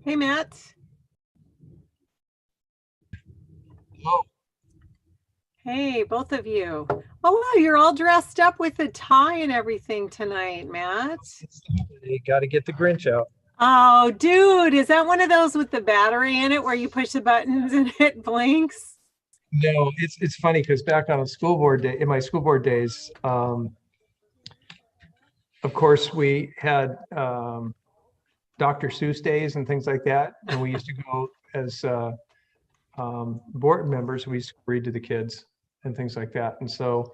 Hey, Matt. Hello. Hey, both of you. Oh, wow, you're all dressed up with a tie and everything tonight, Matt. You got to get the Grinch out. Oh, dude, is that one of those with the battery in it where you push the buttons and it blinks? No, it's funny because back on a school board day, in my school board days, of course, we had Dr. Seuss days and things like that, and we used to go as board members. We used to read to the kids and things like that, and so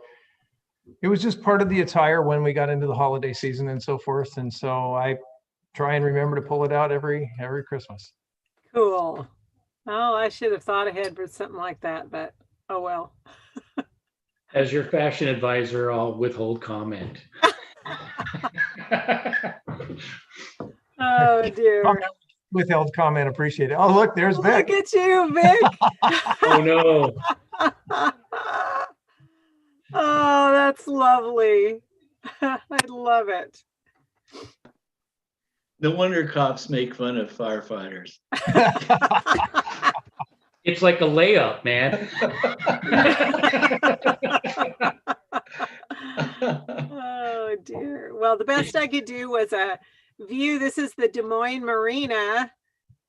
it was just part of the attire when we got into the holiday season and so forth. And so I try and remember to pull it out every Christmas. Cool. Oh, I should have thought ahead for something like that, but oh well. As your fashion advisor, I'll withhold comment. Oh, dear. Withheld comment, appreciate it. Oh, look, there's Vic. Look at you, Vic. Oh, no. Oh, that's lovely. I love it. No wonder cops make fun of firefighters. It's like a layup, man. Oh, dear. Well, the best I could do was a view. This is the Des Moines Marina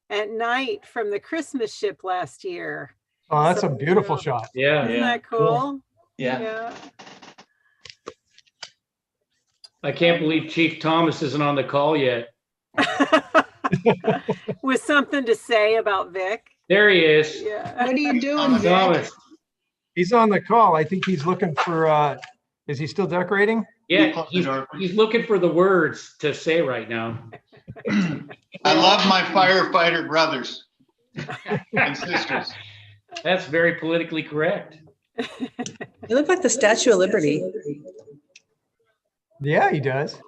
at night from the Christmas ship last year. Oh, that's a beautiful shot. Yeah. Isn't that cool? Yeah. I can't believe Chief Thomas isn't on the call yet. With something to say about Vic. There he is. Yeah. What are you doing, Vic? Thomas. He's on the call. I think he's looking for, is he still decorating? Yeah, he's looking for the words to say right now. I love my firefighter brothers and sisters. That's very politically correct. You look like the Statue of Liberty. Yeah, he does.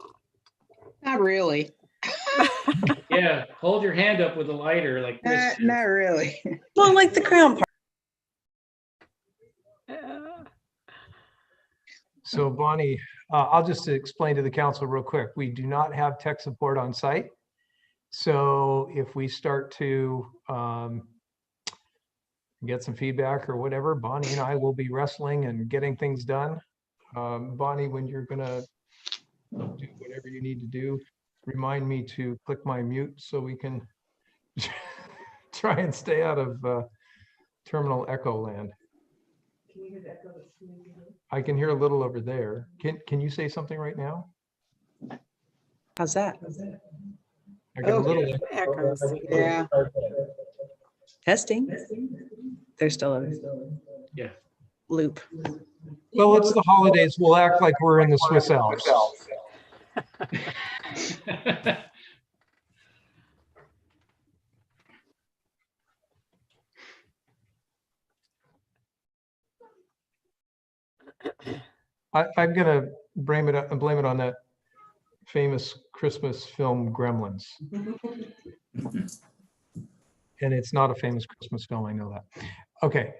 Not really. Yeah, hold your hand up with a lighter like this. Not really. Well, like the crown part. So Bonnie, I'll just explain to the council real quick. We do not have tech support on site. So if we start to get some feedback or whatever, Bonnie and I will be wrestling and getting things done. Bonnie, when you're gonna do whatever you need to do, remind me to click my mute so we can try and stay out of terminal echo land. Can you hear the echo? I can hear a little over there. Can you say something right now? How's that? I got a little Echoes. Yeah. Testing. There's still a loop. Well, it's the holidays. We'll act like we're in the Swiss Alps. I'm gonna blame it on that famous Christmas film Gremlins. And it's not a famous Christmas film, I know that. Okay,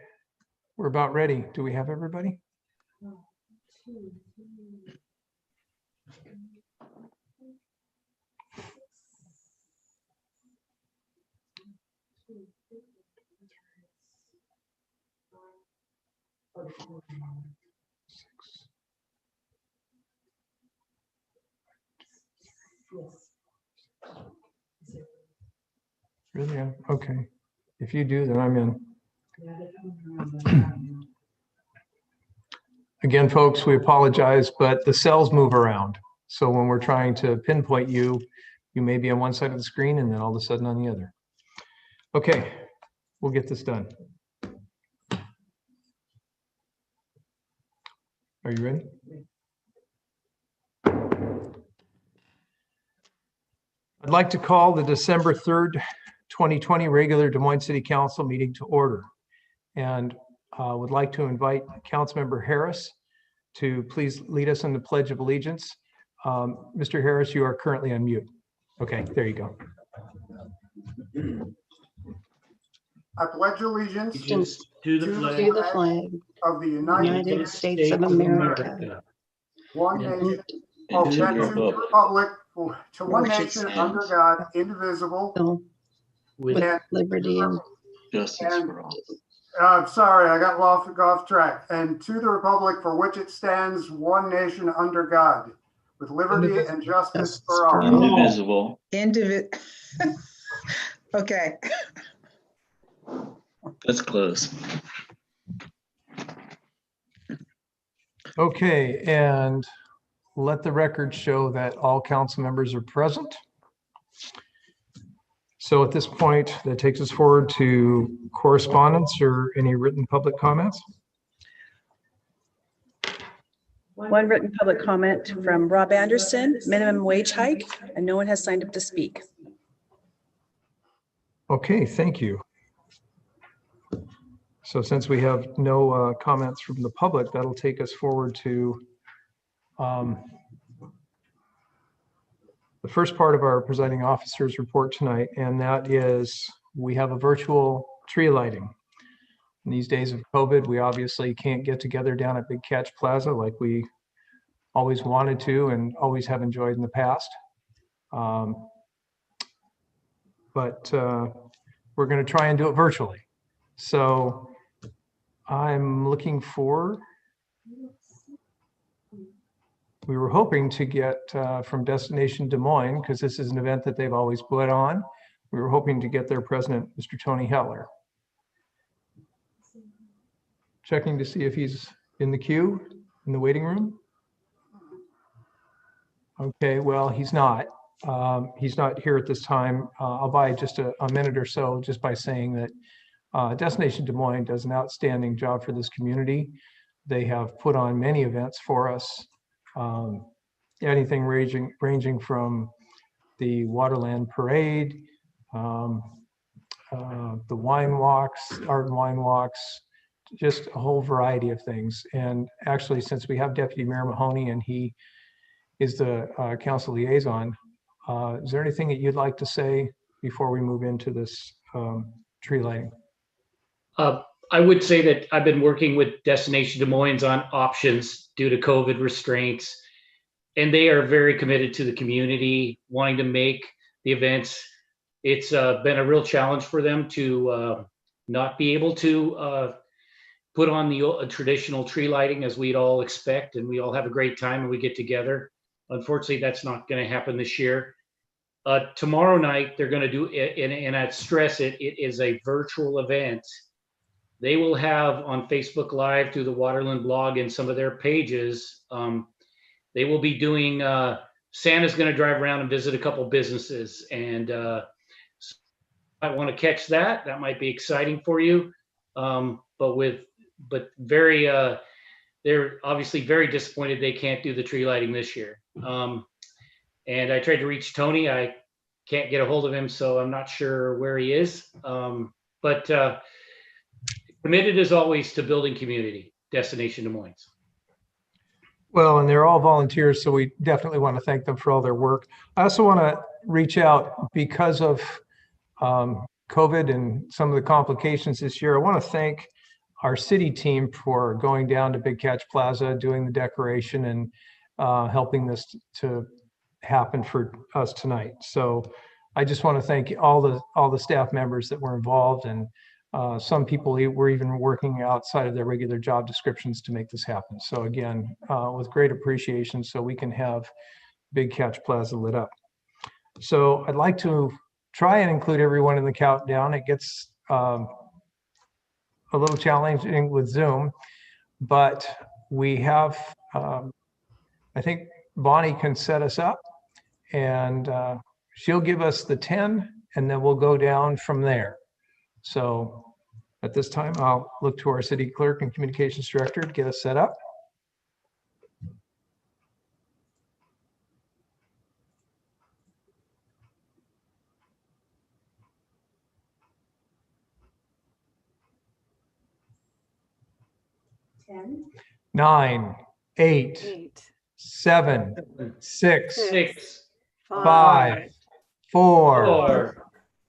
we're about ready. Do we have everybody? Really? Yeah. Okay. If you do, then I'm in. Again, folks, we apologize, but the cells move around. So when we're trying to pinpoint you, you may be on one side of the screen and then all of a sudden on the other. Okay, we'll get this done. Are you ready? I'd like to call the December 3rd, 2020 regular Des Moines City Council meeting to order. And would like to invite Councilmember Harris to please lead us in the Pledge of Allegiance. Mr. Harris, you are currently on mute. Okay, there you go. I pledge allegiance To the flag the flag of the United States of America. one Yeah. nation, And to the Republic, to one nation under God, indivisible, with and, Liberty and Justice for all. sorry, I got off track. And to the republic for which it stands, one nation under God, with liberty and justice for all. Indivisible. Okay. That's close. Okay, and let the record show that all council members are present. So at this point, that takes us forward to correspondence or any written public comments. One written public comment from Rob Anderson, minimum wage hike, and no one has signed up to speak. Okay, thank you. So since we have no comments from the public, that'll take us forward to the first part of our presiding officer's report tonight, and that is we have a virtual tree lighting. In these days of COVID, we obviously can't get together down at Big Catch Plaza like we always wanted to and always have enjoyed in the past. But we're going to try and do it virtually. So I'm looking for, we were hoping to get from Destination Des Moines, because this is an event that they've always put on. We were hoping to get their president, Mr. Tony Heller. Checking to see if he's in the queue, in the waiting room. Okay, well, he's not. He's not here at this time. I'll buy just a minute or so just by saying that Destination Des Moines does an outstanding job for this community. They have put on many events for us. Anything ranging from the Waterland Parade, the wine walks, art and wine walks, just a whole variety of things. And actually, since we have Deputy Mayor Mahoney and he is the council liaison, is there anything that you'd like to say before we move into this tree lighting? I would say that I've been working with Destination Des Moines on options due to COVID restraints, and they are very committed to the community, wanting to make the events. It's been a real challenge for them to not be able to put on the traditional tree lighting as we'd all expect, and we all have a great time and we get together. Unfortunately, that's not going to happen this year. Tomorrow night, they're going to do it, and I'd stress it, it is a virtual event. They will have on Facebook Live through the Waterland blog and some of their pages, they will be doing, Santa's going to drive around and visit a couple businesses, and so I want to catch that. That might be exciting for you. But very, they're obviously very disappointed they can't do the tree lighting this year. And I tried to reach Tony. I can't get a hold of him, so I'm not sure where he is. But committed as always to building community, Destination Des Moines. Well, and they're all volunteers, so we definitely want to thank them for all their work. I also want to reach out because of COVID and some of the complications this year. I want to thank our city team for going down to Big Catch Plaza, doing the decoration and helping this to happen for us tonight. So I just want to thank all the staff members that were involved, and some people were even working outside of their regular job descriptions to make this happen. So again, with great appreciation, so we can have Big Catch Plaza lit up. So I'd like to try and include everyone in the countdown. It gets a little challenging with Zoom, but we have, I think Bonnie can set us up, and she'll give us the 10, and then we'll go down from there. So at this time, I'll look to our city clerk and communications director to get us set up. Nine, eight, 8, 7, 6, 6, 5, 4, 4,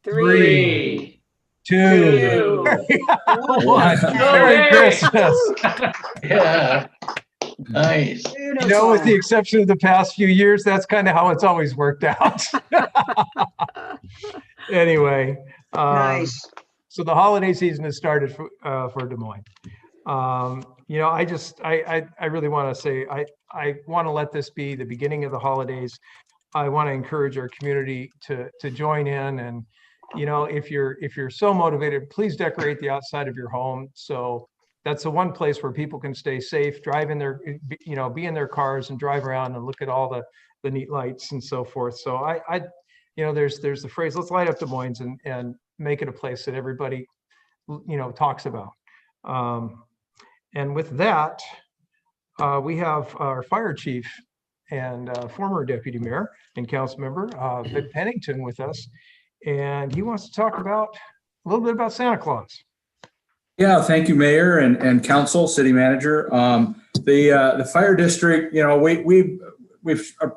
3, 2, 2, 1. Merry Christmas. Yeah. Nice. You know, with the exception of the past few years, that's kind of how it's always worked out. Anyway, Nice. So the holiday season has started for Des Moines. You know, I really want to say, I want to let this be the beginning of the holidays. I want to encourage our community to join in, and, you know, if you're so motivated, please decorate the outside of your home. So that's the one place where people can stay safe, drive in their, you know, be in their cars and drive around and look at all the neat lights and so forth. So I you know, there's the phrase, let's light up Des Moines and make it a place that everybody, you know, talks about. And with that, we have our fire chief and former deputy mayor and council member, Vic Pennington, with us. And he wants to talk about a little bit about Santa Claus. Yeah, thank you, Mayor and Council, City Manager. The fire district, you know, we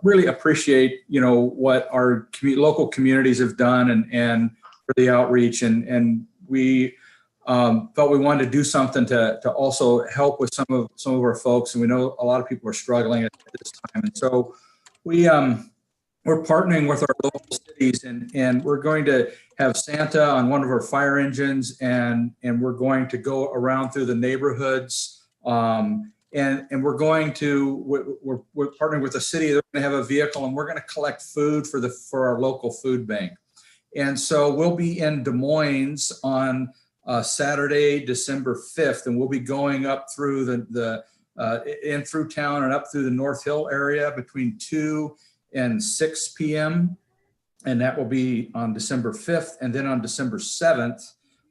really appreciate, you know, what our local communities have done and for the outreach, and we felt we wanted to do something to also help with some of our folks, and we know a lot of people are struggling at this time, and so we're partnering with our local cities, and we're going to have Santa on one of our fire engines, and we're going to go around through the neighborhoods, and we're going to, we're partnering with the city. They're going to have a vehicle, and we're going to collect food for our local food bank. And so we'll be in Des Moines on Saturday, December 5th, and we'll be going up through in through town and up through the North Hill area between 2 and 6 p.m. And that will be on December 5th. And then on December 7th,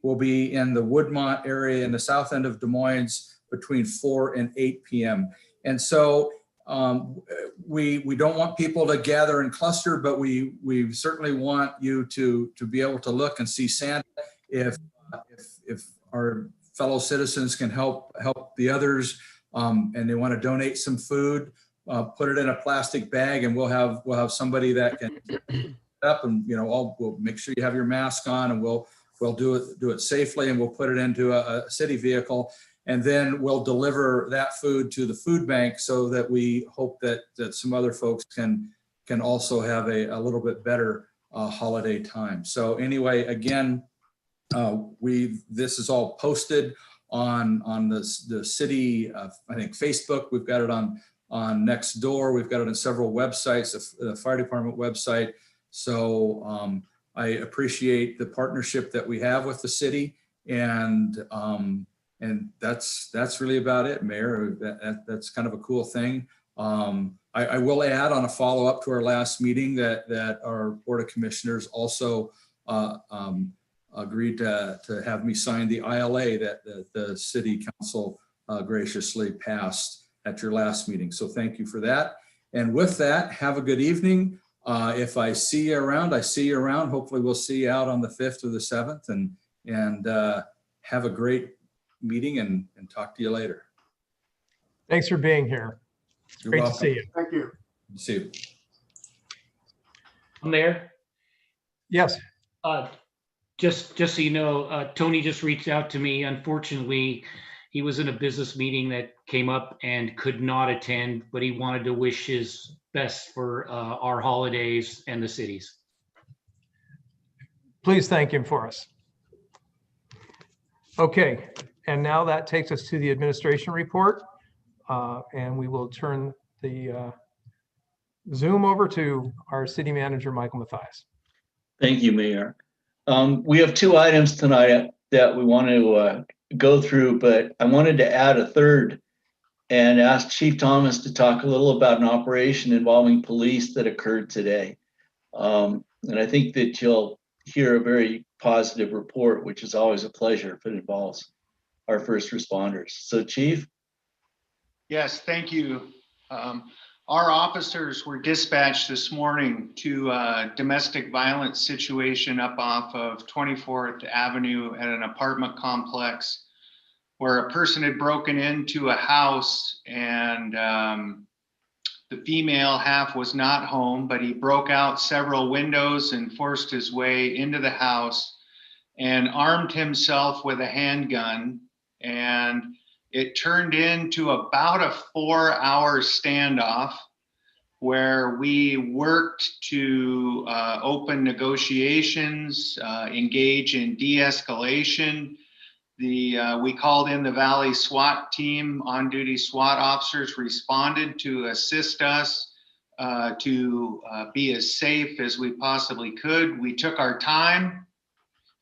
we'll be in the Woodmont area in the south end of Des Moines between 4 and 8 p.m. And so we don't want people to gather and cluster, but we certainly want you to be able to look and see Santa. If our fellow citizens can help the others, and they want to donate some food, put it in a plastic bag, and we'll have somebody that can pick it up, and, you know, we'll make sure you have your mask on, and we'll do it safely, and we'll put it into a city vehicle, and then we'll deliver that food to the food bank, so that we hope that some other folks can also have a little bit better holiday time. So anyway, again, this is all posted on the city, I think Facebook. We've got it on Nextdoor. We've got it on several websites, the fire department website. So I appreciate the partnership that we have with the city, and that's really about it, Mayor. That's kind of a cool thing. I will add, on a follow-up to our last meeting, that our Board of Commissioners also agreed to have me sign the ILA that the City Council graciously passed at your last meeting. So thank you for that. And with that, have a good evening. If I see you around, I see you around. Hopefully we'll see you out on the 5th or the 7th, and have a great meeting, and talk to you later. Thanks for being here. It's You're great welcome. to see you. Thank you. See you. Mayor, Yes. just so you know, Tony just reached out to me. Unfortunately, he was in a business meeting that came up and could not attend, but he wanted to wish his best for our holidays and the cities. Please thank him for us. Okay, and now that takes us to the administration report, and we will turn the Zoom over to our city manager, Michael Mathias. Thank you, Mayor. We have 2 items tonight that we want to go through, but I wanted to add a third and ask Chief Thomas to talk a little about an operation involving police that occurred today. And I think that you'll hear a very positive report, which is always a pleasure if it involves our first responders. So, Chief? Yes, thank you. Our officers were dispatched this morning to a domestic violence situation up off of 24th Avenue at an apartment complex where a person had broken into a house, and the female half was not home, but he broke out several windows and forced his way into the house and armed himself with a handgun. And it turned into about a 4-hour standoff. where we worked to open negotiations, engage in de-escalation. We called in the Valley SWAT team. On-duty SWAT officers responded to assist us to be as safe as we possibly could. We took our time.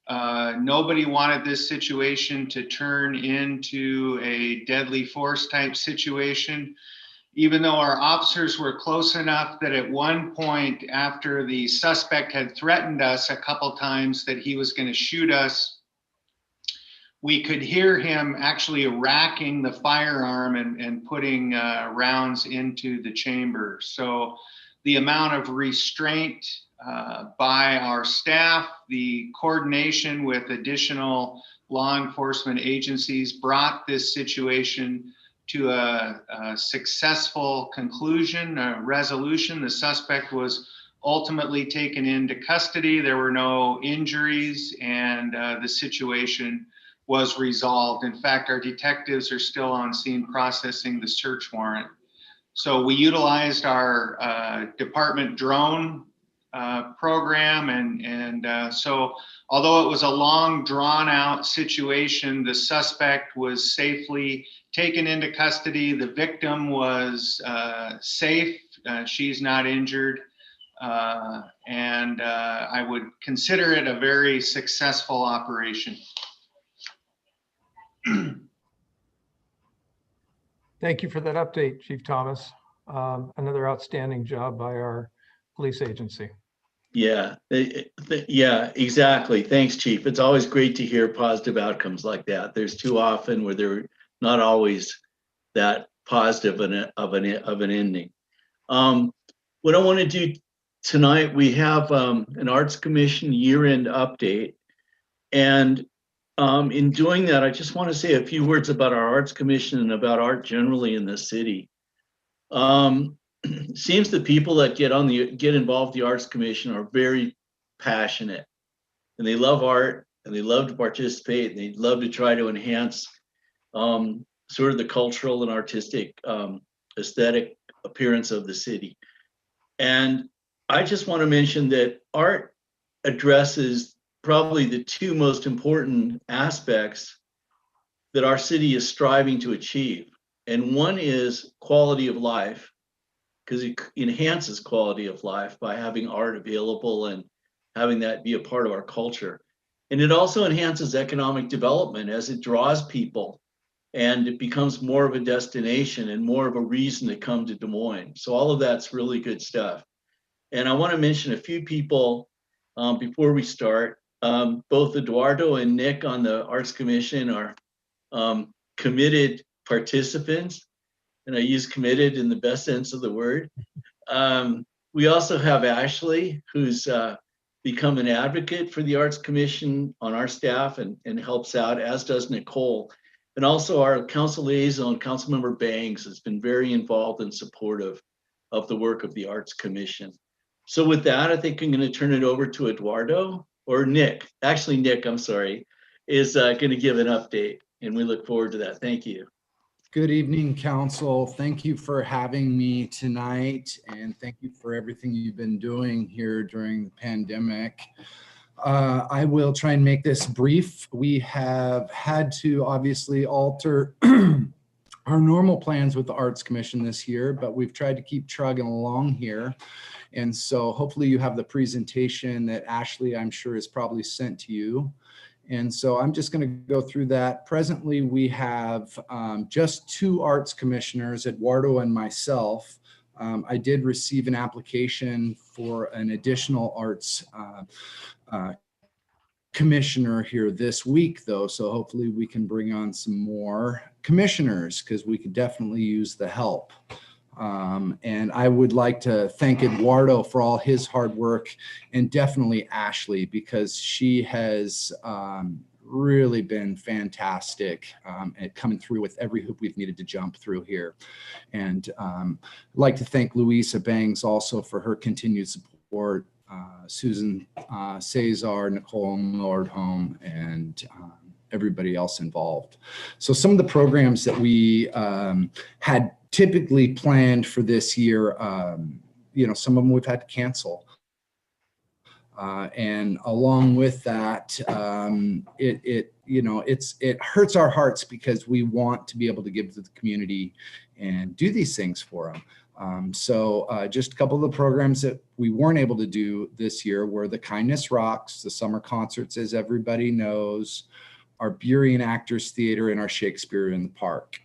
Nobody wanted this situation to turn into a deadly force type situation. Even though our officers were close enough that at one point after the suspect had threatened us a couple times that he was going to shoot us, we could hear him actually racking the firearm and putting rounds into the chamber. So the amount of restraint by our staff, the coordination with additional law enforcement agencies brought this situation to a successful conclusion, a resolution. The suspect was ultimately taken into custody. There were no injuries, and the situation was resolved. In fact, our detectives are still on scene processing the search warrant. So we utilized our department drone program, and so although it was a long drawn out situation, the suspect was safely taken into custody. The victim was safe. She's not injured. And I would consider it a very successful operation. Thank you for that update, Chief Thomas. Another outstanding job by our police agency. Yeah, yeah, exactly. Thanks, Chief. It's always great to hear positive outcomes like that. There's too often where they're not always that positive of an ending. What I want to do tonight, we have an Arts Commission year-end update. And in doing that, I just want to say a few words about our Arts Commission and about art generally in the city. Seems the people that get involved in the Arts Commission are very passionate, and they love art, and they love to participate, and they love to try to enhance sort of the cultural and artistic aesthetic appearance of the city. And I just want to mention that art addresses probably the two most important aspects that our city is striving to achieve. And one is quality of life, because it enhances quality of life by having art available and having that be a part of our culture. And it also enhances economic development as it draws people and it becomes more of a destination and more of a reason to come to Des Moines. So all of that's really good stuff. And I want to mention a few people before we start. Both Eduardo and Nick on the Arts Commission are committed participants. And I use committed in the best sense of the word. We also have Ashley, who's become an advocate for the Arts Commission on our staff and helps out, as does Nicole. And also our council liaison, Councilmember Bangs, has been very involved and supportive of the work of the Arts Commission. So with that, I think I'm going to turn it over to Eduardo, or Nick. Actually, Nick, I'm sorry, is going to give an update. And we look forward to that. Thank you. Good evening, Council. Thank you for having me tonight, and thank you for everything you've been doing here during the pandemic. I will try and make this brief. We have had to obviously alter our normal plans with the Arts Commission this year, but we've tried to keep trugging along here. And so hopefully you have the presentation that Ashley, I'm sure, is probably sent to you. And so I'm just going to go through that. Presently, we have just 2 arts commissioners, Eduardo and myself. I did receive an application for an additional arts commissioner here this week, though. So hopefully we can bring on some more commissioners because we could definitely use the help. And I would like to thank Eduardo for all his hard work, and definitely Ashley, because she has really been fantastic at coming through with every hoop we've needed to jump through here. And I'd like to thank Louisa Bangs also for her continued support, Susan Cesar, Nicole Nordholm, and everybody else involved. So some of the programs that we had typically planned for this year, some of them we've had to cancel. And along with that, it hurts our hearts because we want to be able to give to the community and do these things for them. So just a couple of the programs that we weren't able to do this year were the Kindness Rocks, the summer concerts, as everybody knows, our Burien Actors Theater, and our Shakespeare in the Park.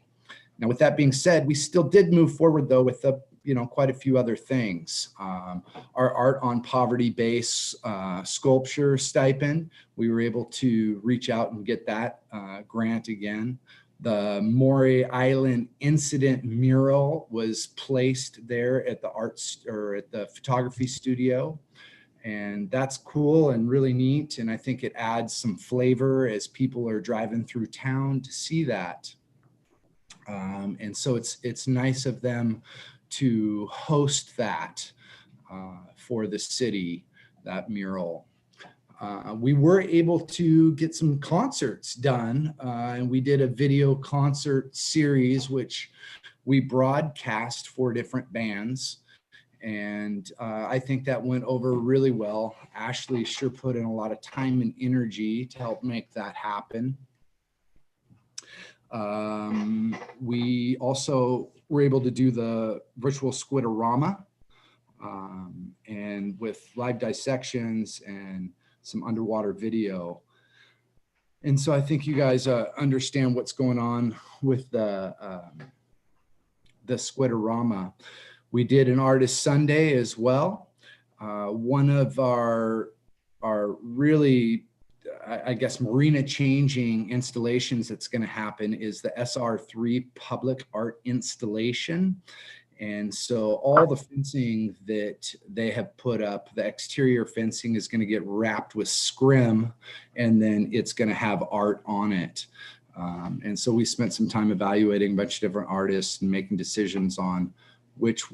Now, with that being said, we still did move forward though with quite a few other things. Our Art on Poverty Base sculpture stipend, we were able to reach out and get that grant again. The Maury Island Incident mural was placed there at the photography studio. And that's cool and really neat. And I think it adds some flavor as people are driving through town to see that. And so it's nice of them to host that for the city, that mural. We were able to get some concerts done, and we did a video concert series, which we broadcast 4 different bands. And I think that went over really well. Ashley sure put in a lot of time and energy to help make that happen. We also were able to do the virtual Squid-A-Rama, and with live dissections and some underwater video. And so I think you guys understand what's going on with the Squid-A-Rama. We did an Artist Sunday as well. One of our really, I guess, marina changing installations that's going to happen is the SR3 public art installation. And so all the fencing that they have put up, the exterior fencing is going to get wrapped with scrim, and then it's going to have art on it. And so we spent some time evaluating a bunch of different artists and making decisions on which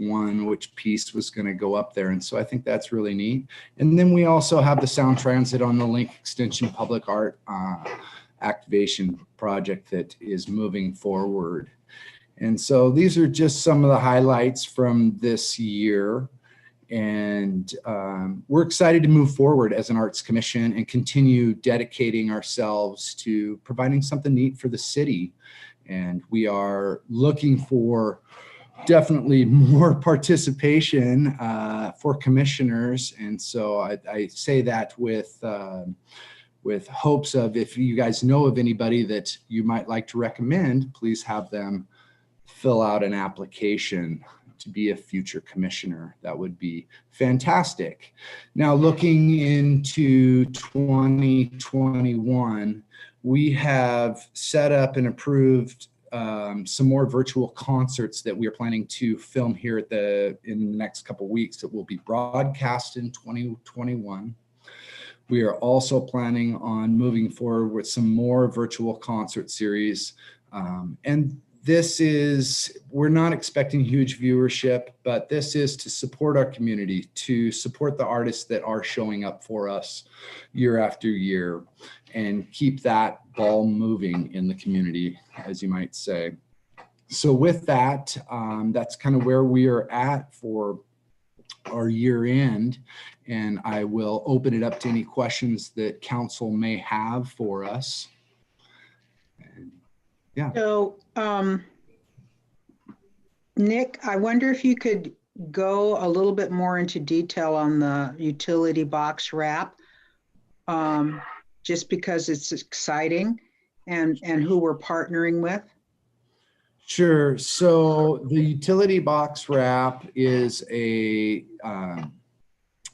piece was going to go up there. And so I think that's really neat. And then we also have the Sound Transit on the Link Extension Public Art activation project that is moving forward. And so these are just some of the highlights from this year. And we're excited to move forward as an Arts Commission and continue dedicating ourselves to providing something neat for the city. And we are looking for definitely more participation for commissioners. And so I say that with hopes of, if you guys know of anybody that you might like to recommend, please have them fill out an application to be a future commissioner. That would be fantastic. Now, looking into 2021, we have set up and approved some more virtual concerts that we are planning to film here in the next couple of weeks that will be broadcast in 2021. We are also planning on moving forward with some more virtual concert series. And we're not expecting huge viewership, but this is to support our community, to support the artists that are showing up for us year after year, and keep that ball moving in the community, as you might say. So with that, that's kind of where we are at for our year end. And I will open it up to any questions that council may have for us. Yeah. So, Nick, I wonder if you could go a little bit more into detail on the utility box wrap, just because it's exciting, and who we're partnering with. Sure. So the utility box wrap is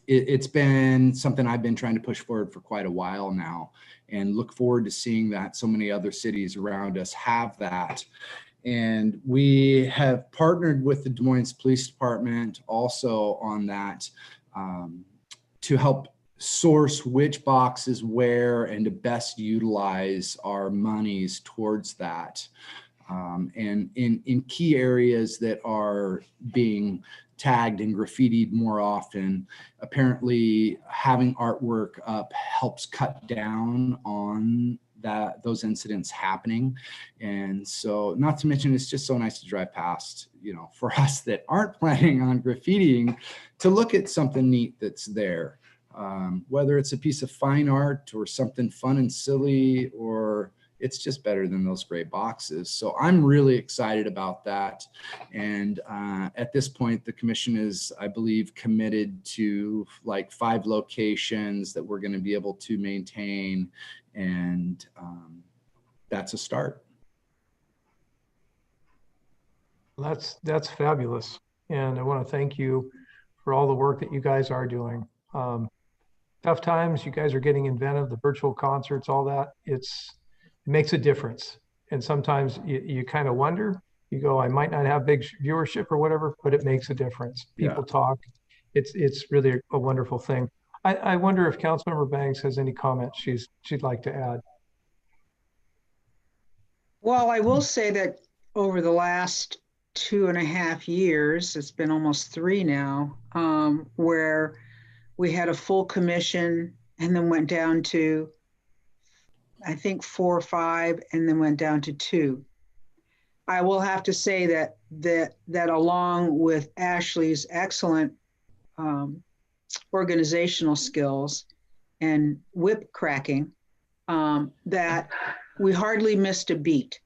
it's been something I've been trying to push forward for quite a while now, and look forward to seeing that so many other cities around us have that. And we have partnered with the Des Moines Police Department also on that, to help source which boxes where and to best utilize our monies towards that. And in key areas that are being tagged and graffitied more often, apparently having artwork up helps cut down on those incidents happening. And so, not to mention, it's just so nice to drive past, for us that aren't planning on graffitiing, to look at something neat that's there. Whether it's a piece of fine art or something fun and silly, or it's just better than those gray boxes. So I'm really excited about that. And at this point, the commission is, I believe, committed to like 5 locations that we're going to be able to maintain. And that's a start. That's fabulous. And I want to thank you for all the work that you guys are doing. Tough times, you guys are getting inventive, the virtual concerts, all that. It makes a difference. And sometimes you kind of wonder, you go, I might not have big viewership or whatever, but it makes a difference. People talk. It's really a wonderful thing. I wonder if Councilmember Banks has any comments she'd like to add. Well, I will say that over the last 2.5 years, it's been almost 3 now, where we had a full commission and then went down to, I think, 4 or 5, and then went down to 2. I will have to say that along with Ashley's excellent organizational skills and whip cracking, that we hardly missed a beat.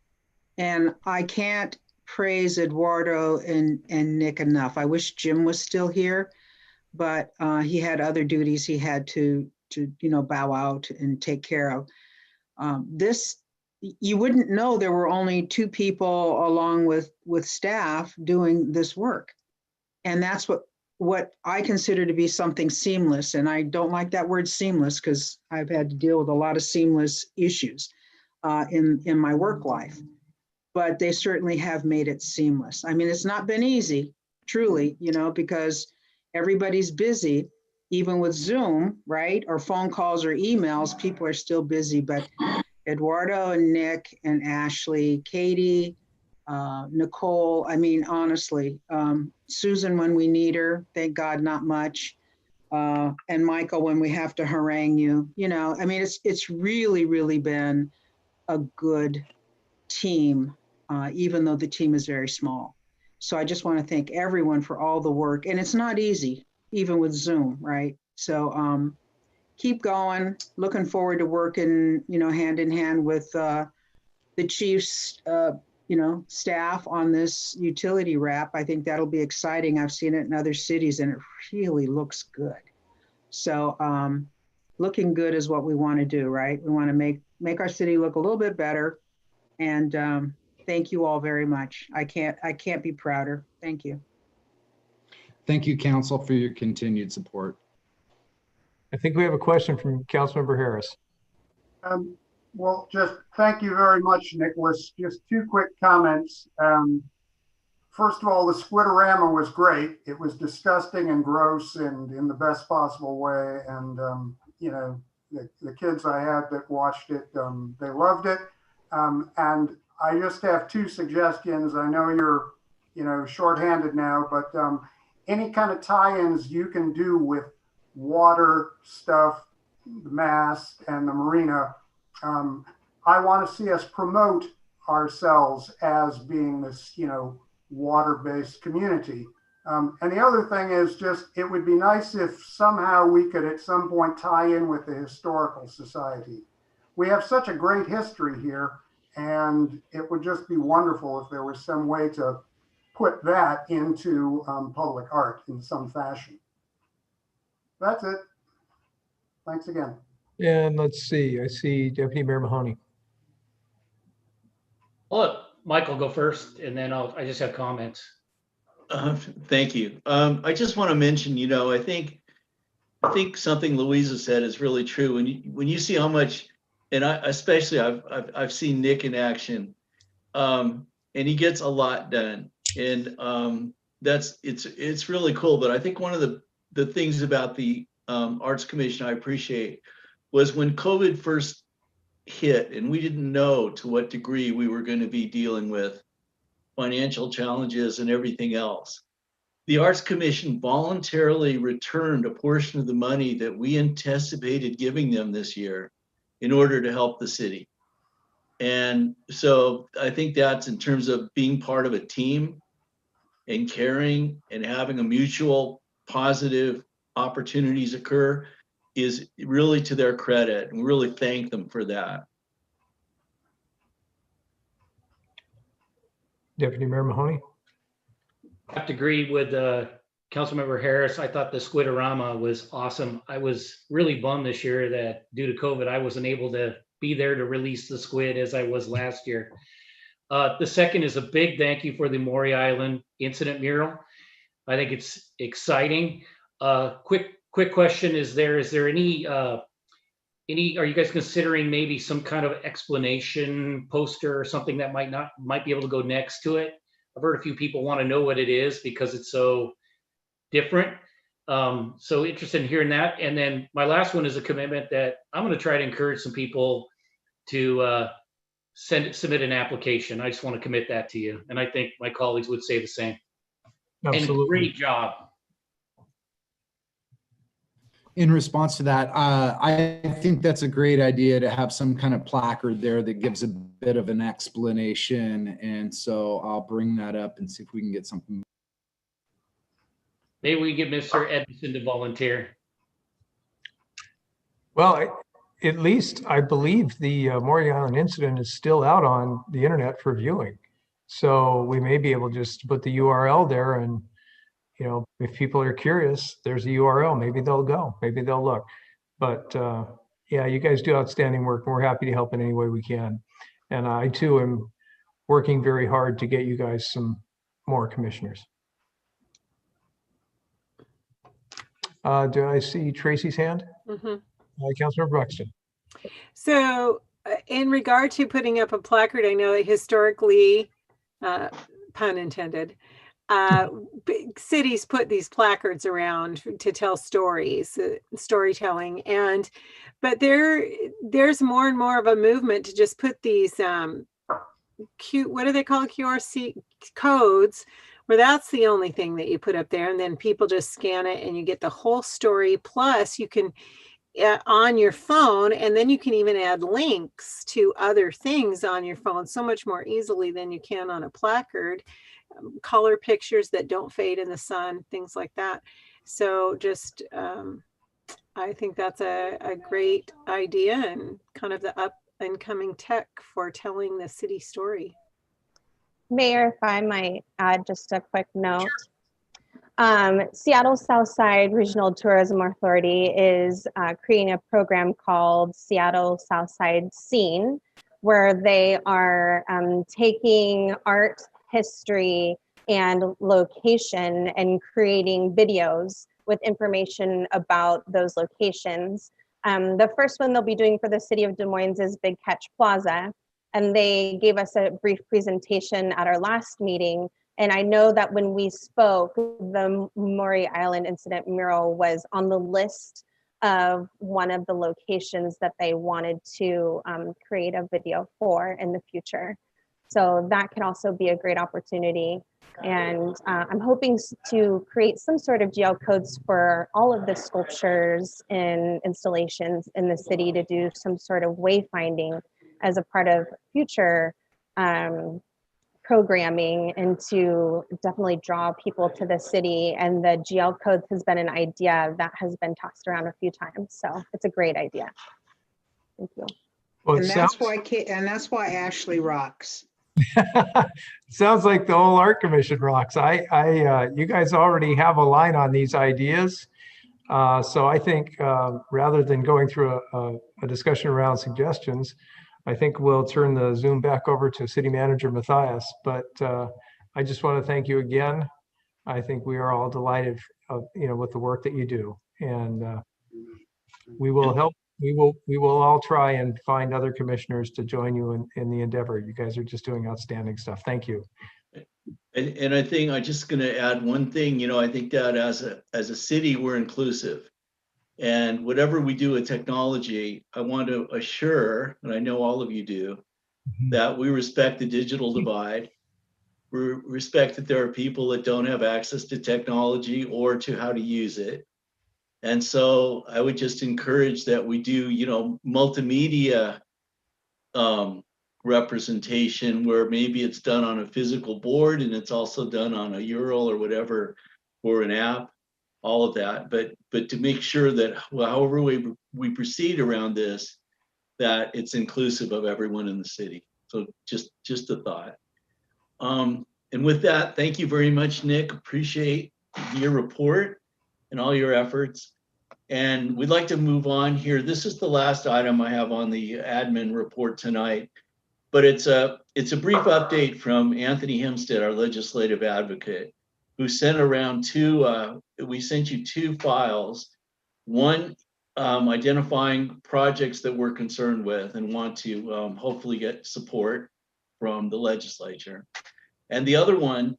And I can't praise Eduardo and Nick enough. I wish Jim was still here, but he had other duties he had to bow out and take care of. You wouldn't know there were only 2 people along with staff doing this work. And that's what I consider to be something seamless. And I don't like that word seamless because I've had to deal with a lot of seamless issues in my work life. But they certainly have made it seamless. I mean, it's not been easy, truly, because everybody's busy, even with Zoom, right? Or phone calls or emails, people are still busy. But Eduardo and Nick and Ashley, Katie, Nicole, I mean, honestly, Susan when we need her, thank God not much. And Michael when we have to harangue you, I mean, it's really, really been a good team, even though the team is very small. So I just want to thank everyone for all the work. And it's not easy, even with Zoom, right? So keep going. Looking forward to working, hand in hand with the chief's, staff on this utility wrap. I think that'll be exciting. I've seen it in other cities and it really looks good. So looking good is what we want to do, right? We want to make our city look a little bit better. And thank you all very much. I can't be prouder. Thank you. Thank you, Council, for your continued support. I think we have a question from Councilmember Harris. Well, just thank you very much, Nicholas. Just 2 quick comments. First of all, the Squidorama was great. It was disgusting and gross and in the best possible way. And, the kids I had that watched it, they loved it. And I just have 2 suggestions. I know you're, shorthanded now, but any kind of tie-ins you can do with water stuff, the mast and the marina. I want to see us promote ourselves as being this, water-based community. And the other thing is just, it would be nice if somehow we could at some point tie in with the Historical Society. We have such a great history here, and it would just be wonderful if there was some way to put that into public art in some fashion. That's it. Thanks again. And let's see, I see Deputy Mayor Mahoney. I'll let Michael go first, and then I just have comments. Thank you. I just want to mention, I think something Louisa said is really true. When you see how much, and I've seen Nick in action, and he gets a lot done, and it's really cool. But I think one of the things about the Arts Commission I appreciate was when COVID first hit and we didn't know to what degree we were going to be dealing with financial challenges and everything else. The Arts Commission voluntarily returned a portion of the money that we anticipated giving them this year in order to help the city. And so I think that's in terms of being part of a team and caring and having a mutual positive opportunities occur is really to their credit, and we really thank them for that. Deputy Mayor Mahoney? I have to agree with Councilmember Harris. I thought the Squidorama was awesome. I was really bummed this year that due to COVID, I wasn't able to be there to release the squid as I was last year. The second is a big thank you for the Maury Island incident mural. I think it's exciting. Quick question: is there any? Are you guys considering maybe some kind of explanation poster or something that might be able to go next to it? I've heard a few people want to know what it is because it's so different. So interested in hearing that. And then my last one is a commitment that I'm going to try to encourage some people to submit an application. I just want to commit that to you. And I think my colleagues would say the same. Absolutely. And great job. In response to that, I think that's a great idea to have some kind of placard there that gives a bit of an explanation. And so I'll bring that up and see if we can get something. Maybe we get Mr. Edmondson to volunteer. Well, at least I believe the Maury Island incident is still out on the internet for viewing. So we may be able just to put the URL there, and you know, if people are curious, there's a URL. Maybe they'll go, maybe they'll look. But yeah, you guys do outstanding work, and we're happy to help in any way we can. And I too am working very hard to get you guys some more commissioners. Do I see Tracy's hand? Mm-hmm. Councilor Bruxton. So in regard to putting up a placard, I know that historically, pun intended, big cities put these placards around to tell stories, storytelling, but there's more and more of a movement to just put these what do they call QRC codes, where that's the only thing that you put up there, and then people just scan it and you get the whole story. Plus you can on your phone, and then you can even add links to other things on your phone so much more easily than you can on a placard. Color pictures that don't fade in the sun, things like that. So just I think that's a great idea and kind of the up and coming tech for telling the city story. Mayor, if I might add just a quick note. Seattle Southside Regional Tourism Authority is creating a program called Seattle Southside Scene, where they are taking art, history, and location and creating videos with information about those locations. The first one they'll be doing for the city of Des Moines is Big Catch Plaza. And they gave us a brief presentation at our last meeting. And I know that when we spoke, the Maury Island incident mural was on the list of one of the locations that they wanted to create a video for in the future. So that can also be a great opportunity. And I'm hoping to create some sort of GL codes for all of the sculptures and installations in the city to do some sort of wayfinding as a part of future programming, and to definitely draw people to the city. And the GL codes has been an idea that has been tossed around a few times. So it's a great idea. Thank you. Well, And that's why Ashley rocks. sounds like the whole art commission rocks. You guys already have a line on these ideas. So I think rather than going through a discussion around suggestions, I think we'll turn the Zoom back over to City Manager Matthias. But I just want to thank you again. I think we are all delighted with the work that you do, and we will help. We will all try and find other commissioners to join you in the endeavor. You guys are just doing outstanding stuff. Thank you. And I think I'm just going to add one thing. I think that as a city, we're inclusive. And whatever we do with technology, I want to assure, and I know all of you do, that we respect the digital divide. We respect that there are people that don't have access to technology or to how to use it. And so I would just encourage that we do, multimedia representation where maybe it's done on a physical board and it's also done on a URL or whatever, or an app, all of that. But to make sure that however we proceed around this, that it's inclusive of everyone in the city. So just a thought. And with that, thank you very much, Nick. Appreciate your report and all your efforts. And we'd like to move on here. This is the last item I have on the admin report tonight, but it's a brief update from Anthony Hempstead, our legislative advocate, who sent around we sent you two files. One identifying projects that we're concerned with and want to hopefully get support from the legislature. And the other one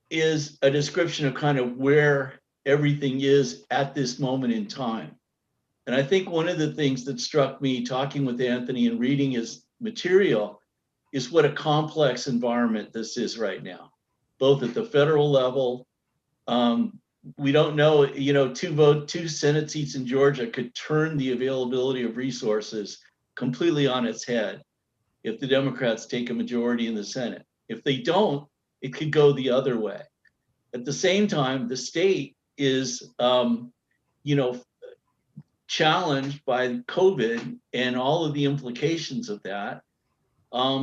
is a description of kind of where everything is at this moment in time. And I think one of the things that struck me talking with Anthony and reading his material is what a complex environment this is right now, both at the federal level. We don't know, two Senate seats in Georgia could turn the availability of resources completely on its head if the Democrats take a majority in the Senate. If they don't, it could go the other way. At the same time, the state is, challenged by COVID and all of the implications of that.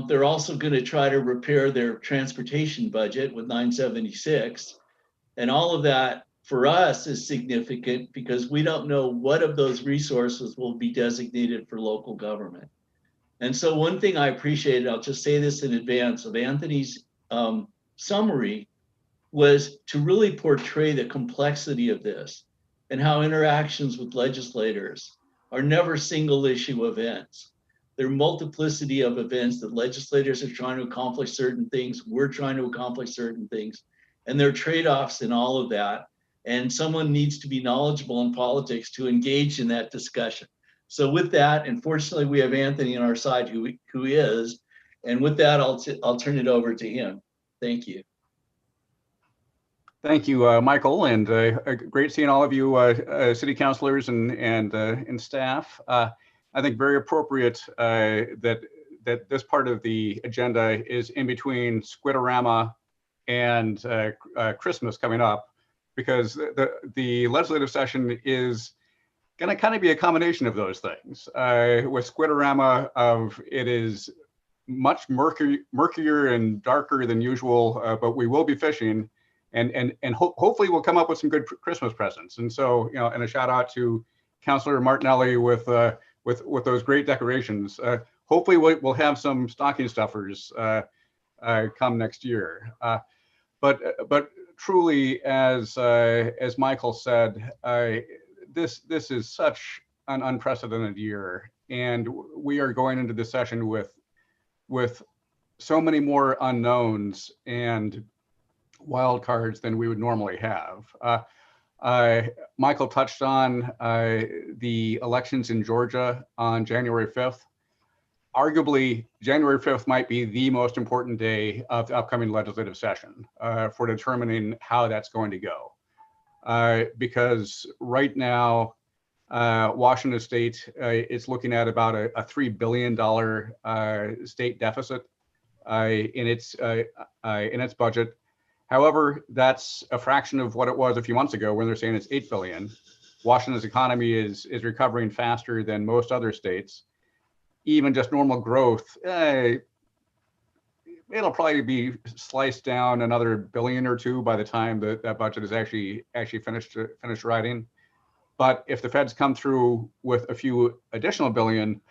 They're also going to try to repair their transportation budget with 976. And all of that for us is significant because we don't know what of those resources will be designated for local government. And so one thing I appreciated, I'll just say this in advance, of Anthony's summary was to really portray the complexity of this and how interactions with legislators are never single issue events. There are multiplicity of events that legislators are trying to accomplish certain things, we're trying to accomplish certain things, and there are trade-offs in all of that. And someone needs to be knowledgeable in politics to engage in that discussion. So with that, and fortunately we have Anthony on our side who is, and with that, I'll turn it over to him. Thank you. Thank you, Michael, and great seeing all of you city councilors and staff. I think very appropriate that this part of the agenda is in between Squid-A-Rama and Christmas coming up, because the legislative session is going to kind of be a combination of those things. With Squid-A-Rama, it is much murkier and darker than usual, but we will be fishing. And hopefully we'll come up with some good Christmas presents. And so, and a shout out to Councilor Martinelli with those great decorations. Hopefully we'll have some stocking stuffers come next year. But truly, as Michael said, this is such an unprecedented year, and we are going into this session with so many more unknowns and wild cards than we would normally have. Michael touched on the elections in Georgia on January 5th. Arguably, January 5th might be the most important day of the upcoming legislative session for determining how that's going to go. Because right now, Washington State is looking at about a $3 billion state deficit in its budget. However, that's a fraction of what it was a few months ago when they're saying it's $8 billion. Washington's economy is recovering faster than most other states. Even just normal growth, it'll probably be sliced down another billion or two by the time that budget is actually finished writing. But if the feds come through with a few additional billion,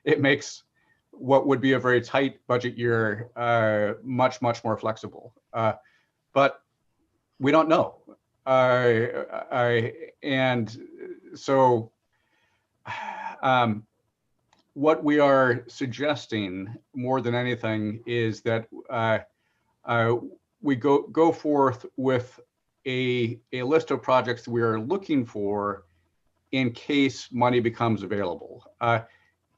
it makes what would be a very tight budget year much more flexible. But we don't know. And so what we are suggesting more than anything is that we go forth with a list of projects we are looking for in case money becomes available.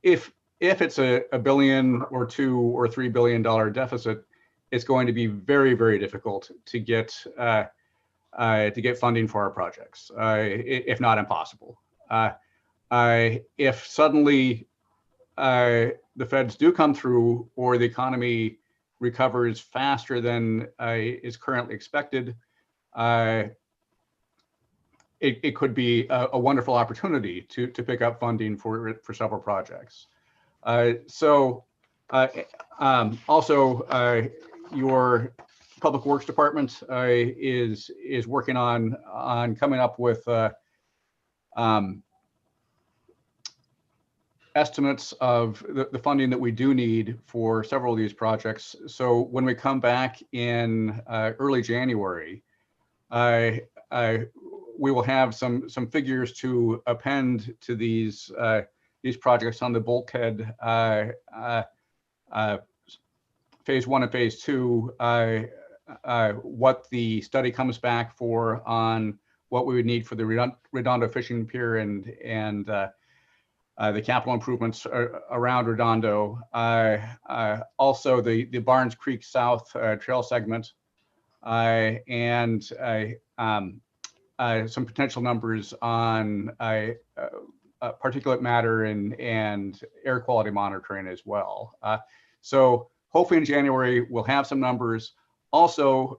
If it's a billion or $2 or $3 billion deficit, it's going to be very difficult to get funding for our projects, if not impossible. If suddenly the feds do come through or the economy recovers faster than is currently expected, it could be a wonderful opportunity to pick up funding for several projects. Also, your Public Works Department is working on coming up with estimates of the funding that we do need for several of these projects. So when we come back in early January, we will have some figures to append to these projects on the bulkhead phase 1 and phase 2, what the study comes back for on what we would need for the Redondo Fishing Pier and the capital improvements around Redondo. Also the Barnes Creek South trail segment, and some potential numbers on particulate matter and air quality monitoring as well. So hopefully in January, we'll have some numbers. Also,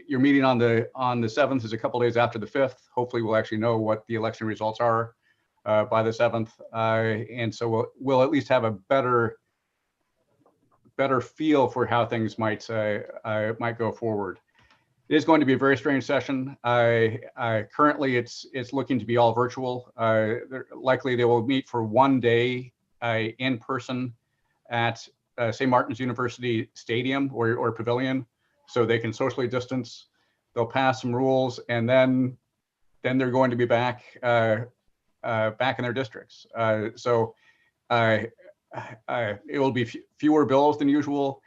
your meeting on the 7th is a couple days after the 5th. Hopefully we'll actually know what the election results are by the 7th. And so we'll at least have a better feel for how things might go forward. It is going to be a very strange session. Currently, it's looking to be all virtual. Likely they will meet for one day in person at St. Martin's University Stadium or Pavilion, so they can socially distance. They'll pass some rules, and then they're going to be back in their districts. So it will be fewer bills than usual.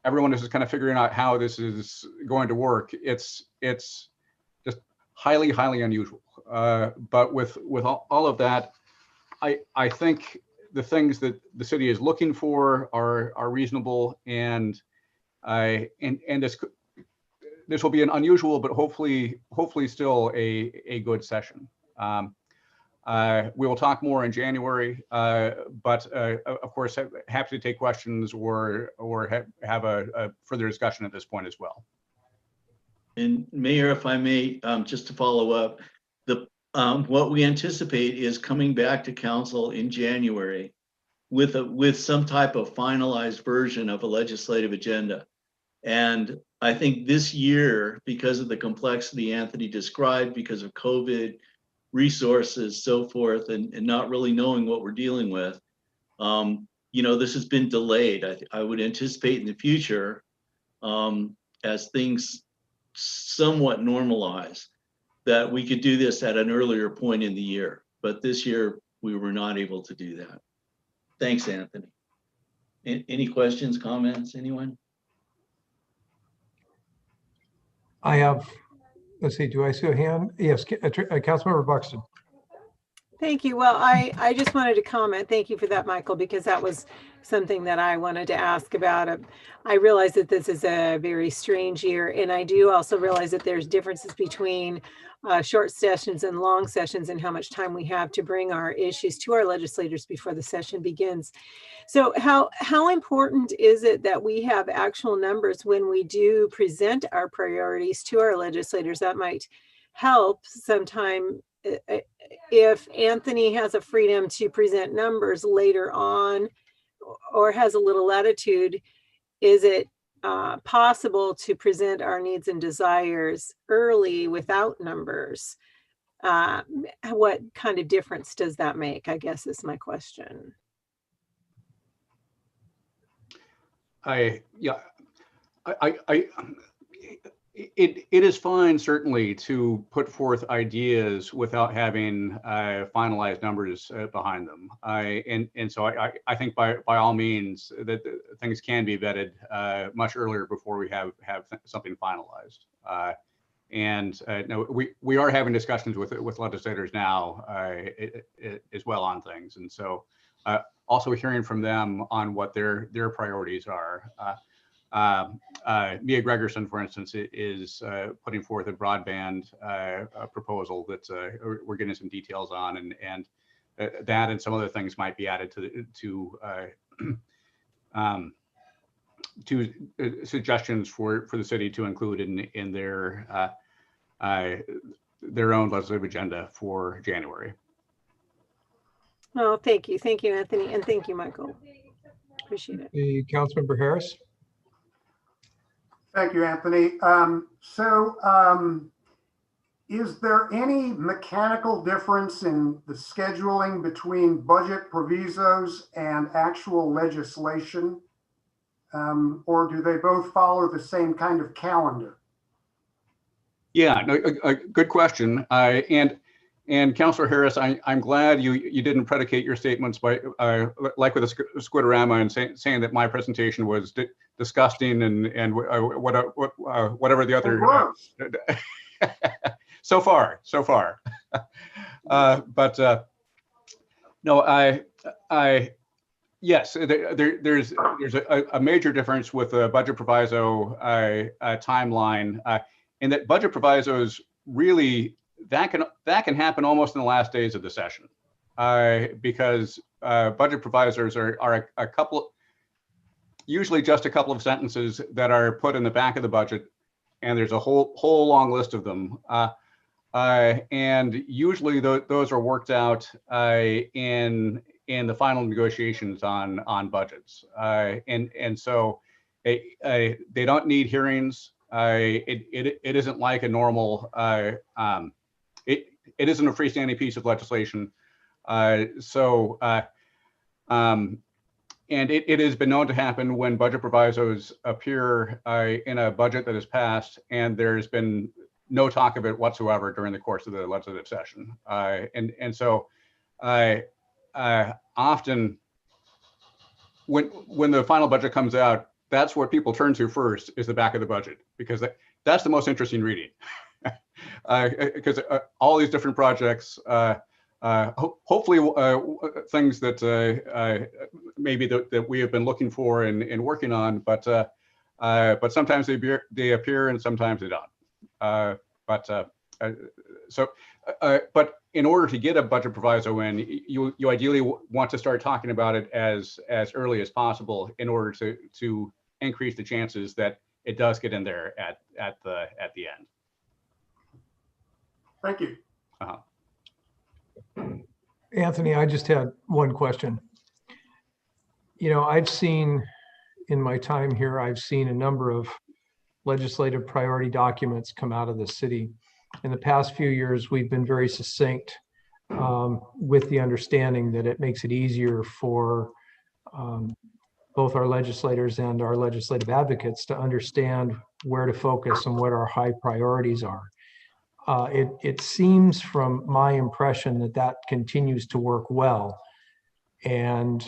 Everyone is just kind of figuring out how this is going to work. It's just highly unusual. But with all of that, I think the things that the city is looking for are reasonable, and this will be an unusual, but hopefully still a good session. We will talk more in January, but of course, happy to take questions or have a further discussion at this point as well. And Mayor, if I may, just to follow up, what we anticipate is coming back to council in January with some type of finalized version of a legislative agenda. And I think this year, because of the complexity Anthony described, because of COVID, resources, so forth, and not really knowing what we're dealing with, this has been delayed. I would anticipate in the future, as things somewhat normalize, that we could do this at an earlier point in the year. But this year, we were not able to do that. Thanks, Anthony. Any questions, comments, anyone? I have, let's see, do I see a hand? Yes, Councilmember Buxton. Thank you. Well, I just wanted to comment. Thank you for that, Michael, because that was something that I wanted to ask about. I realize that this is a very strange year, and I do also realize that there's differences between short sessions and long sessions and how much time we have to bring our issues to our legislators before the session begins. So how important is it that we have actual numbers when we do present our priorities to our legislators? That might help sometime if Anthony has a freedom to present numbers later on or has a little latitude. Is it possible to present our needs and desires early without numbers? What kind of difference does that make, I guess, is my question. It is fine, certainly, to put forth ideas without having finalized numbers behind them. So I think by all means that things can be vetted much earlier before we have something finalized. No, we are having discussions with legislators now as well on things, and so also hearing from them on what their priorities are. Mia Gregerson, for instance, is putting forth a broadband proposal that we're getting some details on, and that and some other things might be added to suggestions for the city to include in their own legislative agenda for January. Oh, thank you. Thank you, Anthony. And thank you, Michael. Appreciate it. The Councilmember Harris. Thank you, Anthony. Is there any mechanical difference in the scheduling between budget provisos and actual legislation? Or do they both follow the same kind of calendar? Yeah, no, a good question. And Councilor Harris, I'm glad you didn't predicate your statements by like with the Squidorama and saying that my presentation was disgusting and whatever the other. So far. But no, yes, there's a major difference with the budget proviso timeline, in that budget provisos really that can happen almost in the last days of the session, because budget provisos are a couple, usually just a couple of sentences that are put in the back of the budget, and there's a whole long list of them. And usually those are worked out in the final negotiations on budgets. And so they don't need hearings. It isn't like a normal, it isn't a freestanding piece of legislation. And it has been known to happen when budget provisos appear in a budget that is passed, and there's been no talk of it whatsoever during the course of the legislative session. And so often when the final budget comes out, that's what people turn to first, is the back of the budget, because that's the most interesting reading. Because all these different projects, hopefully things that maybe that we have been looking for and working on, but sometimes they appear and sometimes they don't. But in order to get a budget proviso in, you ideally want to start talking about it as early as possible in order to increase the chances that it does get in there at the end. Thank you. Anthony, I just had one question. You know, I've seen in my time here, I've seen a number of legislative priority documents come out of the city. In the past few years, we've been very succinct with the understanding that it makes it easier for both our legislators and our legislative advocates to understand where to focus and what our high priorities are. It seems from my impression that continues to work well. And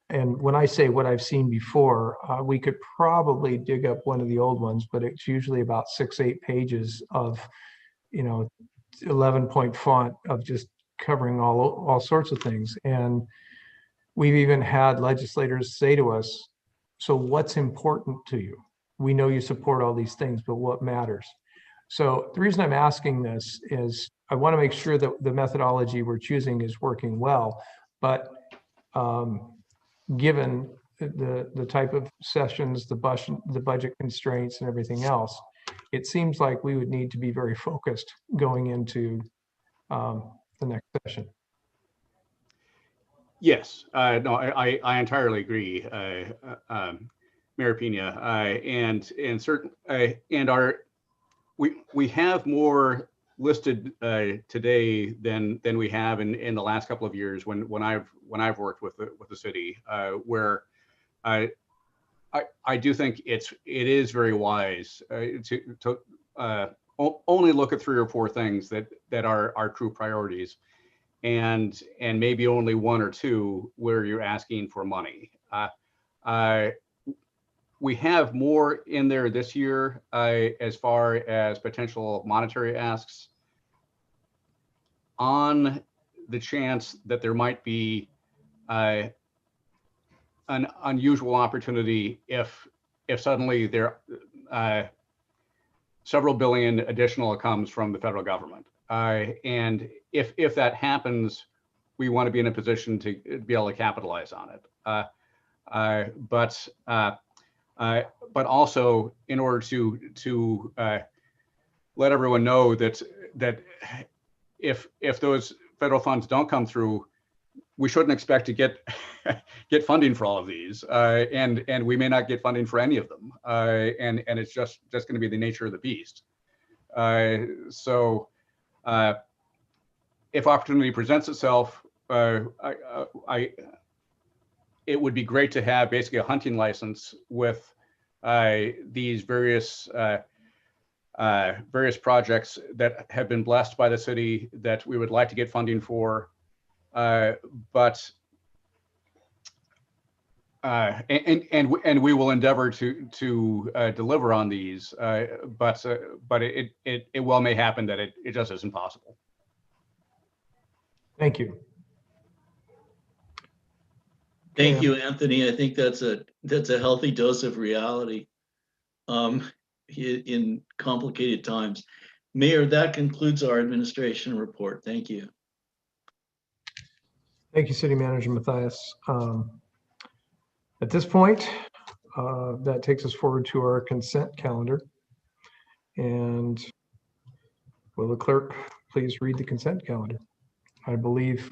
when I say what I've seen before, we could probably dig up one of the old ones, but it's usually about 6-8 pages of, 11-point font of just covering all sorts of things. And we've even had legislators say to us, so what's important to you? We know you support all these things, but what matters? So the reason I'm asking this is I want to make sure that the methodology we're choosing is working well, but given the type of sessions, the budget constraints and everything else, it seems like we would need to be very focused going into the next session. Yes, no, I entirely agree, Mayor Pena, and certain we have more listed today than we have in the last couple of years when I've worked with the city, where I do think it is very wise to only look at 3 or 4 things that are true priorities, and maybe only 1 or 2 where you're asking for money. We have more in there this year as far as potential monetary asks, on the chance that there might be an unusual opportunity if suddenly there several billion additional comes from the federal government. And if that happens, we want to be in a position to be able to capitalize on it. But also in order to let everyone know that if those federal funds don't come through, we shouldn't expect to get funding for all of these, and we may not get funding for any of them, and it's just going to be the nature of the beast. So if opportunity presents itself, it would be great to have basically a hunting license with these various projects that have been blessed by the city that we would like to get funding for, and we will endeavor to deliver on these, but it well may happen that it just isn't possible. Thank you. Thank you, Anthony. I think that's a healthy dose of reality in complicated times. Mayor, that concludes our administration report. Thank you. Thank you, City Manager Mathias. At this point, that takes us forward to our consent calendar. And will the clerk please read the consent calendar? I believe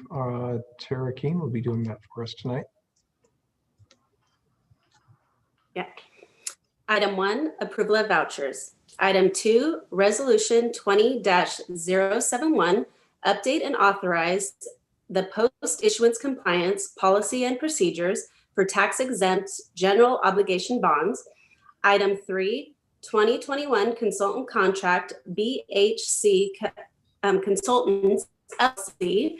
Tara Keene will be doing that for us tonight. Yeah. Item 1, approval of vouchers. Item 2, resolution 20-071, update and authorize the post-issuance compliance policy and procedures for tax-exempt general obligation bonds. Item 3, 2021 consultant contract BHC Consultants LLC.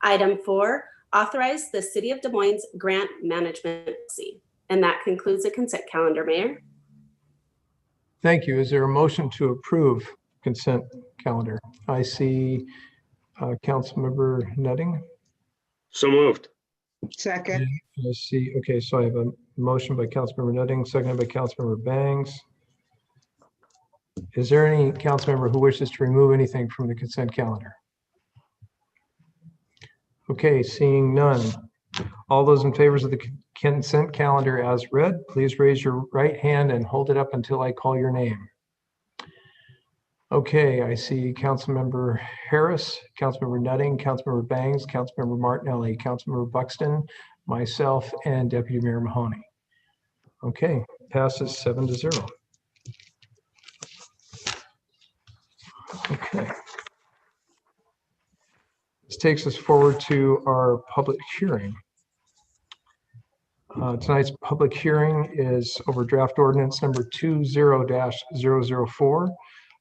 Item 4, authorize the City of Des Moines grant management policy. And that concludes the consent calendar, Mayor. Thank you. Is there a motion to approve consent calendar? I see Councilmember Nutting. So moved. Second. I see. Okay, so I have a motion by Councilmember Nutting, seconded by Councilmember Bangs. Is there any council member who wishes to remove anything from the consent calendar? Okay, seeing none. All those in favor of the consent calendar as read, please raise your right hand and hold it up until I call your name. Okay, I see Councilmember Harris, Councilmember Nutting, Councilmember Bangs, Councilmember Martinelli, Councilmember Buxton, myself, and Deputy Mayor Mahoney. Okay, passes 7-0. Okay. This takes us forward to our public hearing. Tonight's public hearing is over draft ordinance number 20-004,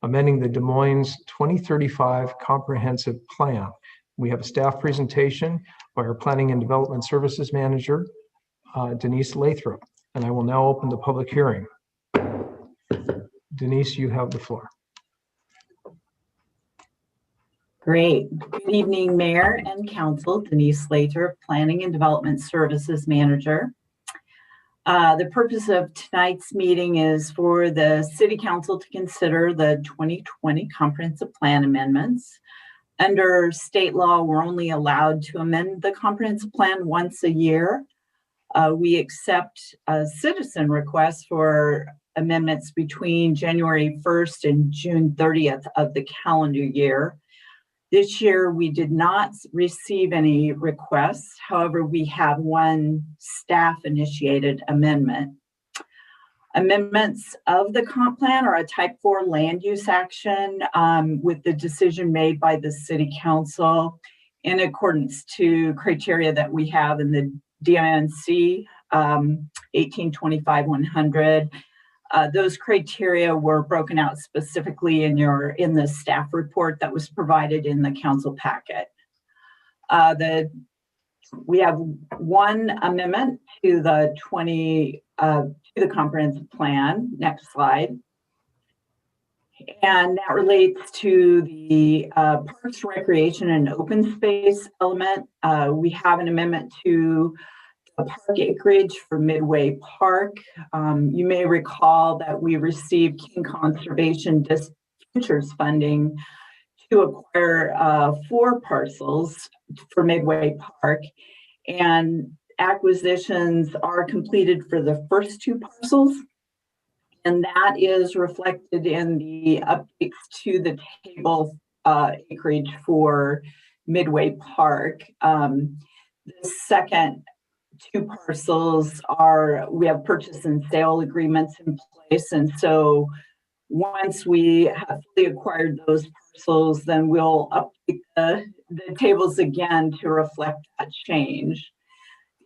amending the Des Moines 2035 comprehensive plan. We have a staff presentation by our Planning and Development Services Manager, Denise Lathrop, and I will now open the public hearing. Denise, you have the floor. Great. Good evening, Mayor and Council. Denise Lathrop, Planning and Development Services Manager. The purpose of tonight's meeting is for the City Council to consider the 2020 Comprehensive Plan amendments. Under state law, we're only allowed to amend the Comprehensive Plan once a year. We accept citizen requests for amendments between January 1st and June 30th of the calendar year. This year, we did not receive any requests. However, we have one staff-initiated amendment. Amendments of the comp plan are a type 4 land use action with the decision made by the City Council in accordance to criteria that we have in the DMNC 1825-100. Those criteria were broken out specifically in the staff report that was provided in the council packet. We have one amendment to the comprehensive plan. Next slide. And that relates to the Parks, Recreation, and Open Space element. We have an amendment to the park acreage for Midway Park. You may recall that we received King Conservation Futures funding to acquire 4 parcels for Midway Park, and acquisitions are completed for the first 2 parcels. And that is reflected in the updates to the table acreage for Midway Park. The second 2 parcels we have purchase and sale agreements in place. And so once we have fully acquired those parcels, then we'll update the tables again to reflect that change.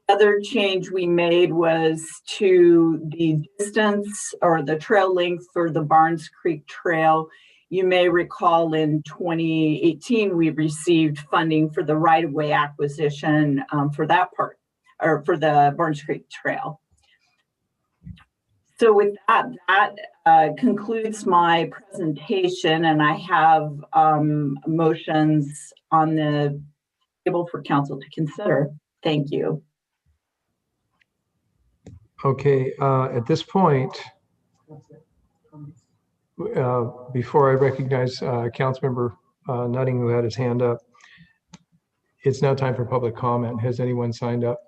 The other change we made was to the distance or the trail length for the Barnes Creek Trail. You may recall in 2018, we received funding for the right-of-way acquisition for that part, or for the Barnes Creek Trail. So with that concludes my presentation, and I have motions on the table for council to consider. Thank you. Okay, at this point, before I recognize Councilmember Nutting, who had his hand up, it's now time for public comment. Has anyone signed up?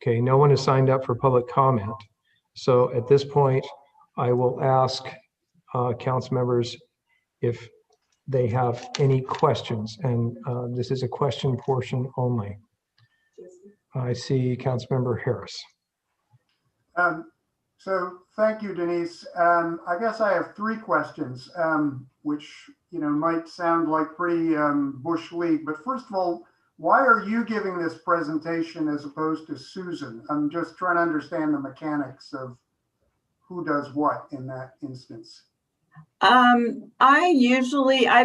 Okay, no one has signed up for public comment. So at this point, I will ask council members if they have any questions, and this is a question portion only. I see Councilmember Harris. So thank you, Denise. I guess I have 3 questions, which might sound like pretty bush league. But first of all, why are you giving this presentation as opposed to Susan? I'm just trying to understand the mechanics of who does what in that instance. I've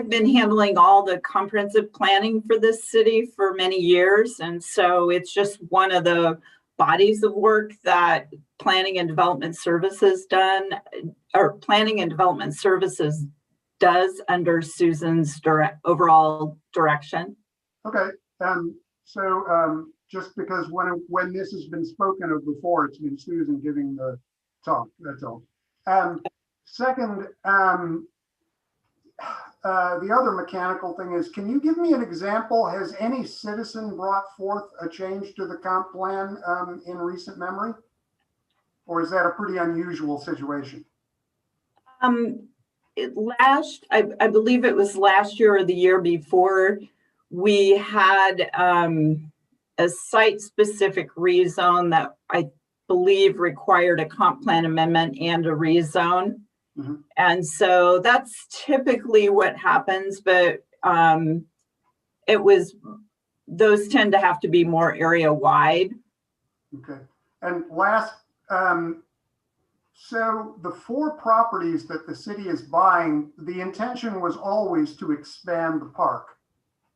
been handling all the comprehensive planning for this city for many years. And so it's just one of the bodies of work that Planning and Development Services does under Susan's overall direction. Okay. So just because when this has been spoken of before, it's been Susan giving the talk, that's all. Second, the other mechanical thing is, can you give me an example? Has any citizen brought forth a change to the comp plan in recent memory? Or is that a pretty unusual situation? I believe it was last year or the year before, we had a site-specific rezone that I believe required a comp plan amendment and a rezone. Mm-hmm. And so that's typically what happens, but those tend to have to be more area wide. Okay. And last, so the 4 properties that the city is buying, the intention was always to expand the park,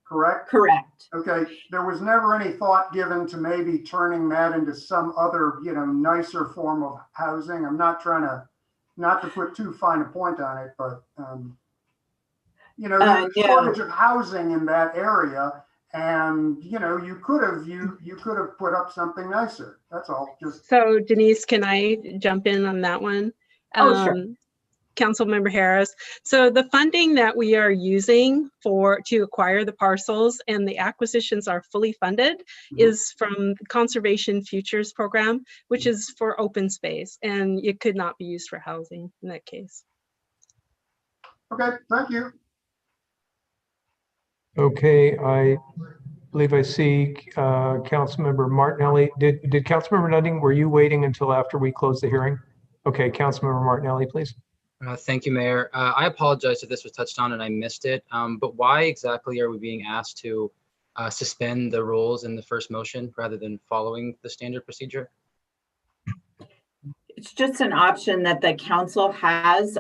correct? Correct. Okay. There was never any thought given to maybe turning that into some other, nicer form of housing. I'm not trying to, not to put too fine a point on it, but, there's a shortage of housing in that area. And, you could have put up something nicer. That's all. So Denise, can I jump in on that one? Oh, sure. Councilmember Harris. So the funding that we are using to acquire the parcels and the acquisitions are fully funded is from the Conservation Futures Program, which is for open space, and it could not be used for housing in that case. Okay, thank you. Okay, I believe I see Councilmember Martinelli. Did Councilmember Nutting, were you waiting until after we closed the hearing? Okay, Councilmember Martinelli, please. Thank you, Mayor. I apologize if this was touched on and I missed it, but why exactly are we being asked to suspend the rules in the first motion rather than following the standard procedure? It's just an option that the council has.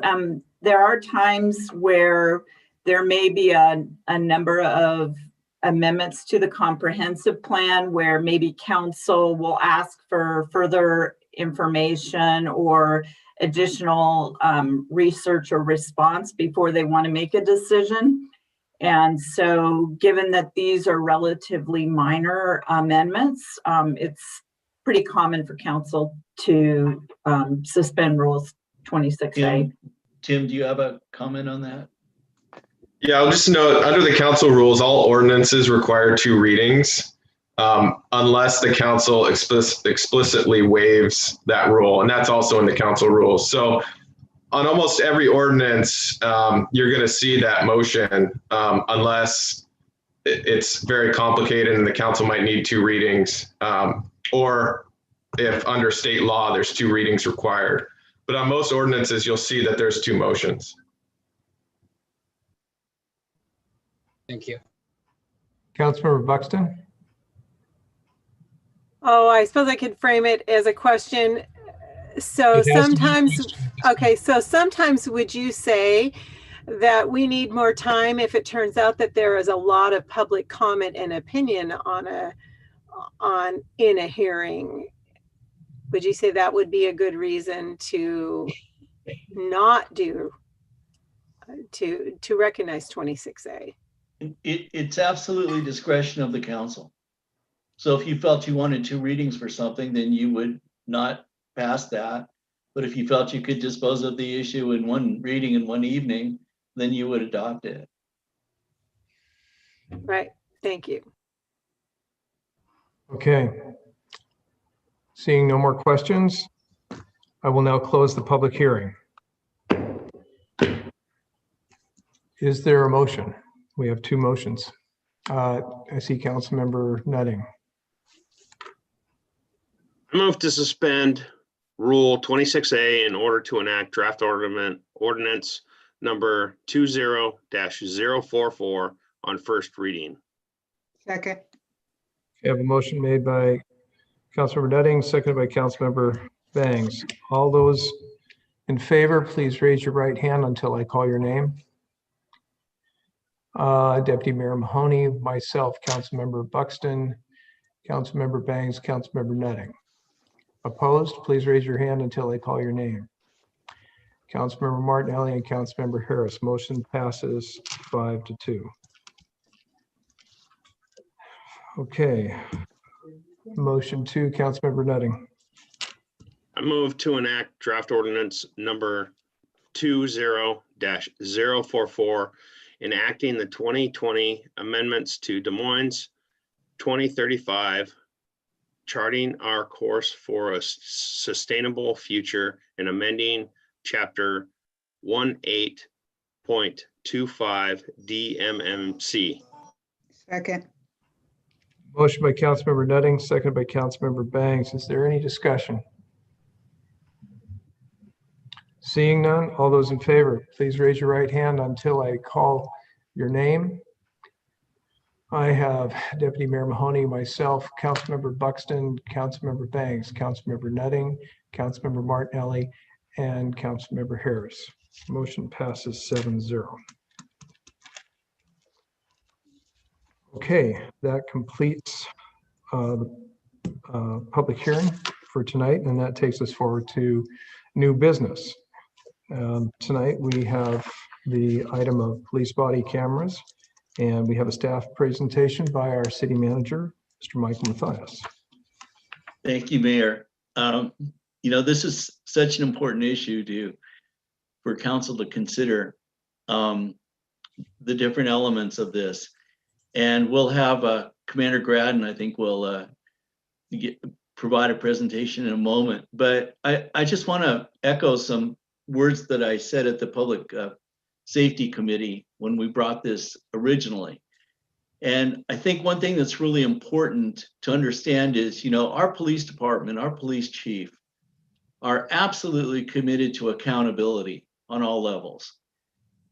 There are times where there may be a number of amendments to the comprehensive plan where maybe council will ask for further information or additional research or response before they want to make a decision. And so given that these are relatively minor amendments, it's pretty common for council to suspend rules 26A. Tim, do you have a comment on that? Yeah, I'll just note, under the council rules, all ordinances require 2 readings unless the council explicitly waives that rule. And that's also in the council rules. So on almost every ordinance, you're going to see that motion unless it's very complicated and the council might need 2 readings, or if under state law, there's 2 readings required. But on most ordinances, you'll see that there's 2 motions. Thank you. Councilmember Buxton? Oh, I suppose I could frame it as a question. So sometimes, okay, so sometimes would you say that we need more time if it turns out that there is a lot of public comment and opinion in a hearing? Would you say that would be a good reason to not do, to recognize 26A? It's absolutely discretion of the council. So if you felt you wanted 2 readings for something, then you would not pass that. But if you felt you could dispose of the issue in 1 reading in 1 evening, then you would adopt it. Right, thank you. Okay. Seeing no more questions, I will now close the public hearing. Is there a motion? We have 2 motions. I see Councilmember Nutting. I move to suspend Rule 26A in order to enact draft ordinance number 20-044 on first reading. Second. We have a motion made by Councilmember Nutting, seconded by Councilmember Bangs. All those in favor, please raise your right hand until I call your name. Deputy Mayor Mahoney, myself, Councilmember Buxton, Councilmember Bangs, Councilmember Nutting. Opposed, please raise your hand until I call your name. Councilmember Martinelli and Councilmember Harris. Motion passes 5-2. Okay. Motion 2, Councilmember Nutting. I move to enact draft ordinance number 20-044, enacting the 2020 amendments to Des Moines 2035, charting our course for a sustainable future, and amending chapter 18.25 DMMC. Second. Motion by Councilmember Nutting, seconded by Councilmember Bangs. Is there any discussion? Seeing none, all those in favor, please raise your right hand until I call your name. I have Deputy Mayor Mahoney, myself, Councilmember Buxton, Councilmember Bangs, Councilmember Nutting, Councilmember Martinelli, and Councilmember Harris. Motion passes 7-0. Okay, that completes the public hearing for tonight, and that takes us forward to new business. Tonight we have the item of police body cameras, and we have a staff presentation by our city manager, Mr. Michael Mathias. Thank you, Mayor. This is such an important issue for council to consider the different elements of this. And we'll have Commander Graddon, I think, will provide a presentation in a moment. But I just want to echo some words that I said at the Public Safety Committee when we brought this originally. And I think one thing that's really important to understand is, our police department, our police chief are absolutely committed to accountability on all levels.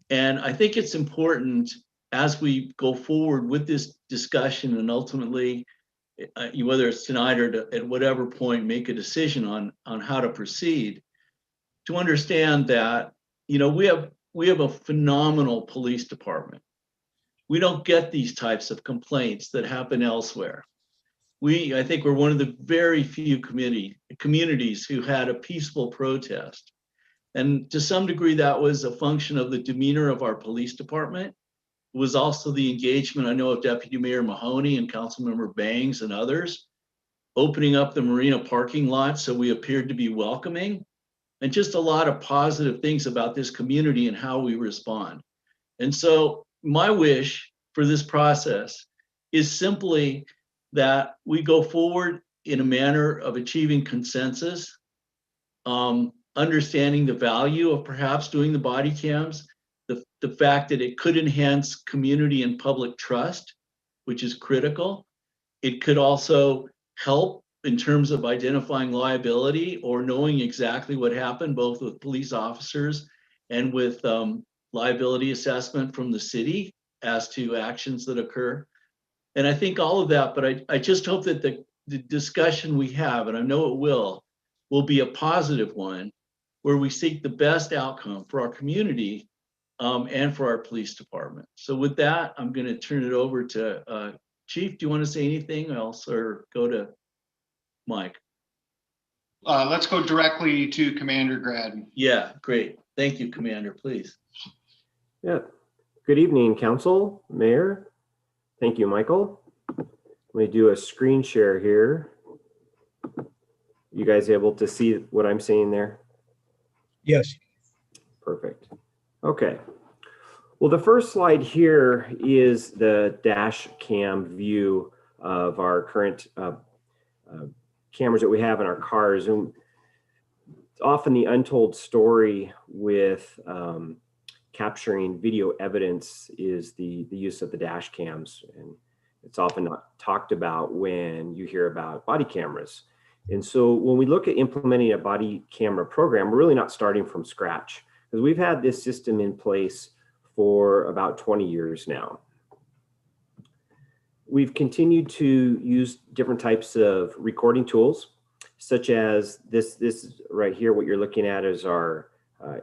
And I think it's important as we go forward with this discussion and ultimately, whether it's tonight or at whatever point, make a decision on how to proceed, to understand that, we have a phenomenal police department. We don't get these types of complaints that happen elsewhere. I think we're one of the very few communities who had a peaceful protest. And to some degree, that was a function of the demeanor of our police department. It was also the engagement, I know, of Deputy Mayor Mahoney and Councilmember Bangs and others, opening up the marina parking lot so we appeared to be welcoming, and just a lot of positive things about this community and how we respond. And so my wish for this process is simply that we go forward in a manner of achieving consensus, understanding the value of perhaps doing the body cams, the fact that it could enhance community and public trust, which is critical. It could also help in terms of identifying liability or knowing exactly what happened, both with police officers and with liability assessment from the city as to actions that occur. And I think all of that, but I just hope that the discussion we have, and I know it will be a positive one, where we seek the best outcome for our community and for our police department. So with that, I'm going to turn it over to Chief. Do you want to say anything else or go to Mike? Let's go directly to Commander Graddon. Yeah, great. Thank you, Commander, please. Yeah. Good evening, Council, Mayor. Thank you, Michael. Let me do a screen share here. You guys able to see what I'm seeing there? Yes. Perfect. Okay. Well, the first slide here is the dash cam view of our current cameras that we have in our cars. And often the untold story with capturing video evidence is the use of the dash cams. And it's often not talked about when you hear about body cameras. And so when we look at implementing a body camera program, we're really not starting from scratch, because we've had this system in place for about 20 years now. We've continued to use different types of recording tools, such as this right here. What you're looking at is our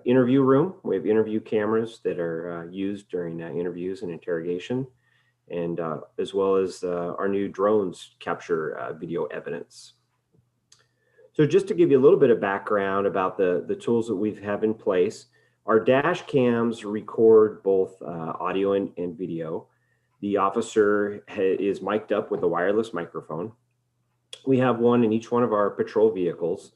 interview room. We have interview cameras that are used during interviews and interrogation, and as well as our new drones capture video evidence. So just to give you a little bit of background about the tools that we have in place, our dash cams record both audio and video. The officer is mic'd up with a wireless microphone. We have one in each one of our patrol vehicles.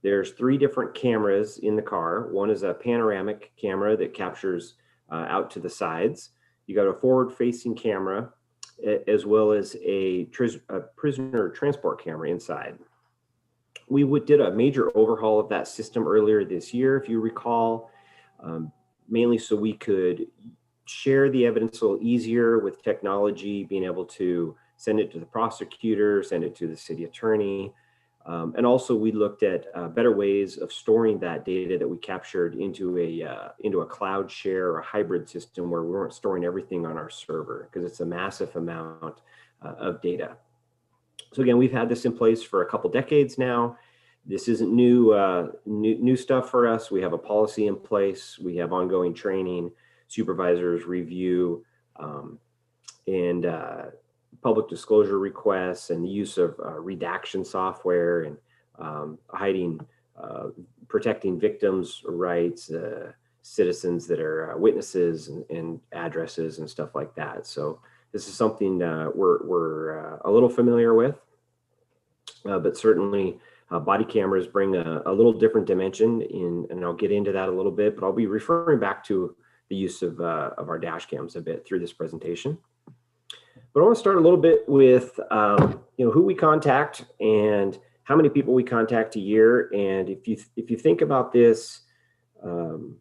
There's 3 different cameras in the car. One is a panoramic camera that captures out to the sides. You got a forward-facing camera, as well as a prisoner transport camera inside. We did a major overhaul of that system earlier this year, if you recall, mainly so we could share the evidence a little easier with technology, being able to send it to the prosecutor, send it to the city attorney. And also we looked at better ways of storing that data that we captured into a cloud share or a hybrid system where we weren't storing everything on our server, because it's a massive amount of data. So again, we've had this in place for a couple decades now. This isn't new stuff for us. We have a policy in place. We have ongoing training, supervisors review, and public disclosure requests, and the use of redaction software, and protecting victims' rights, citizens that are witnesses, and addresses and stuff like that. So this is something we're a little familiar with, but certainly body cameras bring a little different dimension and I'll get into that a little bit, but I'll be referring back to the use of our dash cams a bit through this presentation. But I want to start a little bit with who we contact and how many people we contact a year. And if you think about this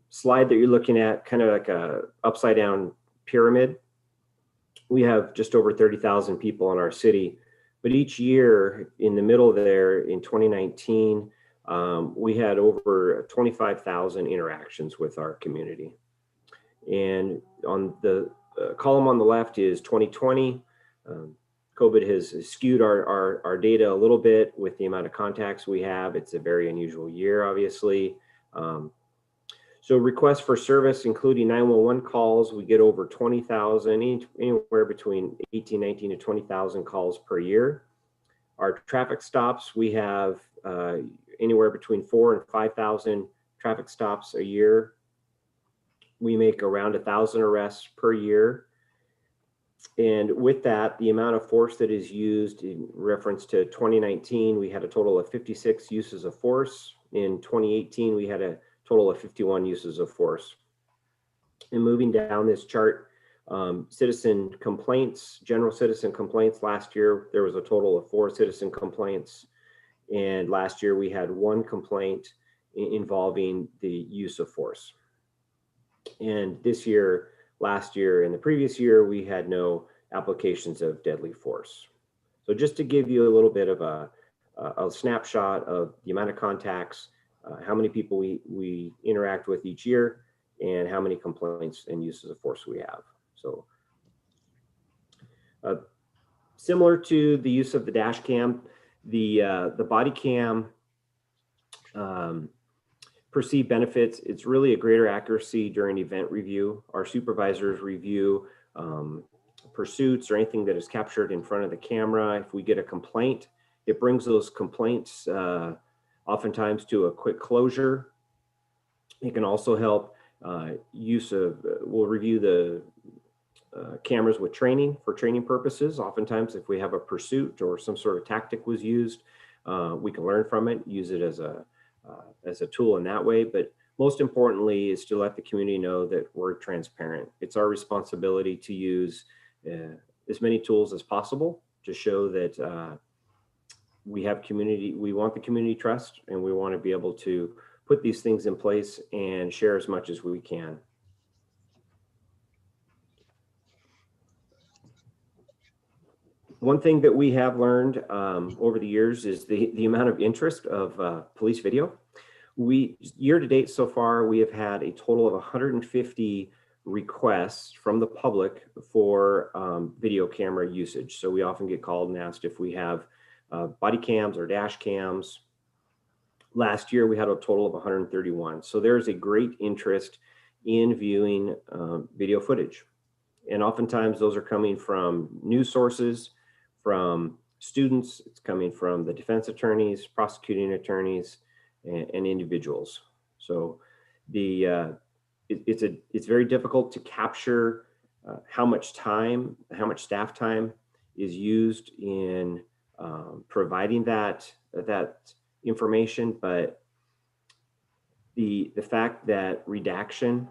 slide that you're looking at, kind of like a upside down pyramid, we have just over 30,000 people in our city. But each year in the middle there in 2019, we had over 25,000 interactions with our community. And on the column on the left is 2020. COVID has skewed our data a little bit with the amount of contacts we have. It's a very unusual year, obviously. So requests for service, including 911 calls, we get over 20,000, anywhere between 19 to 20,000 calls per year. Our traffic stops, we have anywhere between 4,000 and 5,000 traffic stops a year. We make around 1,000 arrests per year. And with that, the amount of force that is used in reference to 2019, we had a total of 56 uses of force. In 2018, we had a total of 51 uses of force. And moving down this chart, Citizen complaints, general citizen complaints. Last year, there was a total of 4 citizen complaints. And last year we had 1 complaint involving the use of force. And this year, last year, and the previous year, we had no applications of deadly force. So just to give you a little bit of a snapshot of the amount of contacts, how many people we interact with each year, and how many complaints and uses of force we have. So similar to the use of the dash cam, the body cam perceived benefits. It's really a greater accuracy during event review. Our supervisors review pursuits or anything that is captured in front of the camera. If we get a complaint, it brings those complaints oftentimes to a quick closure. It can also help we'll review the cameras with training for training purposes. Oftentimes, if we have a pursuit or some sort of tactic was used, we can learn from it, use it as a tool in that way. But most importantly is to let the community know that we're transparent. It's our responsibility to use as many tools as possible to show that we want the community trust, and we want to be able to put these things in place and share as much as we can. One thing that we have learned over the years is the amount of interest of police video. Year to date so far, we have had a total of 150 requests from the public for video camera usage. So we often get called and asked if we have body cams or dash cams. Last year, we had a total of 131. So there's a great interest in viewing video footage. And oftentimes those are coming from news sources, from students, it's coming from the defense attorneys, prosecuting attorneys, and individuals. So it's very difficult to capture how much staff time is used in providing that information, but the fact that redaction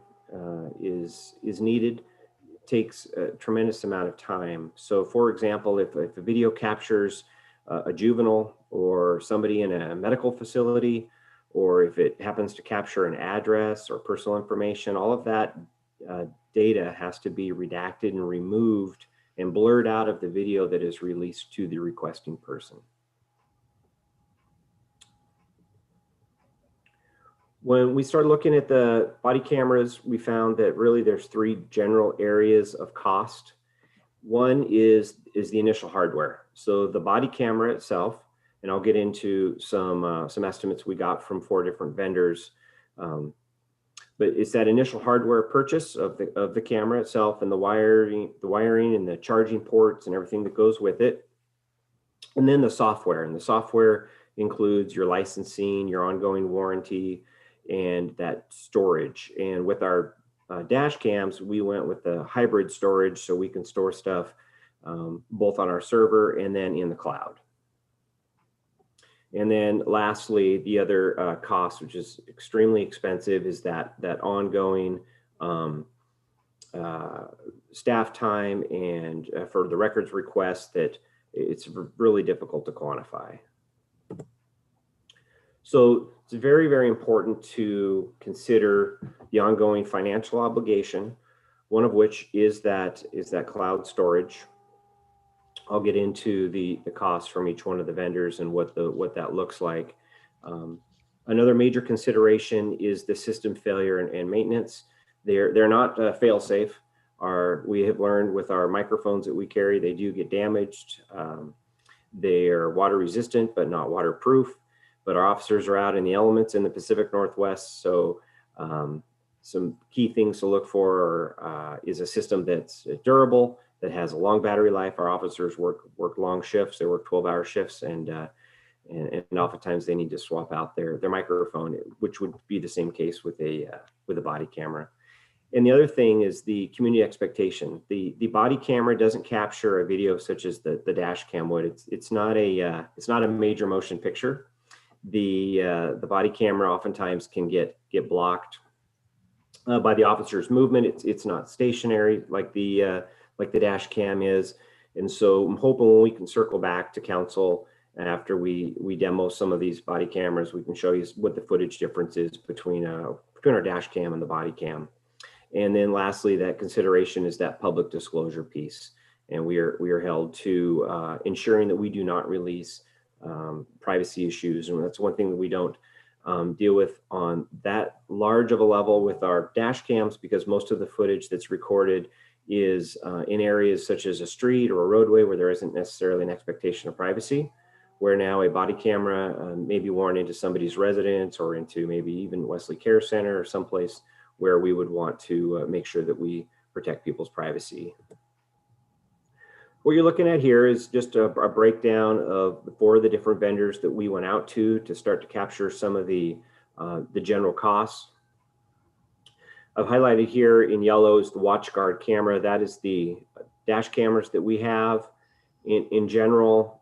is needed takes a tremendous amount of time. So for example, if a video captures a juvenile or somebody in a medical facility, or if it happens to capture an address or personal information, all of that data has to be redacted and removed and blurred out of the video that is released to the requesting person. When we started looking at the body cameras, we found that really there's 3 general areas of cost. One is the initial hardware. So the body camera itself, and I'll get into some estimates we got from 4 different vendors. But it's that initial hardware purchase of the camera itself, and the wiring and the charging ports and everything that goes with it. And then the software, and the software includes your licensing, your ongoing warranty, and that storage. And with our dash cams, we went with the hybrid storage, so we can store stuff both on our server and then in the cloud. And then lastly, the other cost, which is extremely expensive, is that ongoing staff time and for the records request that it's really difficult to quantify. So it's very, very important to consider the ongoing financial obligation, one of which is that cloud storage. I'll get into the costs from each one of the vendors and what that looks like. Another major consideration is the system failure and maintenance. They're not fail-safe. We have learned with our microphones that we carry, they do get damaged. They are water resistant, but not waterproof. But our officers are out in the elements in the Pacific Northwest. So some key things to look for is a system that's durable, that has a long battery life. Our officers work long shifts. They work 12-hour shifts, and oftentimes they need to swap out their microphone, which would be the same case with a body camera. And the other thing is the community expectation. The body camera doesn't capture a video such as the dash cam would. It's not a major motion picture. The body camera oftentimes can get blocked by the officer's movement. It's not stationary like the dash cam is. And so I'm hoping when we can circle back to council after we demo some of these body cameras, we can show you what the footage difference is between our dash cam and the body cam. And then lastly, that consideration is that public disclosure piece. And we are held to ensuring that we do not release privacy issues. And that's one thing that we don't deal with on that large of a level with our dash cams, because most of the footage that's recorded is in areas such as a street or a roadway where there isn't necessarily an expectation of privacy, where now a body camera may be worn into somebody's residence or into maybe even Wesley Care Center or someplace where we would want to make sure that we protect people's privacy. What you're looking at here is just a breakdown of the 4 of the different vendors that we went out to start to capture some of the general costs. I've highlighted here in yellow is the WatchGuard camera. That is the dash cameras that we have. In general,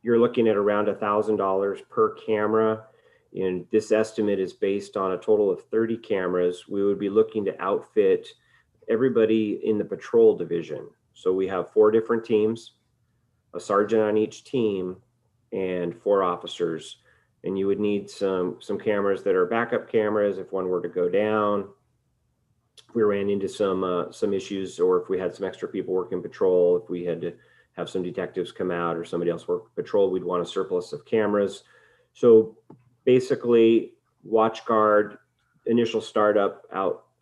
you're looking at around $1,000 per camera. And this estimate is based on a total of 30 cameras. We would be looking to outfit everybody in the patrol division. So we have 4 different teams, a sergeant on each team, and 4 officers. And you would need some cameras that are backup cameras if one were to go down. If we ran into some issues, or if we had some extra people working patrol, if we had to have some detectives come out or somebody else work patrol, we'd want a surplus of cameras. So basically, WatchGuard initial startup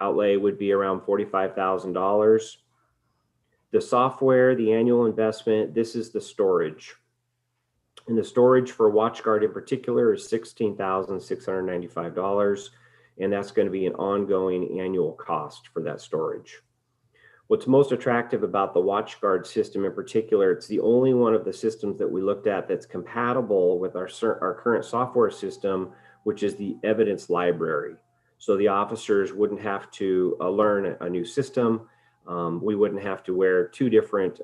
outlay would be around $45,000. The software, the annual investment, this is the storage. And the storage for WatchGuard in particular is $16,695. And that's going to be an ongoing annual cost for that storage. What's most attractive about the WatchGuard system in particular, it's the only one of the systems that we looked at that's compatible with our current software system, which is the evidence library. So the officers wouldn't have to learn a new system. We wouldn't have to wear 2 different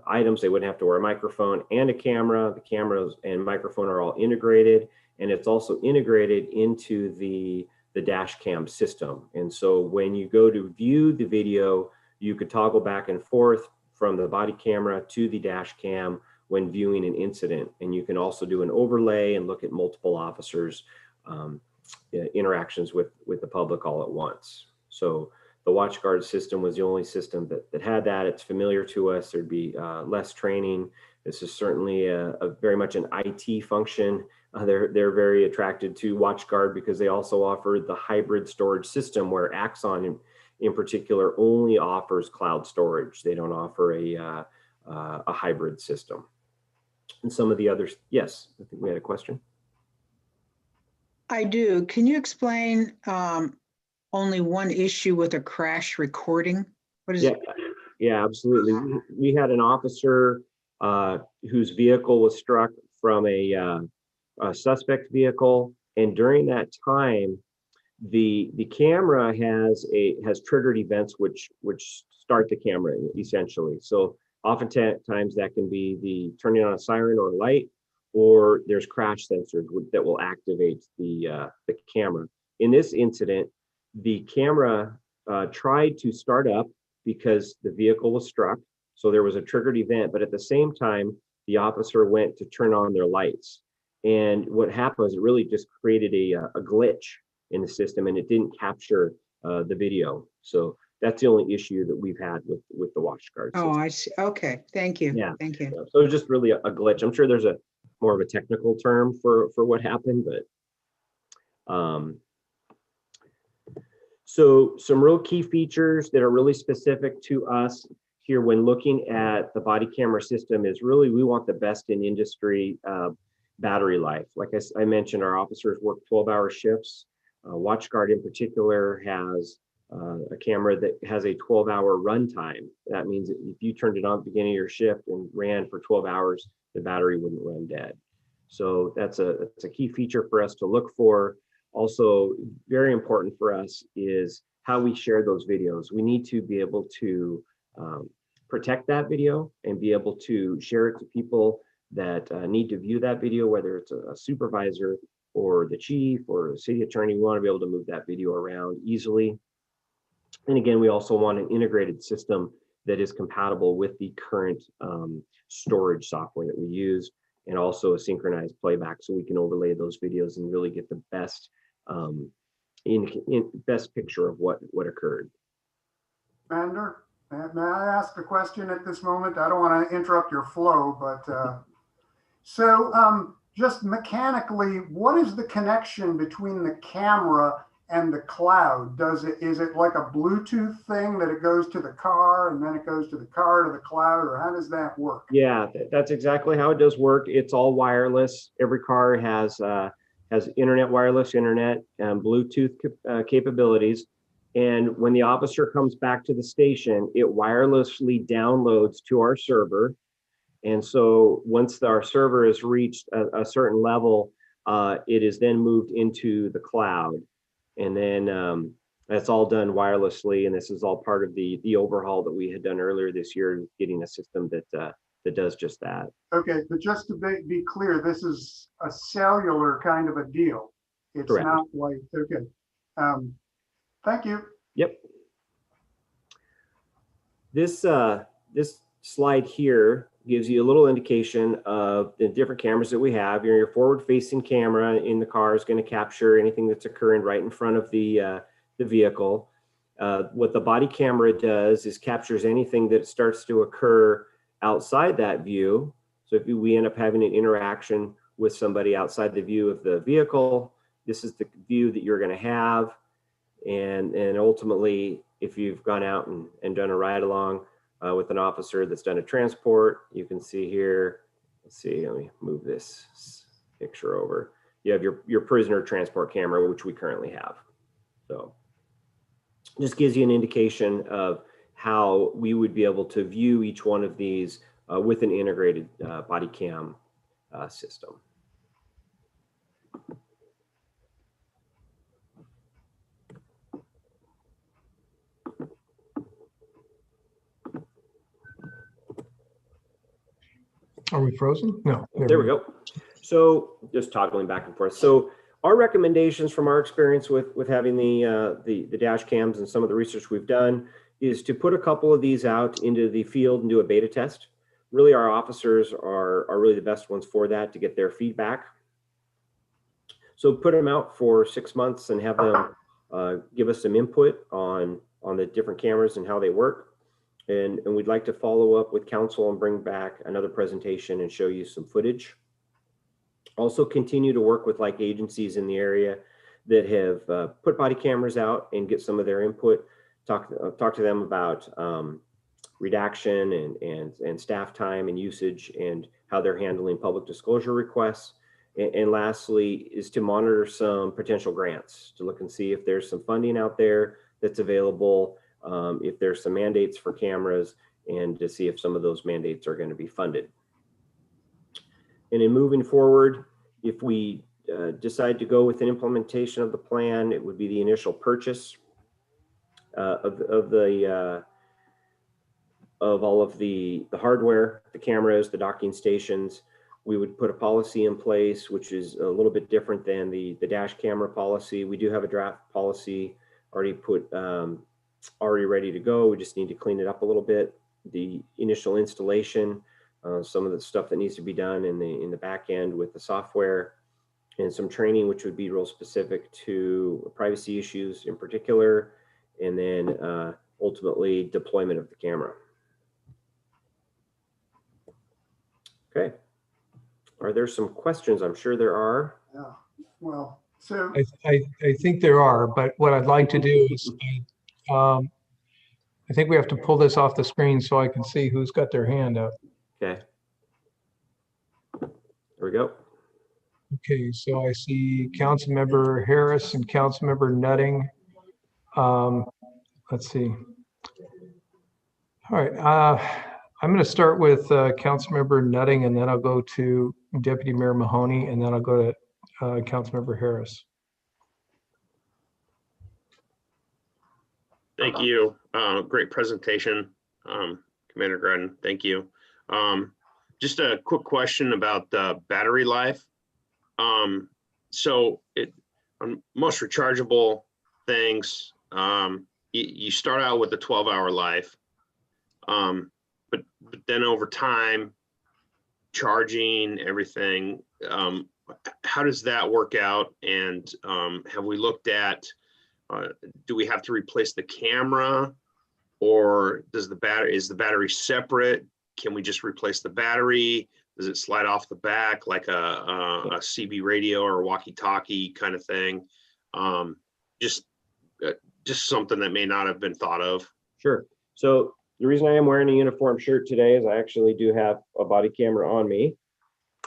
items. They wouldn't have to wear a microphone and a camera. The cameras and microphone are all integrated, and it's also integrated into the dash cam system. And so when you go to view the video, you could toggle back and forth from the body camera to the dash cam when viewing an incident. And you can also do an overlay and look at multiple officers' interactions with the public all at once. So the WatchGuard system was the only system that had that. It's familiar to us. There'd be less training. This is certainly a very much an IT function. They're very attracted to WatchGuard because they also offer the hybrid storage system, where Axon in particular only offers cloud storage. They don't offer a hybrid system. And some of the others, yes, I think we had a question. I do. Can you explain only one issue with a crash recording? What is it? Yeah, absolutely. We had an officer whose vehicle was struck from a suspect vehicle, and during that time, the camera has triggered events which start the camera essentially. So oftentimes that can be the turning on a siren or a light, or there's crash sensors that will activate the camera. In this incident, the camera tried to start up because the vehicle was struck. So there was a triggered event, but at the same time, the officer went to turn on their lights. And what happened was it really just created a glitch in the system, and it didn't capture the video. So that's the only issue that we've had with the WatchGuard system. Oh, I see. Okay, thank you. Yeah. Thank you. Yeah. So it's just really a glitch. I'm sure there's more of a technical term for what happened, but so some real key features that are really specific to us here when looking at the body camera system is really, we want the best in industry battery life. Like I mentioned, our officers work 12-hour shifts. WatchGuard in particular has a camera that has a 12-hour runtime. That means that if you turned it on at the beginning of your shift and ran for 12 hours, the battery wouldn't run dead. So that's a key feature for us to look for. Also, very important for us is how we share those videos. We need to be able to protect that video and be able to share it to people that need to view that video, whether it's a supervisor or the chief or the city attorney. We want to be able to move that video around easily. And again, we also want an integrated system that is compatible with the current storage software that we use, and also a synchronized playback, so we can overlay those videos and really get the best best picture of what occurred. Commander, may I ask a question at this moment? I don't want to interrupt your flow, but just mechanically, what is the connection between the camera and the cloud? Is it like a Bluetooth thing that it goes to the car and then it goes to the car to the cloud, or how does that work? Yeah, that's exactly how it does work. It's all wireless. Every car has internet, wireless internet, and Bluetooth capabilities. And when the officer comes back to the station, it wirelessly downloads to our server. And so once our server has reached a certain level, it is then moved into the cloud. And then that's all done wirelessly. And this is all part of the overhaul that we had done earlier this year, getting a system that does just that. Okay, but just to be clear, this is a cellular kind of a deal. It's Correct. not like, okay. Thank you. Yep. This slide here gives you a little indication of the different cameras that we have. Your forward-facing camera in the car is going to capture anything that's occurring right in front of the vehicle. What the body camera does is captures anything that starts to occur outside that view. So if we end up having an interaction with somebody outside the view of the vehicle, this is the view that you're going to have. And ultimately, if you've gone out and done a ride along with an officer that's done a transport, you can see here, let's see, let me move this picture over. You have your prisoner transport camera, which we currently have. So this gives you an indication of how we would be able to view each one of these with an integrated body cam system. Are we frozen? No. There we go. So just toggling back and forth. So our recommendations from our experience with having the dash cams and some of the research we've done is to put a couple of these out into the field and do a beta test. Really, our officers are really the best ones for that, to get their feedback. So put them out for 6 months and have them give us some input on the different cameras and how they work. And we'd like to follow up with council and bring back another presentation and show you some footage. Also continue to work with like agencies in the area that have put body cameras out and get some of their input. Talk to them about redaction and staff time and usage and how they're handling public disclosure requests. And lastly is to monitor some potential grants, to look and see if there's some funding out there that's available, if there's some mandates for cameras, and to see if some of those mandates are going to be funded. And in moving forward, if we decide to go with an implementation of the plan, it would be the initial purchase of all of the hardware, the cameras, the docking stations. We would put a policy in place, which is a little bit different than the dash camera policy. We do have a draft policy already ready to go. We just need to clean it up a little bit. The initial installation, some of the stuff that needs to be done in the back end with the software, and some training, which would be real specific to privacy issues in particular, and then ultimately deployment of the camera. Okay. Are there some questions? I'm sure there are. Yeah. Well, so I think there are, but what I'd like to do is I think we have to pull this off the screen so I can see who's got their hand up. Okay. There we go. Okay, so I see Councilmember Harris and Councilmember Nutting. Let's see. All right, I'm going to start with Councilmember Nutting, and then I'll go to Deputy Mayor Mahoney, and then I'll go to Councilmember Harris. Thank you. Great presentation, Commander Gredden. Thank you. Just a quick question about the battery life. so on most rechargeable things, you start out with a 12-hour life, but then over time, charging everything, how does that work out? And have we looked at, do we have to replace the camera, or is the battery separate? Can we just replace the battery? Does it slide off the back like a CB radio or a walkie-talkie kind of thing? Just something that may not have been thought of. Sure. So the reason I am wearing a uniform shirt today is I actually do have a body camera on me.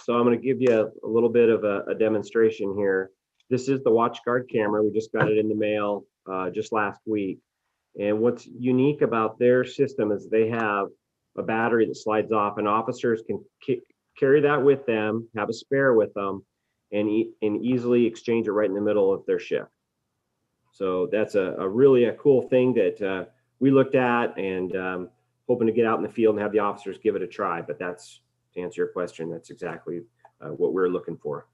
So I'm going to give you a little bit of a demonstration here. This is the WatchGuard camera. We just got it in the mail just last week. And what's unique about their system is they have a battery that slides off, and officers can carry that with them, have a spare with them, and easily exchange it right in the middle of their shift. So that's a really cool thing that we looked at, and hoping to get out in the field and have the officers give it a try. But that's, to answer your question, that's exactly what we're looking for.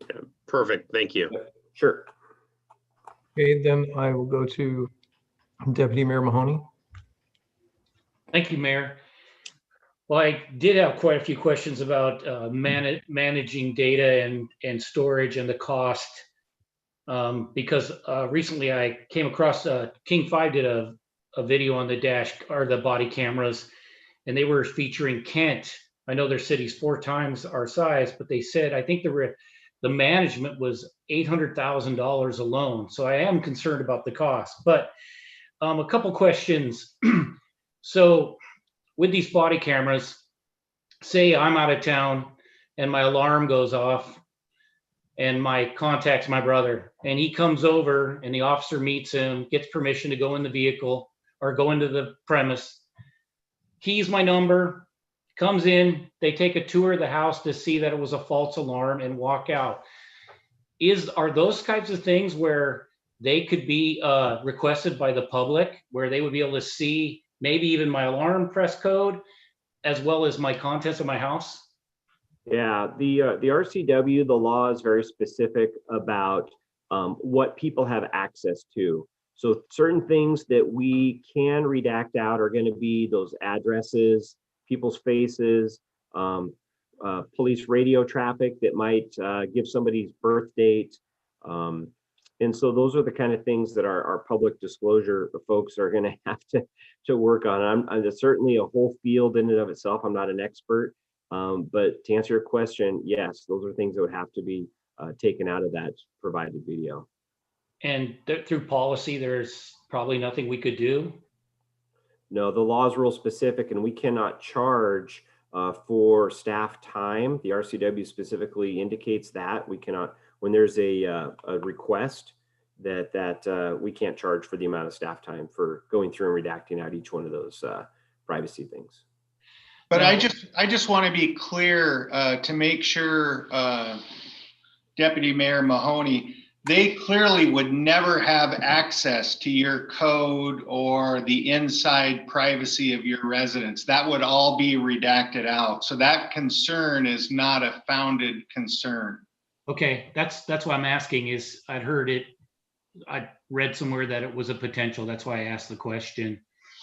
Yeah, perfect. Thank you. Sure. Okay, then I will go to Deputy Mayor Mahoney. Thank you, Mayor. Well, I did have quite a few questions about managing data and storage and the cost, because recently I came across King 5 did a video on the dash or the body cameras, and they were featuring Kent. I know their city's 4 times our size, but they said I think the management was $800,000 alone. So I am concerned about the cost. But a couple questions. So with these body cameras, say I'm out of town and my alarm goes off and my contacts my brother, and he comes over and the officer meets him, gets permission to go in the vehicle or go into the premise, keys my number, comes in, they take a tour of the house to see that it was a false alarm and walk out. Are those types of things where they could be requested by the public, where they would be able to see maybe even my alarm press code, as well as my contents of my house? Yeah, the RCW, the law is very specific about what people have access to. So certain things that we can redact out are going to be those addresses, people's faces, police radio traffic that might give somebody's birth date. And so those are the kind of things that our public disclosure folks are going to have to work on. There's certainly a whole field in and of itself. I'm not an expert, but to answer your question, yes, those are things that would have to be taken out of that provided video. And through policy, there's probably nothing we could do? No, the law is real specific, and we cannot charge for staff time. The RCW specifically indicates that we cannot, when there's a request, that we can't charge for the amount of staff time for going through and redacting out each one of those privacy things. But I just want to be clear to make sure, Deputy Mayor Mahoney, they clearly would never have access to your code or the inside privacy of your residence. That would all be redacted out. So that concern is not a founded concern. Okay, that's why I'm asking. Is I read somewhere that it was a potential. That's why I asked the question.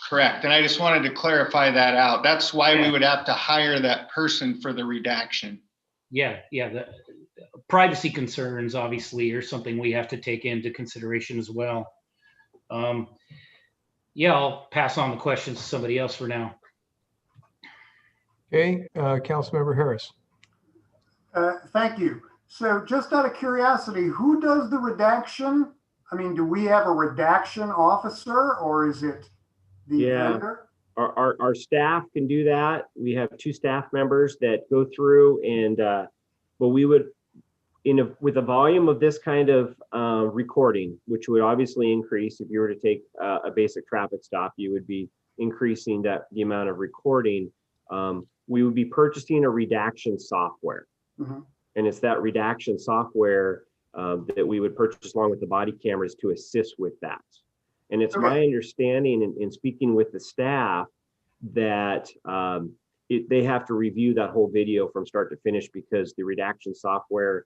Correct. And I just wanted to clarify that out. That's why we would have to hire that person for the redaction. Yeah. The privacy concerns obviously are something we have to take into consideration as well. Yeah, I'll pass on the questions to somebody else for now. Okay, Councilmember Harris. Thank you. So just out of curiosity, who does the redaction? I mean, do we have a redaction officer, or is it the vendor? Our staff can do that. We have 2 staff members that go through, and but we would, with a volume of this kind of recording, which would obviously increase if you were to take a basic traffic stop, you would be increasing the amount of recording. We would be purchasing a redaction software. Mm-hmm. And it's that redaction software that we would purchase along with the body cameras to assist with that. And it's my understanding in speaking with the staff that they have to review that whole video from start to finish, because the redaction software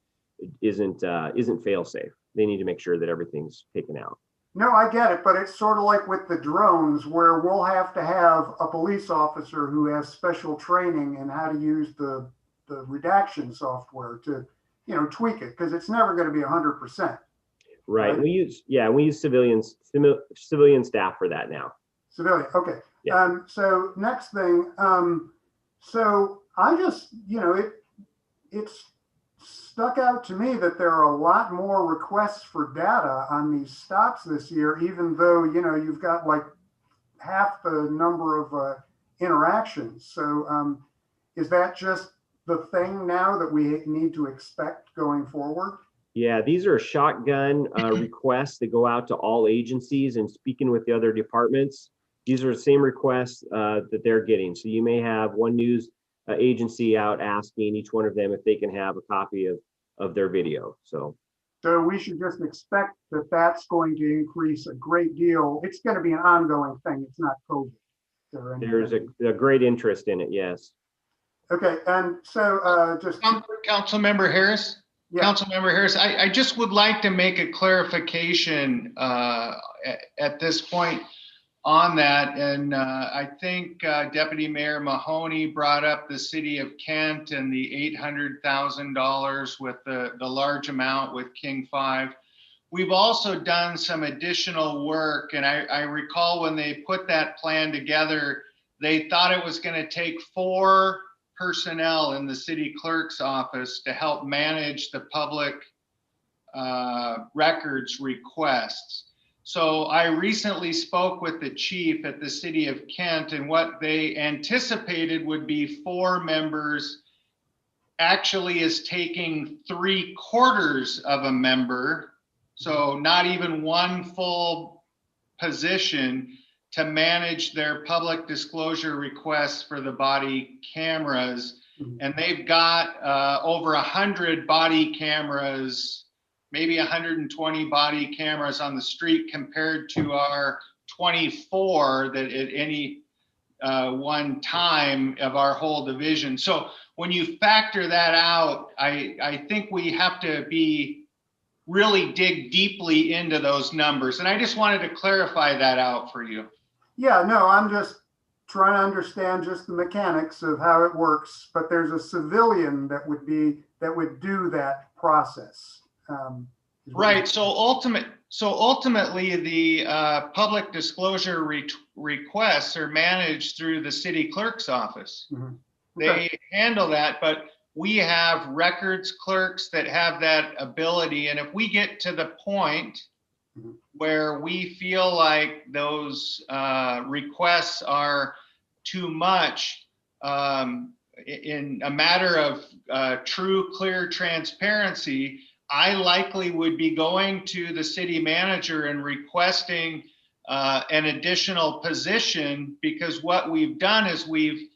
isn't fail safe. They need to make sure that everything's taken out. No, I get it, but it's sort of like with the drones where we'll have to have a police officer who has special training in how to use the redaction software to, tweak it, because it's never going to be 100%. Right. We use civilian staff for that now. Civilian. Okay. Yeah. So next thing, so I just, it's stuck out to me that there are a lot more requests for data on these stops this year, even though, you've got like half the number of interactions. So is that just the thing now that we need to expect going forward? Yeah, these are shotgun requests that go out to all agencies, and speaking with the other departments, these are the same requests that they're getting. So you may have one news agency out asking each one of them if they can have a copy of their video. So we should just expect that that's going to increase a great deal. It's going to be an ongoing thing. It's not COVID. There's a great interest in it. Yes. Okay. And so just Councilmember Harris. Yeah. Councilmember Harris, I just would like to make a clarification at this point on that. And I think Deputy Mayor Mahoney brought up the city of Kent and the $800,000 with the large amount with King 5. We've also done some additional work. And I recall when they put that plan together, they thought it was going to take 4 personnel in the city clerk's office to help manage the public records requests. So I recently spoke with the chief at the city of Kent, and what they anticipated would be 4 members actually is taking 3/4 of a member. So not even one full position to manage their public disclosure requests for the body cameras. And they've got over 100 body cameras, maybe 120 body cameras on the street compared to our 24 that at any one time of our whole division. So when you factor that out, I think we have to really dig deeply into those numbers. And I just wanted to clarify that out for you. Yeah, no, I'm just trying to understand just the mechanics of how it works, but there's a civilian that would do that process. Right. So ultimately, the public disclosure requests are managed through the city clerk's office. Mm-hmm. Okay. They handle that, but we have records clerks that have that ability. And if we get to the point where we feel like those requests are too much, in a matter of true, clear transparency, I likely would be going to the city manager and requesting an additional position, because what we've done is we've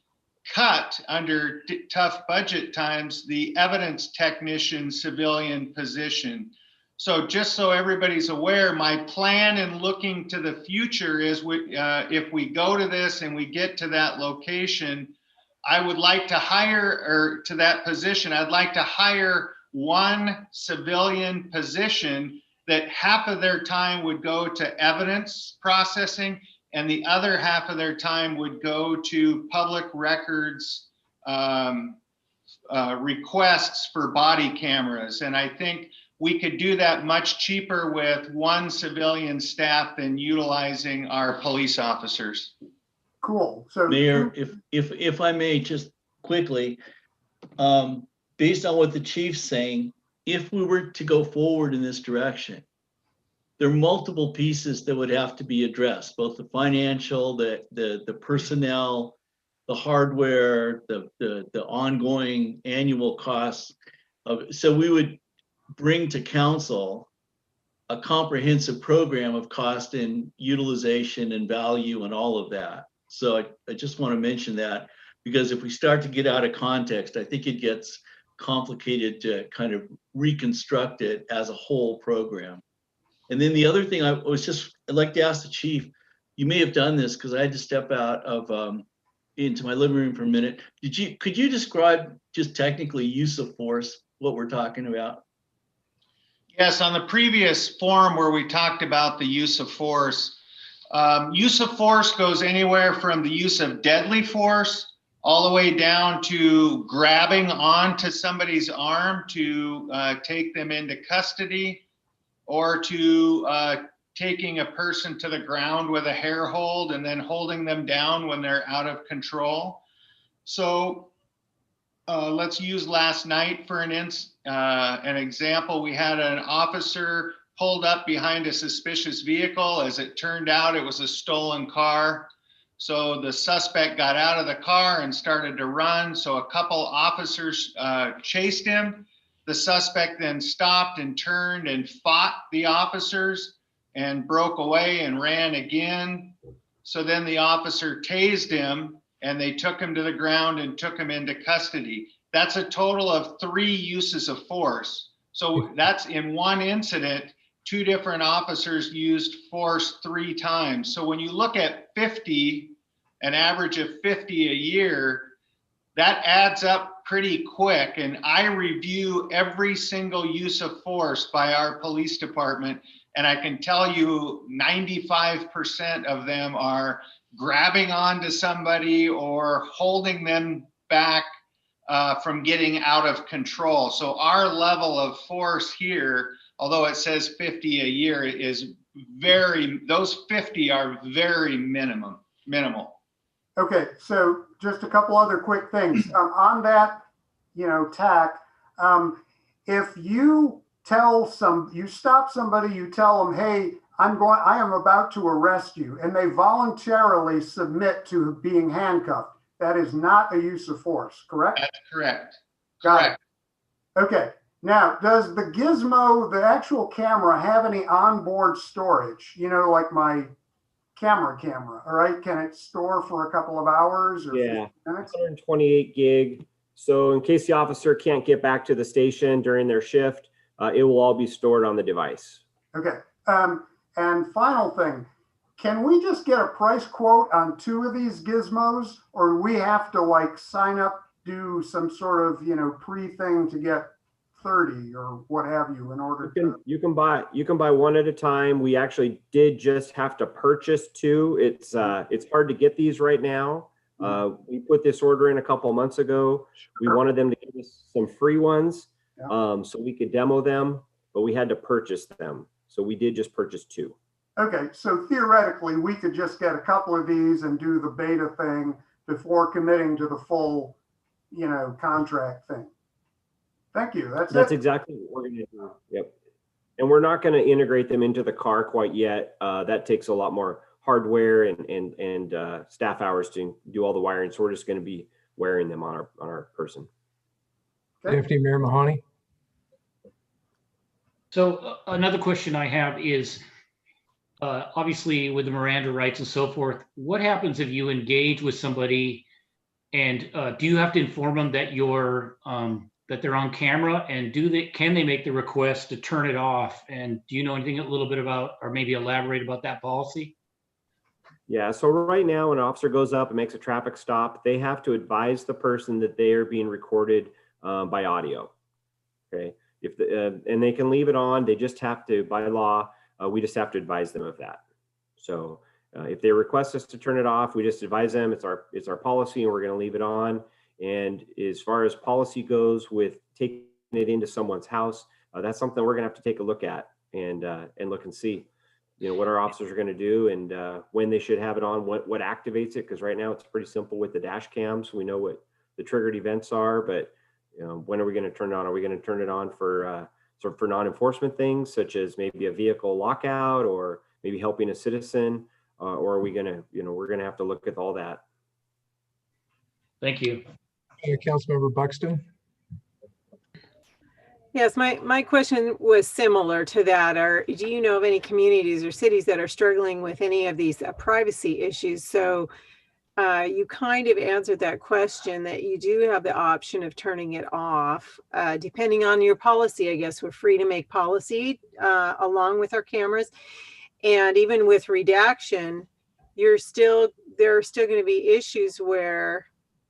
cut under tough budget times the evidence technician civilian position. So just so everybody's aware, my plan in looking to the future is if we go to this and we get to that location, I would like to hire, or to that position, I'd like to hire one civilian position that half of their time would go to evidence processing and the other half of their time would go to public records requests for body cameras. And I think we could do that much cheaper with one civilian staff than utilizing our police officers. Cool. So Mayor, if I may just quickly, based on what the chief's saying, if we were to go forward in this direction, there are multiple pieces that would have to be addressed, both the financial, the personnel, the hardware, the ongoing annual costs so we would bring to council a comprehensive program of cost and utilization and value and all of that. So I just want to mention that, because if we start to get out of context, I think it gets complicated to kind of reconstruct it as a whole program. And then the other thing I'd like to ask the chief, you may have done this because I had to step out of into my living room for a minute. Could you describe just technically use of force, what we're talking about? Yes, on the previous forum where we talked about the use of force goes anywhere from the use of deadly force all the way down to grabbing onto somebody's arm to take them into custody, or to taking a person to the ground with a hair hold and then holding them down when they're out of control. So let's use last night for an example. We had an officer pulled up behind a suspicious vehicle. As it turned out, it was a stolen car. So the suspect got out of the car and started to run. So a couple officers chased him. The suspect then stopped and turned and fought the officers and broke away and ran again. So then the officer tased him and they took him to the ground and took him into custody. That's a total of 3 uses of force. So that's in one incident, 2 different officers used force 3 times. So when you look at 50, an average of 50 a year, that adds up pretty quick. And I review every single use of force by our police department. And I can tell you 95% of them are grabbing onto somebody or holding them back from getting out of control. So our level of force here, although it says 50 a year, is those 50 are very minimal. Okay, so just a couple other quick things. On that, tack, if you stop somebody, you tell them, hey, I am about to arrest you, and they voluntarily submit to being handcuffed. That is not a use of force, correct? That's correct. Got it. Okay. Now, does the gizmo, the actual camera, have any onboard storage? Like my camera, all right? Can it store for a couple of hours or 15 minutes? 128 gig. So in case the officer can't get back to the station during their shift, it will all be stored on the device. Okay. And final thing, can we just get a price quote on 2 of these gizmos, or do we have to sign up, do some sort of, pre-thing to get 30 or what have you in order you can buy 1 at a time. We actually did just have to purchase 2. It's hard to get these right now. We put this order in a couple of months ago. We wanted them to give us some free ones so we could demo them, but we had to purchase them. So we did just purchase 2. Okay, so theoretically, we could just get a couple of these and do the beta thing before committing to the full, contract thing. Thank you. That's exactly what we're going to do. Yep. And we're not going to integrate them into the car quite yet. That takes a lot more hardware and staff hours to do all the wiring. So we're just going to be wearing them on our person. Deputy Mayor Mahoney. So another question I have is, obviously with the Miranda rights and so forth, what happens if you engage with somebody and do you have to inform them that that they're on camera, and can they make the request to turn it off? And do you know anything a little bit about, or maybe elaborate about that policy? Yeah, so right now when an officer goes up and makes a traffic stop, they have to advise the person that they are being recorded by audio. Okay, and they can leave it on. They just have to, by law, we just have to advise them of that. So if they request us to turn it off, we just advise them it's our policy and we're going to leave it on. And as far as policy goes with taking it into someone's house, that's something we're going to have to take a look at and look and see, what our officers are going to do and when they should have it on, what activates it. Because right now it's pretty simple with the dash cams. We know what the triggered events are, but when are we going to turn it on? Are we going to turn it on for for non-enforcement things, such as maybe a vehicle lockout or maybe helping a citizen, or are we going to, we're going to have to look at all that. Thank you. Councilmember Buxton. Yes, my question was similar to that. Or do you know of any communities or cities that are struggling with any of these privacy issues? So you kind of answered that question, that you do have the option of turning it off. Depending on your policy, I guess we're free to make policy along with our cameras. And even with redaction, there are still going to be issues where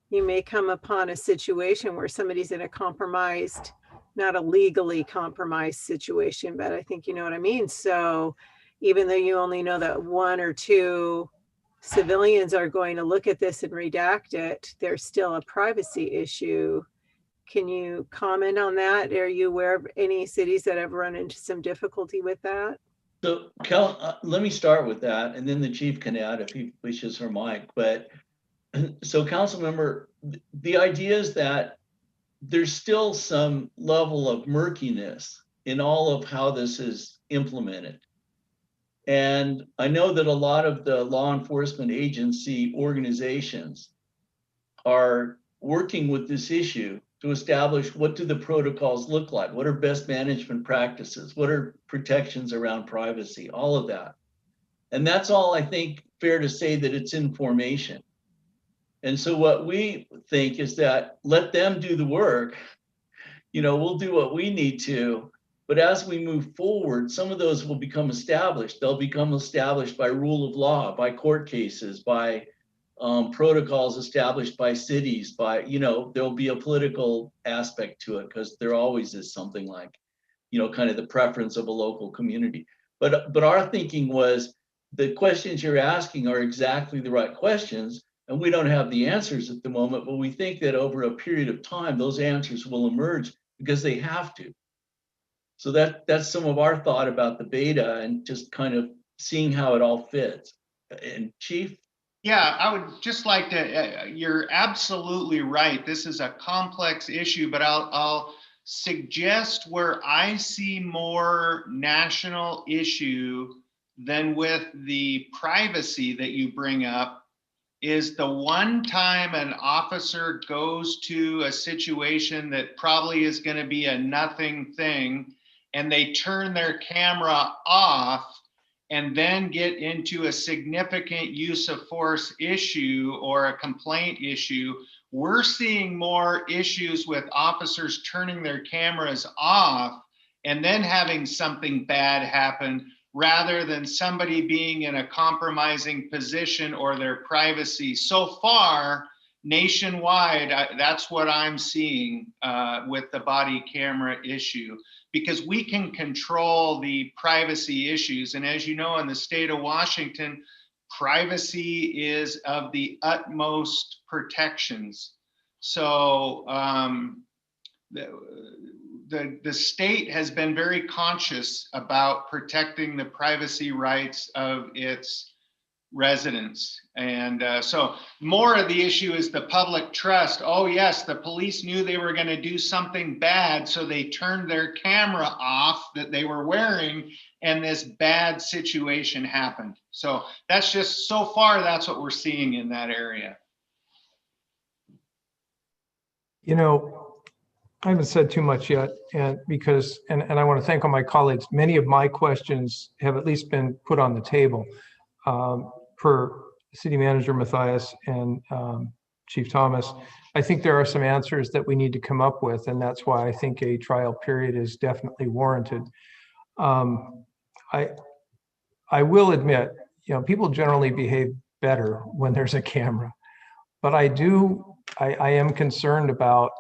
you may come upon a situation where somebody's in a compromised not a legally compromised situation, but I think you know what I mean. So even though you only know that 1 or 2 civilians are going to look at this and redact it, there's still a privacy issue. Can you comment on that? Are you aware of any cities that have run into some difficulty with that? So Cal, let me start with that, and then the chief can add if he wishes, or Mike. But so council member, the idea is that there's still some level of murkiness in all of how this is implemented. And I know that a lot of the law enforcement agency organizations are working with this issue to establish what do the protocols look like? What are best management practices? What are protections around privacy? All of that. And that's all, I think, fair to say that it's in formation. And so what we think is that let them do the work. You know, we'll do what we need to, but as we move forward, some of those will become established. They'll become established by rule of law, by court cases, by protocols established by cities, by, you know, there'll be a political aspect to it because there always is something like, you know, kind of the preference of a local community. But our thinking was the questions you're asking are exactly the right questions. And we don't have the answers at the moment, but we think that over a period of time, those answers will emerge because they have to. So that's some of our thought about the beta and just kind of seeing how it all fits. And Chief? Yeah, I would just like to, you're absolutely right. This is a complex issue, but I'll suggest where I see more national issue than with the privacy that you bring up is the one time an officer goes to a situation that probably is going to be a nothing thing and they turn their camera off and then get into a significant use of force issue or a complaint issue. We're seeing more issues with officers turning their cameras off and then having something bad happen rather than somebody being in a compromising position or their privacy. So far, nationwide, that's what I'm seeing with the body camera issue, because we can control the privacy issues. And as you know, in the state of Washington, privacy is of the utmost protections. So the state has been very conscious about protecting the privacy rights of its residents. And so more of the issue is the public trust. Oh yes, the police knew they were going to do something bad, so they turned their camera off that they were wearing, and this bad situation happened. So that's just, so far, that's what we're seeing in that area. You know, I haven't said too much yet, and because, and I want to thank all my colleagues. Many of my questions have at least been put on the table. Per City Manager Mathias and Chief Thomas, I think there are some answers that we need to come up with, and that's why I think a trial period is definitely warranted. I will admit, you know, people generally behave better when there's a camera, but I am concerned about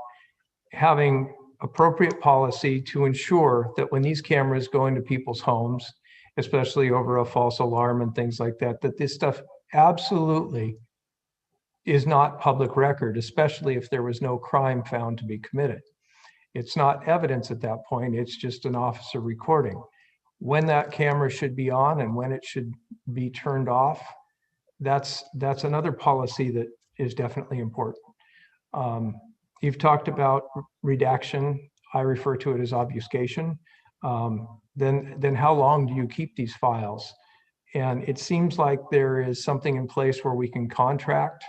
having appropriate policy to ensure that when these cameras go into people's homes, especially over a false alarm and things like that, that this stuff absolutely is not public record, especially if there was no crime found to be committed. It's not evidence at that point, it's just an officer recording. When that camera should be on and when it should be turned off, that's another policy that is definitely important. You've talked about redaction. I refer to it as obfuscation. Then how long do you keep these files? And it seems like there is something in place where we can contract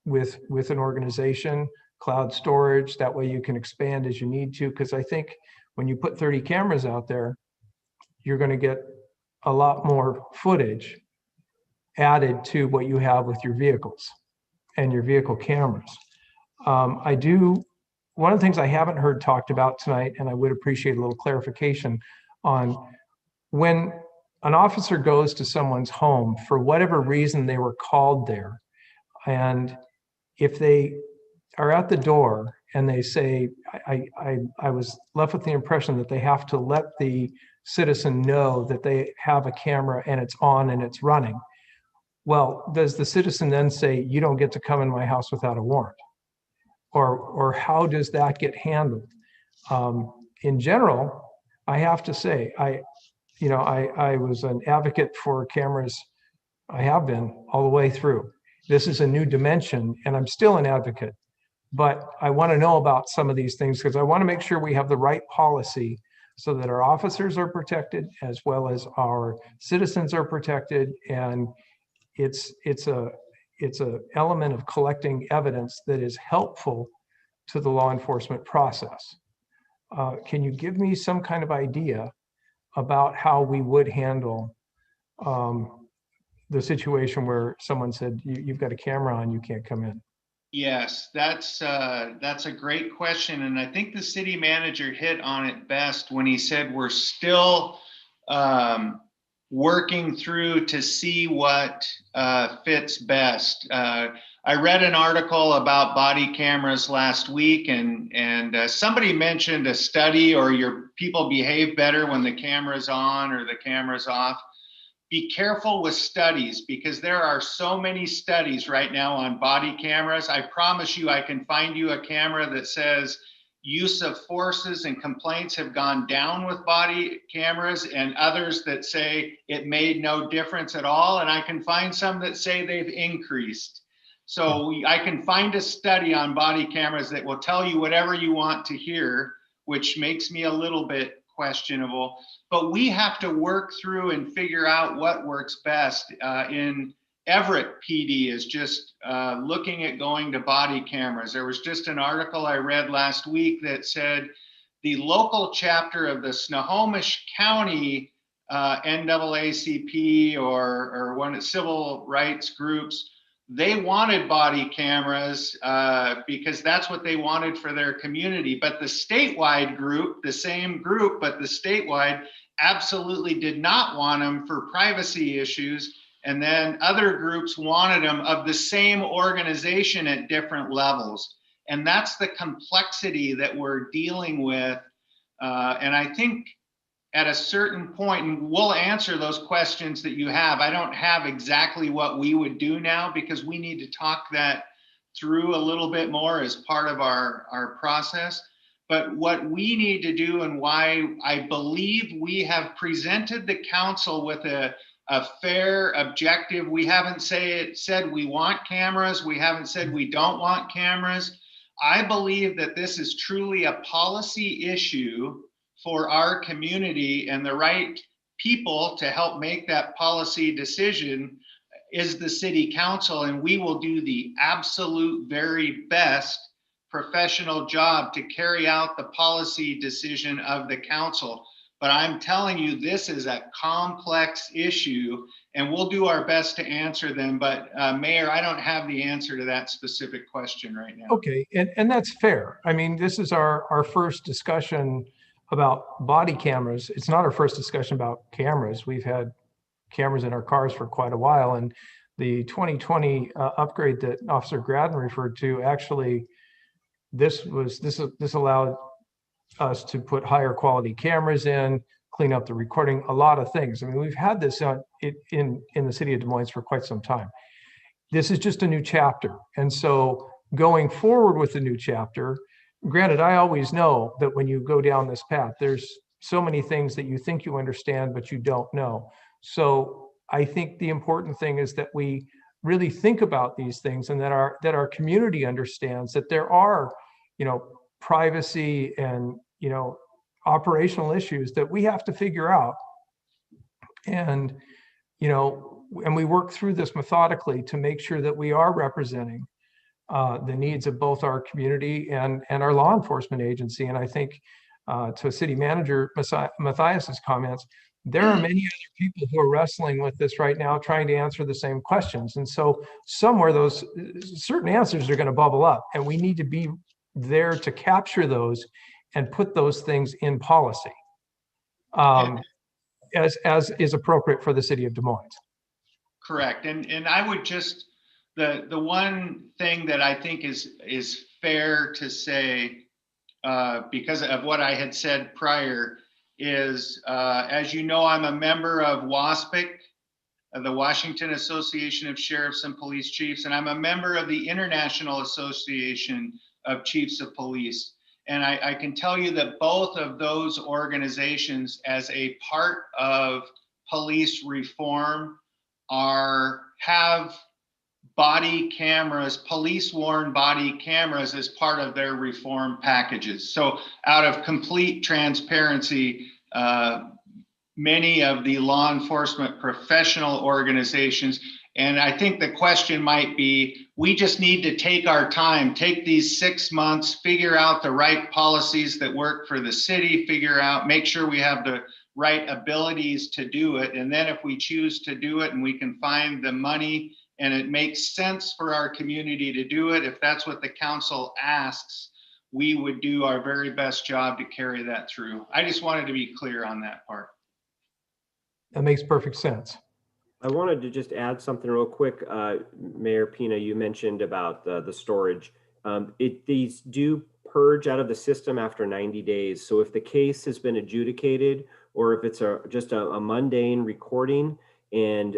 with an organization, cloud storage, that way you can expand as you need to, because I think when you put 30 cameras out there, you're going to get a lot more footage added to what you have with your vehicles and your vehicle cameras. One of the things I haven't heard talked about tonight, and I would appreciate a little clarification on, when an officer goes to someone's home, for whatever reason they were called there, and if they are at the door and they say, I was left with the impression that they have to let the citizen know that they have a camera and it's on and it's running. Well, does the citizen then say, you don't get to come in my house without a warrant? Or how does that get handled? In general, I have to say, I was an advocate for cameras. I have been all the way through. This is a new dimension, and I'm still an advocate. But I want to know about some of these things because I want to make sure we have the right policy so that our officers are protected as well as our citizens are protected. And it's a element of collecting evidence that is helpful to the law enforcement process. Can you give me some kind of idea about how we would handle the situation where someone said, you've got a camera on, you can't come in? Yes, that's a great question. And I think the city manager hit on it best when he said we're still working through to see what fits best. I read an article about body cameras last week, and somebody mentioned a study, or your people behave better when the camera's on or the camera's off. Be careful with studies, because there are so many studies right now on body cameras. I promise you, I can find you a camera that says use of forces and complaints have gone down with body cameras, and others that say it made no difference at all. And I can find some that say they've increased. So I can find a study on body cameras that will tell you whatever you want to hear, which makes me a little bit questionable. But we have to work through and figure out what works best. In Everett PD is just looking at going to body cameras. There was just an article I read last week that said the local chapter of the Snohomish County NAACP or one of the civil rights groups, they wanted body cameras because that's what they wanted for their community. But the statewide group, the same group, but the statewide absolutely did not want them for privacy issues. And then other groups wanted them of the same organization at different levels. And that's the complexity that we're dealing with. And I think at a certain point, and we'll answer those questions that you have. I don't have exactly what we would do now because we need to talk that through a little bit more as part of our process. But what we need to do, and why I believe we have presented the council with a fair objective. We haven't said we want cameras. We haven't said we don't want cameras. I believe that this is truly a policy issue for our community, and the right people to help make that policy decision is the city council. And we will do the absolute very best professional job to carry out the policy decision of the council. But I'm telling you, this is a complex issue, and we'll do our best to answer them. But Mayor, I don't have the answer to that specific question right now. Okay, and that's fair. I mean, this is our first discussion about body cameras. It's not our first discussion about cameras. We've had cameras in our cars for quite a while, and the 2020 upgrade that Officer Graddon referred to, actually, this allowed us to put higher quality cameras in, clean up the recording, a lot of things. I mean, we've had this in the city of Des Moines for quite some time. This is just a new chapter. And so going forward with the new chapter, granted, I always know that when you go down this path, there's so many things that you think you understand, but you don't know. So I think the important thing is that we really think about these things, and that our community understands that there are, privacy and, operational issues that we have to figure out. And, and we work through this methodically to make sure that we are representing the needs of both our community and our law enforcement agency. And I think to City Manager Matthias's comments, there are many other people who are wrestling with this right now, trying to answer the same questions. And so somewhere those certain answers are going to bubble up, and we need to be there to capture those and put those things in policy as is appropriate for the city of Des Moines. Correct. And I would just, the one thing that I think is fair to say, because of what I had said prior, is, as you know, I'm a member of WASPIC, the Washington Association of Sheriffs and Police Chiefs, and I'm a member of the International Association of Chiefs of Police. And I can tell you that both of those organizations, as a part of police reform, have body cameras, police-worn body cameras as part of their reform packages. So out of complete transparency, many of the law enforcement professional organizations, and I think the question might be, we just need to take our time, take these 6 months, figure out the right policies that work for the city, make sure we have the right abilities to do it. And then if we choose to do it and we can find the money and it makes sense for our community to do it, if that's what the council asks, we would do our very best job to carry that through. I just wanted to be clear on that part. That makes perfect sense. I wanted to just add something real quick. Mayor Pina, you mentioned about the storage. These do purge out of the system after 90 days. So if the case has been adjudicated, or if it's just a mundane recording, and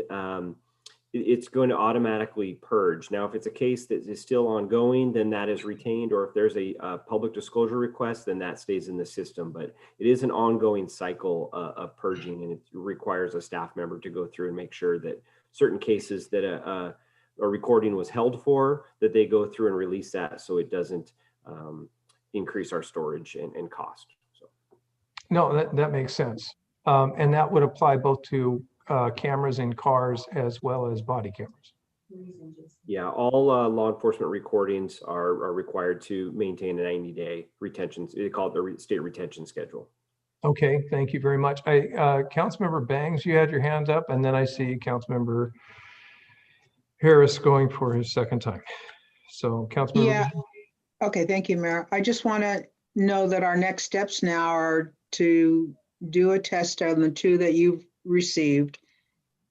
it's going to automatically purge. Now, if it's a case that is still ongoing, then that is retained, or if there's a public disclosure request, then that stays in the system. But it is an ongoing cycle of purging, and it requires a staff member to go through and make sure that certain cases that a recording was held for, that they go through and release that so it doesn't increase our storage and cost. So. No, that makes sense. And that would apply both to cameras in cars as well as body cameras. Yeah, all law enforcement recordings are required to maintain a 90-day retention. They call it the state retention schedule. Okay, thank you very much. Councilmember Bangs, you had your hand up, and then I see Councilmember Harris going for his second time. So Councilmember. Yeah. Okay, thank you, Mayor. I just want to know that our next steps now are to do a test on the 2 that you've received.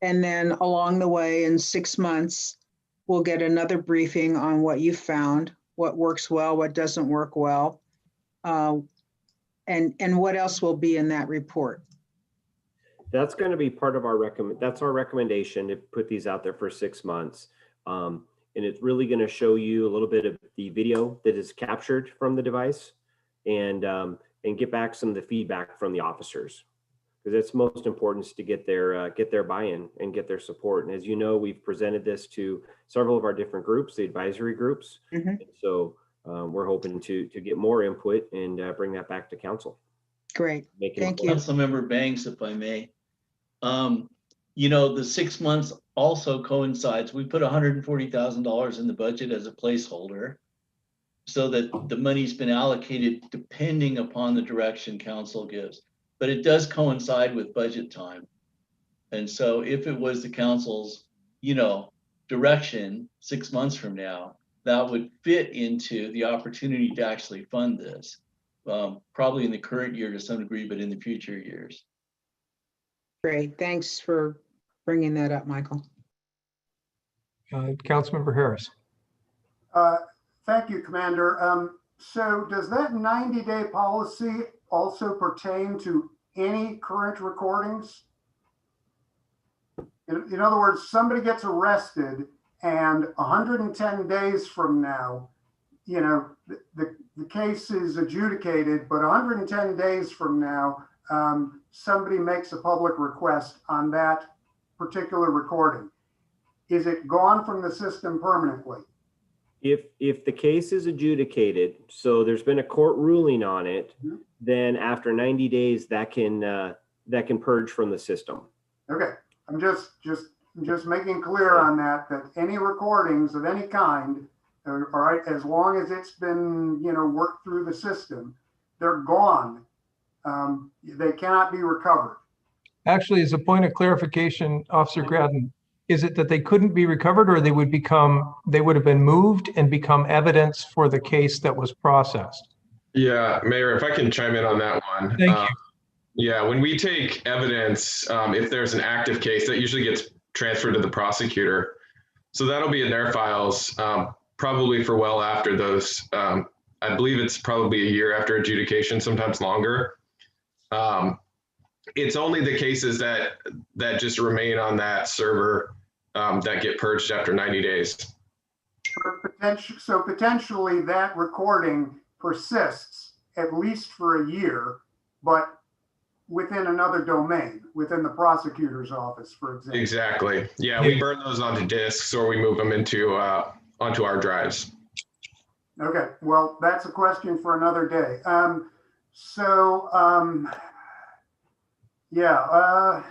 And then along the way in 6 months, we'll get another briefing on what you found, what works well, what doesn't work well, and what else will be in that report. That's going to be part of our that's our recommendation, to put these out there for 6 months. And it's really going to show you a little bit of the video that is captured from the device, and get back some of the feedback from the officers, because it's most important is to get their buy-in and get their support. And as you know, we've presented this to several of our different groups, the advisory groups. Mm-hmm. So we're hoping to get more input and bring that back to council. Great, thank you. Councilmember Banks, if I may. You know, the 6 months also coincides. We put $140,000 in the budget as a placeholder, so that the money's been allocated depending upon the direction council gives. But it does coincide with budget time. And so if it was the council's, direction 6 months from now, that would fit into the opportunity to actually fund this, probably in the current year to some degree, but in the future years. Great, thanks for bringing that up, Michael. Councilmember Harris. Thank you, Commander. So does that 90-day policy also pertain to any current recordings? In other words, somebody gets arrested and 110 days from now, the case is adjudicated, but 110 days from now, somebody makes a public request on that particular recording. Is it gone from the system permanently? If the case is adjudicated, so there's been a court ruling on it, mm-hmm. then after 90 days, that can purge from the system. Okay, I'm just making clear on that any recordings of any kind, all right, as long as it's been worked through the system, they're gone. They cannot be recovered. Actually, as a point of clarification, Officer Gradden, is it that they couldn't be recovered, or they would have been moved and become evidence for the case that was processed? Yeah, Mayor, if I can chime in on that one. Thank you. Yeah, when we take evidence, if there's an active case, that usually gets transferred to the prosecutor. So that'll be in their files. probably for well after those. I believe it's probably a year after adjudication, sometimes longer. It's only the cases that just remain on that server that get purged after 90 days. So potentially that recording persists at least for a year, but within another domain, within the prosecutor's office, for example. Exactly. Yeah, we burn those onto disks or we move them into onto our drives. Okay, well, that's a question for another day. Yeah,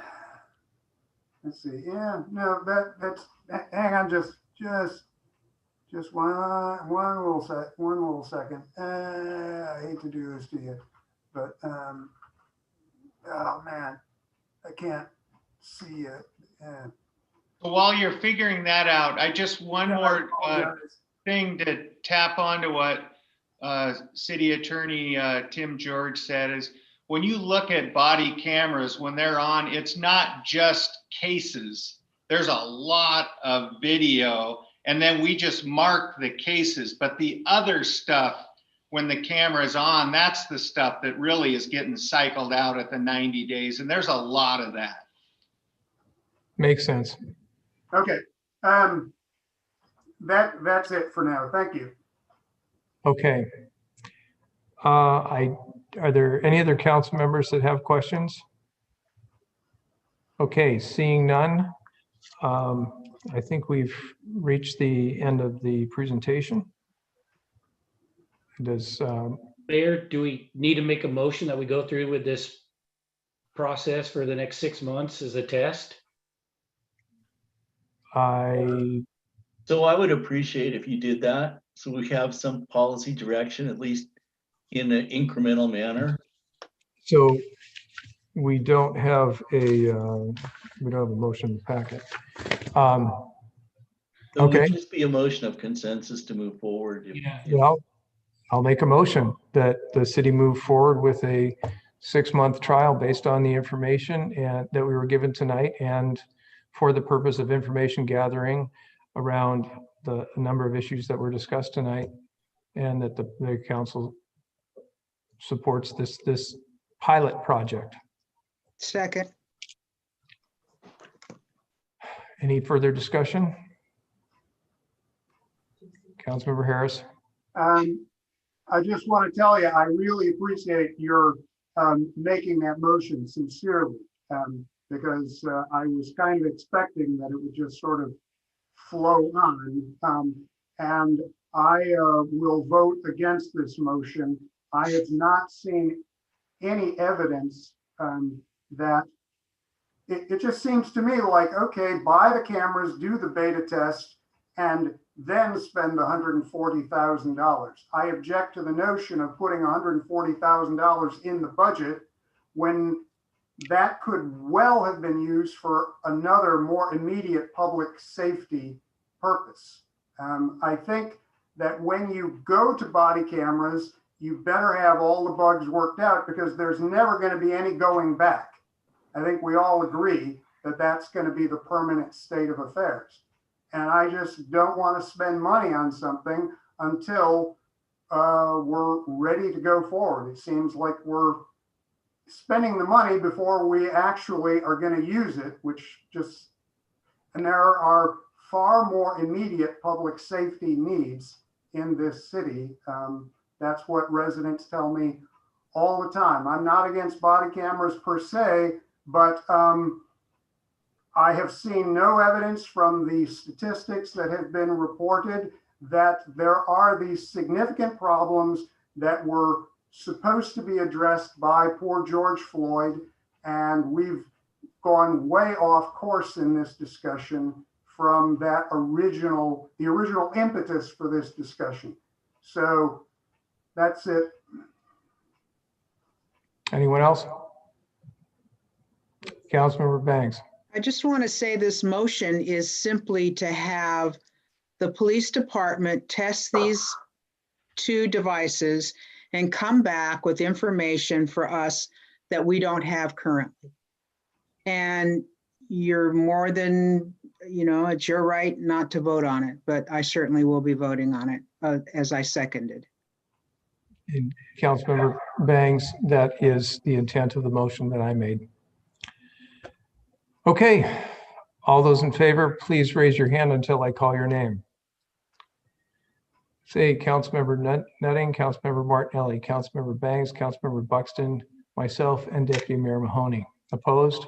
let's see. Yeah, no, that's hang on, just one little second. I hate to do this to you, but oh man, I can't see it. So while you're figuring that out, I just one more thing to tap onto what City Attorney Tim George said is, when you look at body cameras, when they're on, it's not just cases. There's a lot of video, and then we just mark the cases. But the other stuff, when the camera is on, that's the stuff that really is getting cycled out at the 90 days. And there's a lot of that. Makes sense. Okay. That's it for now. Thank you. Okay. Are there any other council members that have questions? Okay, seeing none, I think we've reached the end of the presentation. Does Mayor, do we need to make a motion that we go through with this process for the next 6 months as a test? So I would appreciate if you did that, so we have some policy direction, at least in an incremental manner. So we don't have a motion in the packet. So it Okay. would just be a motion of consensus to move forward. Well, I'll make a motion that the city move forward with a 6-month trial based on the information and that we were given tonight, and for the purpose of information gathering around the number of issues that were discussed tonight, and that the council supports this pilot project. Second. Any further discussion? Councilmember Harris. I just want to tell you, I really appreciate your making that motion sincerely, because I was kind of expecting that it would just sort of flow on. And I will vote against this motion. I have not seen any evidence that it just seems to me like, okay, buy the cameras, do the beta test, and then spend $140,000. I object to the notion of putting $140,000 in the budget when that could well have been used for another more immediate public safety purpose. I think that when you go to body cameras, you better have all the bugs worked out, because there's never going to be any going back. I think we all agree that that's going to be the permanent state of affairs. And I just don't want to spend money on something until we're ready to go forward. It seems like we're spending the money before we actually are going to use it, and there are far more immediate public safety needs in this city. That's what residents tell me all the time. I'm not against body cameras per se, but I have seen no evidence from the statistics that have been reported that there are these significant problems that were supposed to be addressed by poor George Floyd, and we've gone way off course in this discussion from the original impetus for this discussion. So that's it. Anyone else? Councilmember Banks. I just want to say this motion is simply to have the police department test these 2 devices and come back with information for us that we don't have currently. And you're more than it's your right not to vote on it, but I certainly will be voting on it as I seconded. And Councilmember Bangs, that is the intent of the motion that I made. Okay, all those in favor, please raise your hand until I call your name. Say Councilmember Nutting, Councilmember Martinelli, Councilmember Bangs, Councilmember Buxton, myself, and Deputy Mayor Mahoney. Opposed?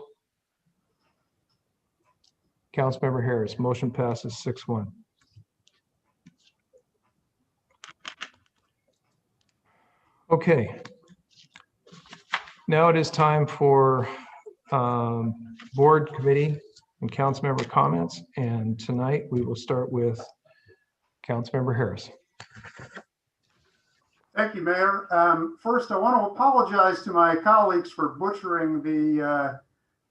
Councilmember Harris, motion passes 6-1. Okay. Now it is time for board, committee, and council member comments. And tonight we will start with Councilmember Harris. Thank you, Mayor. First, I want to apologize to my colleagues for butchering the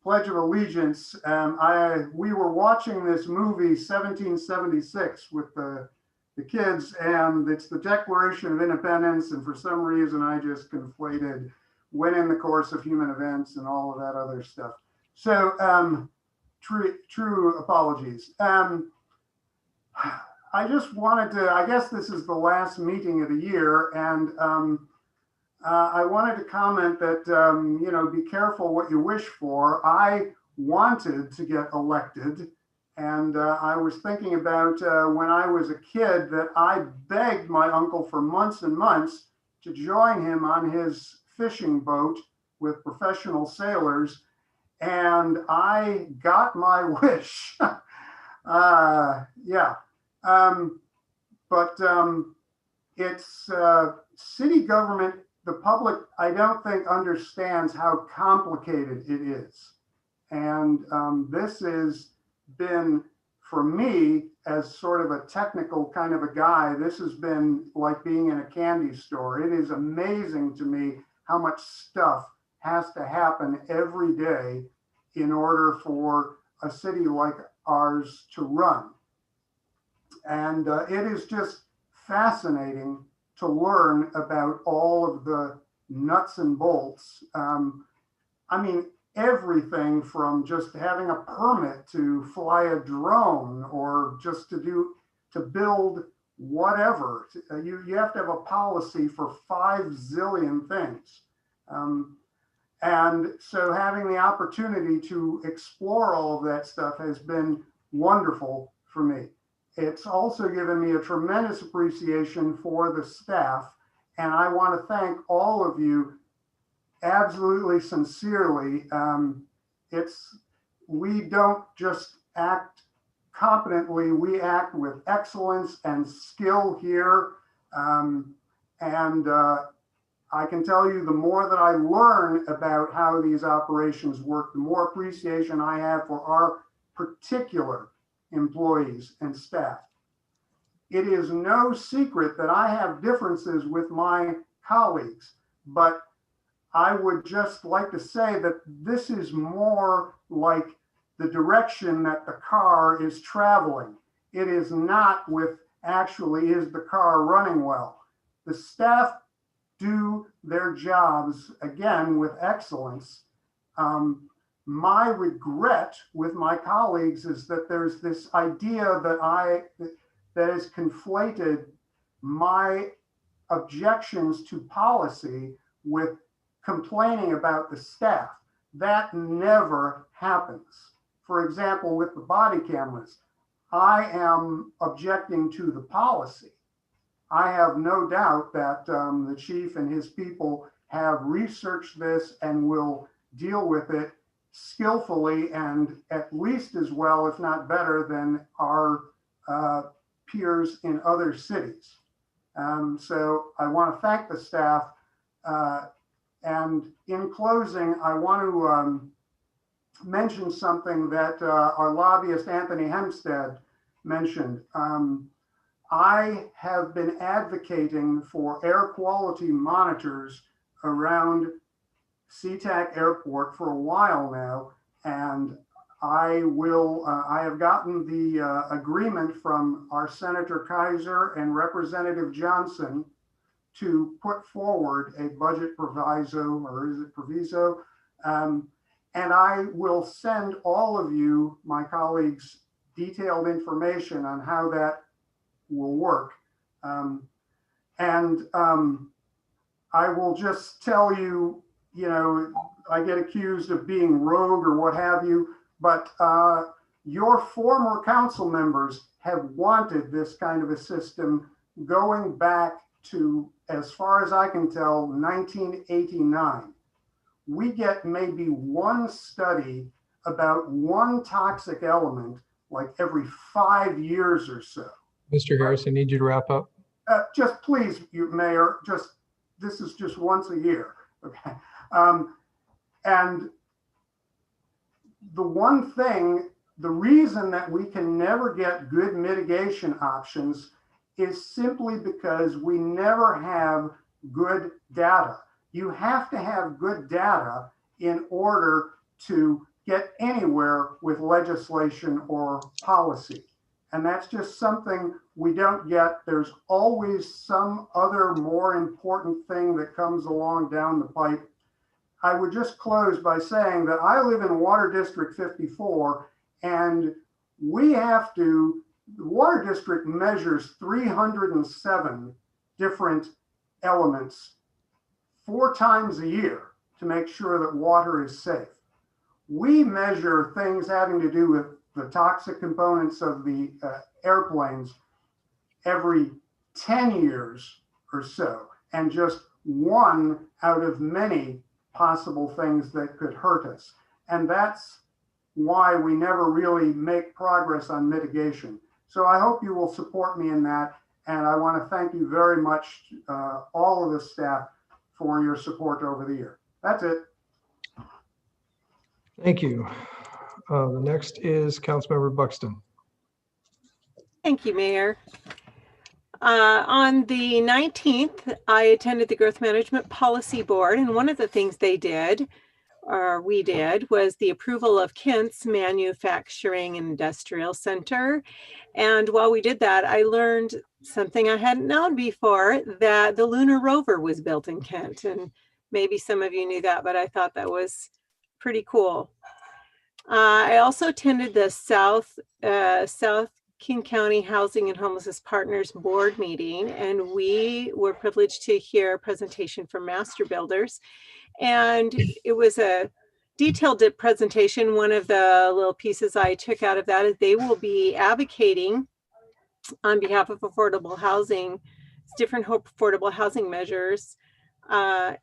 Pledge of Allegiance. We were watching this movie 1776 with the kids, and it's the Declaration of Independence, and for some reason I just conflated when in the course of human events and all of that other stuff. So true apologies. I just wanted to, I guess this is the last meeting of the year, and I wanted to comment that, be careful what you wish for. I wanted to get elected, and I was thinking about when I was a kid that I begged my uncle for months and months to join him on his fishing boat with professional sailors, and I got my wish. Yeah. But it's city government, the public, I don't think understands how complicated it is. And this has been, for me, as sort of a technical kind of a guy, this has been like being in a candy store. It is amazing to me how much stuff has to happen every day in order for a city like ours to run. And it is just fascinating to learn about all of the nuts and bolts. I mean, everything from just having a permit to fly a drone or just to build whatever. You have to have a policy for 5 zillion things. And so having the opportunity to explore all of that stuff has been wonderful for me. It's also given me a tremendous appreciation for the staff. And I want to thank all of you absolutely sincerely. We don't just act competently, we act with excellence and skill here. I can tell you the more that I learn about how these operations work, the more appreciation I have for our particular employees and staff. It is no secret that I have differences with my colleagues, but I would just like to say that this is more like the direction that the car is traveling. It is not with actually, is the car running well? The staff do their jobs, again, with excellence. My regret with my colleagues is that there's this idea that has conflated my objections to policy with complaining about the staff. That never happens. For example, with the body cameras, I am objecting to the policy. I have no doubt that the chief and his people have researched this and will deal with it skillfully and at least as well, if not better, than our peers in other cities. So I want to thank the staff. And in closing, I want to mention something that our lobbyist, Anthony Hempstead, mentioned. I have been advocating for air quality monitors around SeaTac Airport for a while now, and I have gotten the agreement from our Senator Kaiser and Representative Johnson to put forward a budget proviso, or is it proviso? And I will send all of you, my colleagues, detailed information on how that will work. I will just tell you, you know, I get accused of being rogue or what have you, but your former council members have wanted this kind of a system going back to, as far as I can tell, 1989. We get maybe one study about one toxic element like every 5 years or so. Mr. Harris, I need you to wrap up. Just please, Mayor, this is just once a year, okay? And the one thing, the reason that we can never get good mitigation options is simply because we never have good data. You have to have good data in order to get anywhere with legislation or policy. And that's just something we don't get. There's always some other more important thing that comes along down the pipe. I would just close by saying that I live in Water District 54, and the Water District measures 307 different elements 4 times a year to make sure that water is safe. We measure things having to do with the toxic components of the airplanes every 10 years or so, and just one out of many possible things that could hurt us. And that's why we never really make progress on mitigation. So I hope you will support me in that. And I want to thank you very much, all of the staff, for your support over the year. That's it. Thank you. The next is Councilmember Buxton. Thank you, Mayor. On the 19th, I attended the Growth Management Policy Board, and one of the things they did, or we did, was the approval of Kent's Manufacturing and Industrial Center. And while we did that, I learned something I hadn't known before, that the lunar rover was built in Kent. And maybe some of you knew that, but I thought that was pretty cool. I also attended the South King County Housing and Homelessness Partners Board meeting, and we were privileged to hear a presentation from Master Builders. And it was a detailed presentation. One of the little pieces I took out of that is they will be advocating on behalf of affordable housing, different affordable housing measures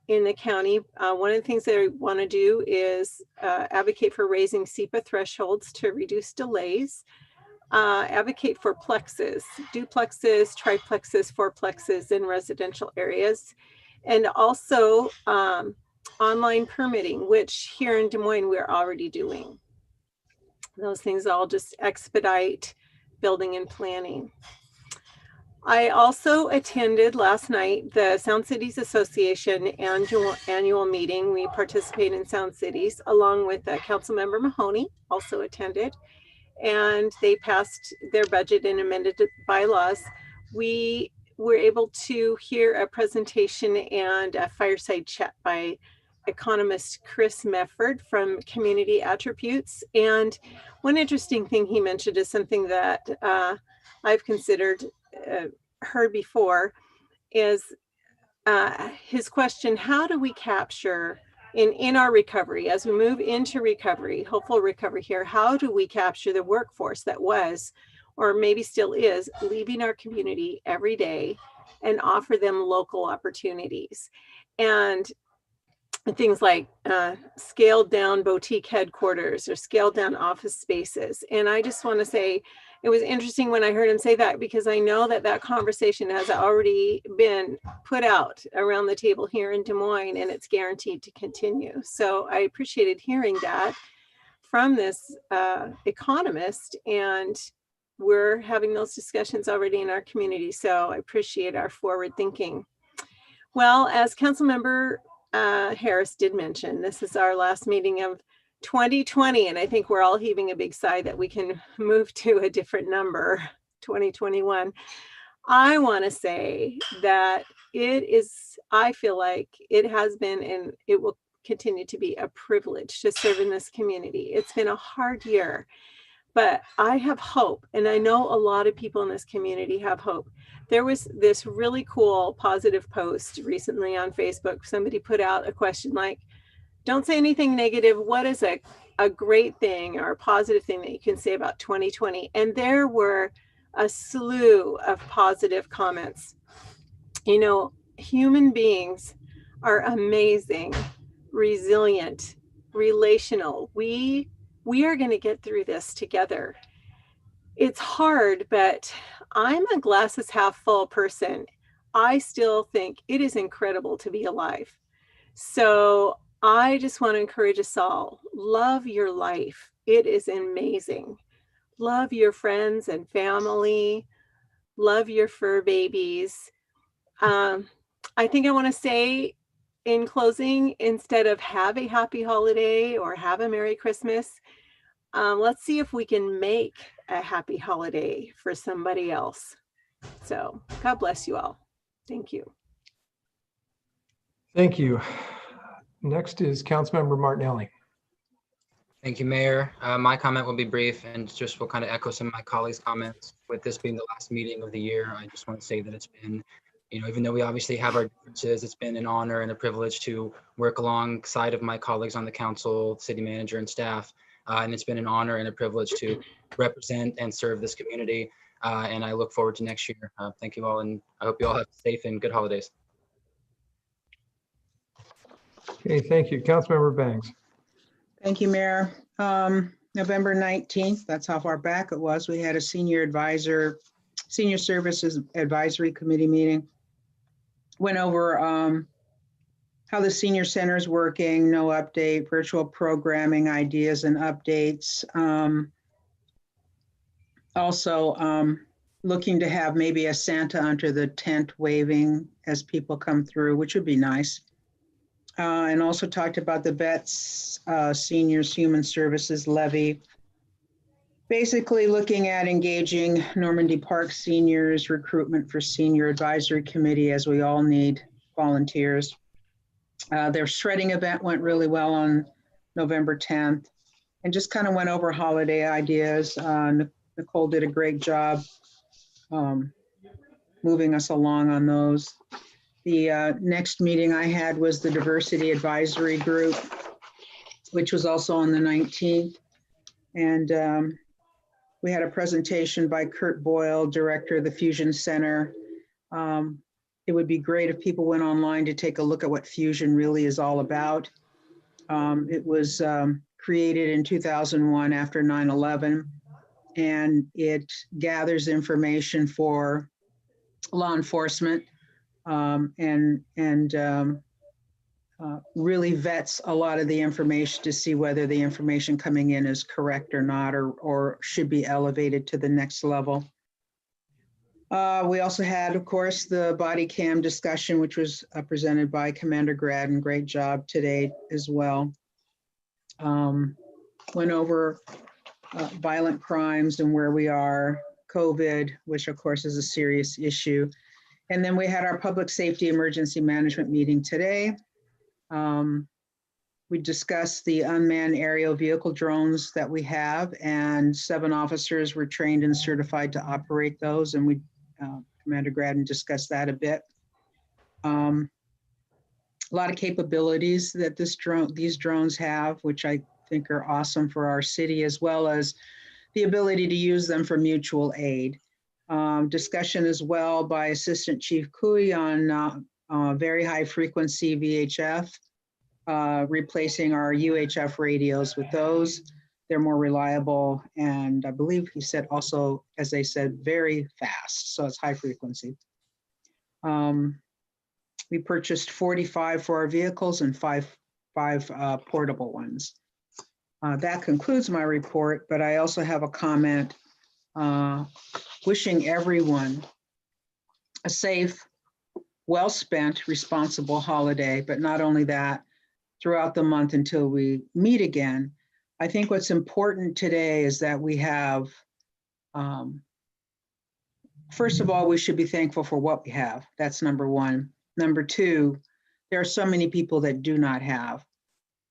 in the county. One of the things they want to do is advocate for raising SEPA thresholds to reduce delays, advocate for plexes, duplexes, triplexes, fourplexes in residential areas, and also online permitting, which here in Des Moines we're already doing. Those things all just expedite building and planning. I also attended last night the Sound Cities Association annual meeting. We participate in Sound Cities along with Councilmember Mahoney, also attended, and they passed their budget and amended bylaws. We were able to hear a presentation and a fireside chat by economist Chris Mefford from Community Attributes. And one interesting thing he mentioned is something that I've considered, heard before, is his question: how do we capture in our recovery, as we move into recovery, hopeful recovery here, how do we capture the workforce that was, or maybe still is, leaving our community every day and offer them local opportunities? And things like scaled down boutique headquarters or scaled down office spaces. And I just want to say, it was interesting when I heard him say that, because I know that that conversation has already been put out around the table here in Des Moines, and it's guaranteed to continue. So I appreciated hearing that from this economist, and we're having those discussions already in our community. So I appreciate our forward thinking. Well, as Councilmember Harris did mention, this is our last meeting of 2020, and I think we're all heaving a big sigh that we can move to a different number, 2021. I want to say that I feel like it has been, and it will continue to be, a privilege to serve in this community. It's been a hard year, but I have hope. And I know a lot of people in this community have hope. There was this really cool positive post recently on Facebook. Somebody put out a question like, don't say anything negative. What is a great thing or a positive thing that you can say about 2020? And there were a slew of positive comments. You know, human beings are amazing, resilient, relational. We are going to get through this together. It's hard, but I'm a glasses half full person. I still think it is incredible to be alive. So I just want to encourage us all, love your life. It is amazing. Love your friends and family. Love your fur babies. I think I want to say in closing, instead of have a happy holiday or have a Merry Christmas, let's see if we can make a happy holiday for somebody else. So God bless you all. Thank you. Thank you. Next is Councilmember Martinelli. Thank you, Mayor. My comment will be brief and just will kind of echo some of my colleagues' comments. With this being the last meeting of the year, I just want to say that it's been, you know, even though we obviously have our differences, it's been an honor and a privilege to work alongside of my colleagues on the council, city manager, and staff. And it's been an honor and a privilege to represent and serve this community. And I look forward to next year. Thank you all, and I hope you all have safe and good holidays. Okay, thank you. Councilmember Bangs. Thank you, Mayor. November 19th, that's how far back it was. We had a senior services advisory committee meeting. Went over how the senior center is working, no update, virtual programming ideas and updates. Also looking to have maybe a Santa under the tent waving as people come through, which would be nice. And also talked about the Vets Seniors Human Services Levy. Basically looking at engaging Normandy Park seniors, recruitment for senior advisory committee, as we all need volunteers. Their shredding event went really well on November 10th, and just kind of went over holiday ideas. Nicole did a great job moving us along on those. The next meeting I had was the Diversity Advisory Group, which was also on the 19th. And we had a presentation by Kurt Boyle, director of the Fusion Center. It would be great if people went online to take a look at what Fusion really is all about. It was created in 2001 after 9/11, and it gathers information for law enforcement really vets a lot of the information to see whether the information coming in is correct or not, or should be elevated to the next level. We also had, of course, the body cam discussion, which was presented by Commander Graddon. Great job today as well. Went over violent crimes and where we are, COVID, which of course is a serious issue. And then we had our public safety emergency management meeting today. We discussed the unmanned aerial vehicle drones that we have, and 7 officers were trained and certified to operate those. And we, Commander Graddon discussed that a bit. A lot of capabilities that these drones have, which I think are awesome for our city, as well as the ability to use them for mutual aid. Discussion as well by Assistant Chief Cooey on very high frequency VHF, replacing our UHF radios with those. They're more reliable, and I believe he said also, as they said, very fast, so it's high frequency. We purchased 45 for our vehicles and five portable ones. That concludes my report, but I also have a comment wishing everyone a safe, well-spent, responsible holiday, but not only that, throughout the month until we meet again. I think what's important today is that we have, first of all, we should be thankful for what we have. That's number one. Number two, there are so many people that do not have.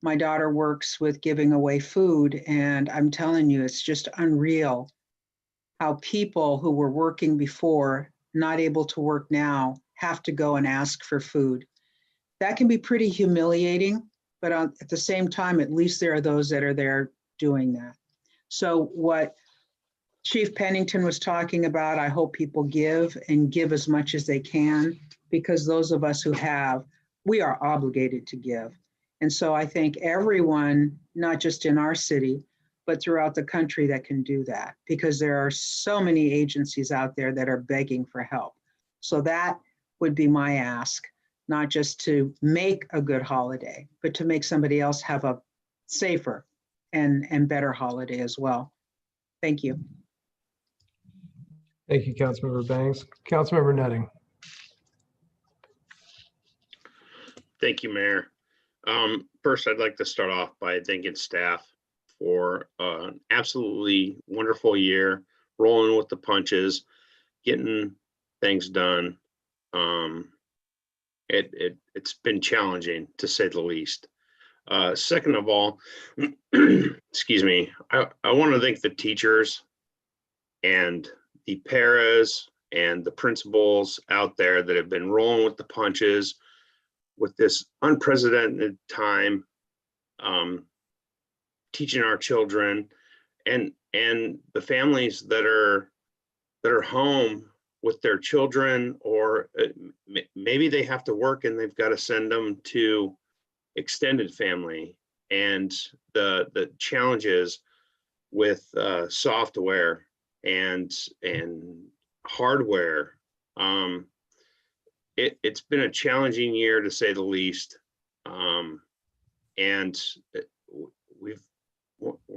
My daughter works with giving away food, and I'm telling you, it's just unreal how people who were working before, not able to work now, have to go and ask for food. That can be pretty humiliating, but at the same time, at least there are those that are there doing that. So what Chief Pennington was talking about, I hope people give and give as much as they can, because those of us who have, we are obligated to give. And so I thank everyone, not just in our city, but throughout the country that can do that, because there are so many agencies out there that are begging for help. So that would be my ask, not just to make a good holiday, but to make somebody else have a safer and better holiday as well. Thank you. Thank you, Councilmember Bangs. Councilmember Nutting. Thank you, Mayor. First, I'd like to start off by thanking staff for an absolutely wonderful year, rolling with the punches, getting things done. It's been challenging, to say the least. Second of all, excuse me, I want to thank the teachers and the paras and the principals out there that have been rolling with the punches with this unprecedented time, teaching our children, and the families that are home with their children, or maybe they have to work and they've got to send them to extended family, and the challenges with software and hardware. It's been a challenging year, to say the least, and we're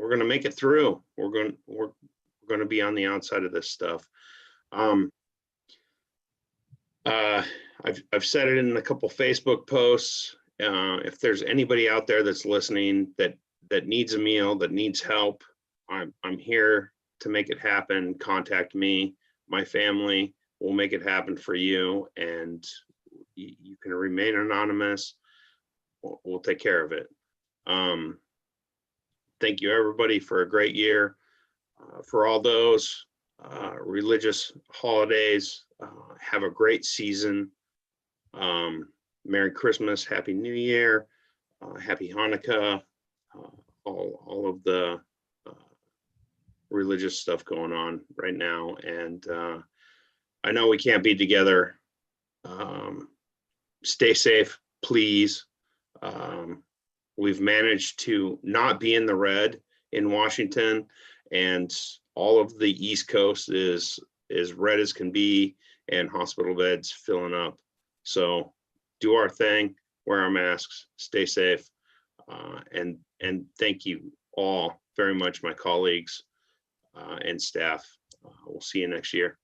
going to make it through. We're going to be on the outside of this stuff. I've said it in a couple Facebook posts. If there's anybody out there that's listening that needs a meal, that needs help, I'm here to make it happen. Contact me. My family will make it happen for you, and you can remain anonymous. We'll take care of it. Thank you, everybody, for a great year. For all those religious holidays, have a great season. Merry Christmas, Happy New Year, Happy Hanukkah, all of the religious stuff going on right now. And I know we can't be together. Stay safe, please. We've managed to not be in the red in Washington, and all of the East Coast is red as can be, and hospital beds filling up. So do our thing, wear our masks, stay safe, and thank you all very much, my colleagues and staff. We'll see you next year.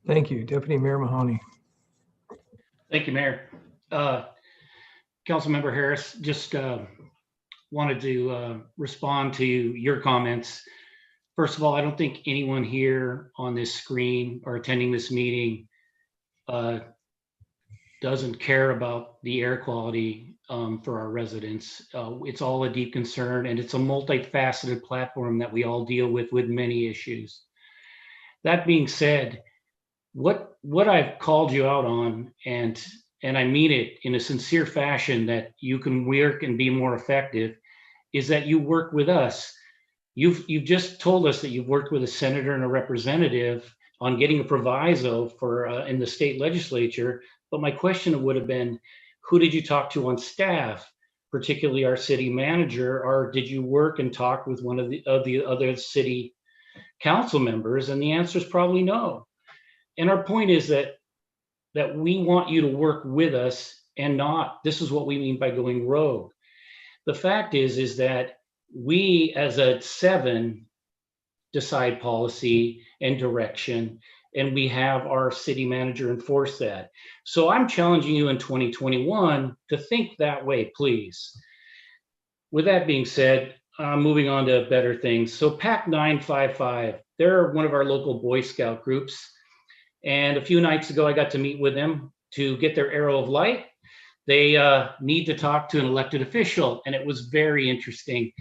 Thank you, Deputy Mayor Mahoney. Thank you, Mayor. Councilmember Harris, just wanted to respond to your comments. First of all, I don't think anyone here on this screen or attending this meeting doesn't care about the air quality for our residents. It's all a deep concern, and it's a multifaceted platform that we all deal with many issues. That being said, what I've called you out on, and I mean it in a sincere fashion, that you can work and be more effective, is that you work with us. You've just told us that you've worked with a senator and a representative on getting a proviso for in the state legislature. But my question would have been, who did you talk to on staff, particularly our city manager, or did you work and talk with one of the other city council members? And the answer is probably no. And our point is that we want you to work with us, and not, this is what we mean by going rogue. The fact is that we as a 7 decide policy and direction, and we have our city manager enforce that. So I'm challenging you in 2021 to think that way, please. With that being said, moving on to better things. So PAC 955, they're one of our local Boy Scout groups. And a few nights ago, I got to meet with them to get their arrow of light. they need to talk to an elected official. And it was very interesting.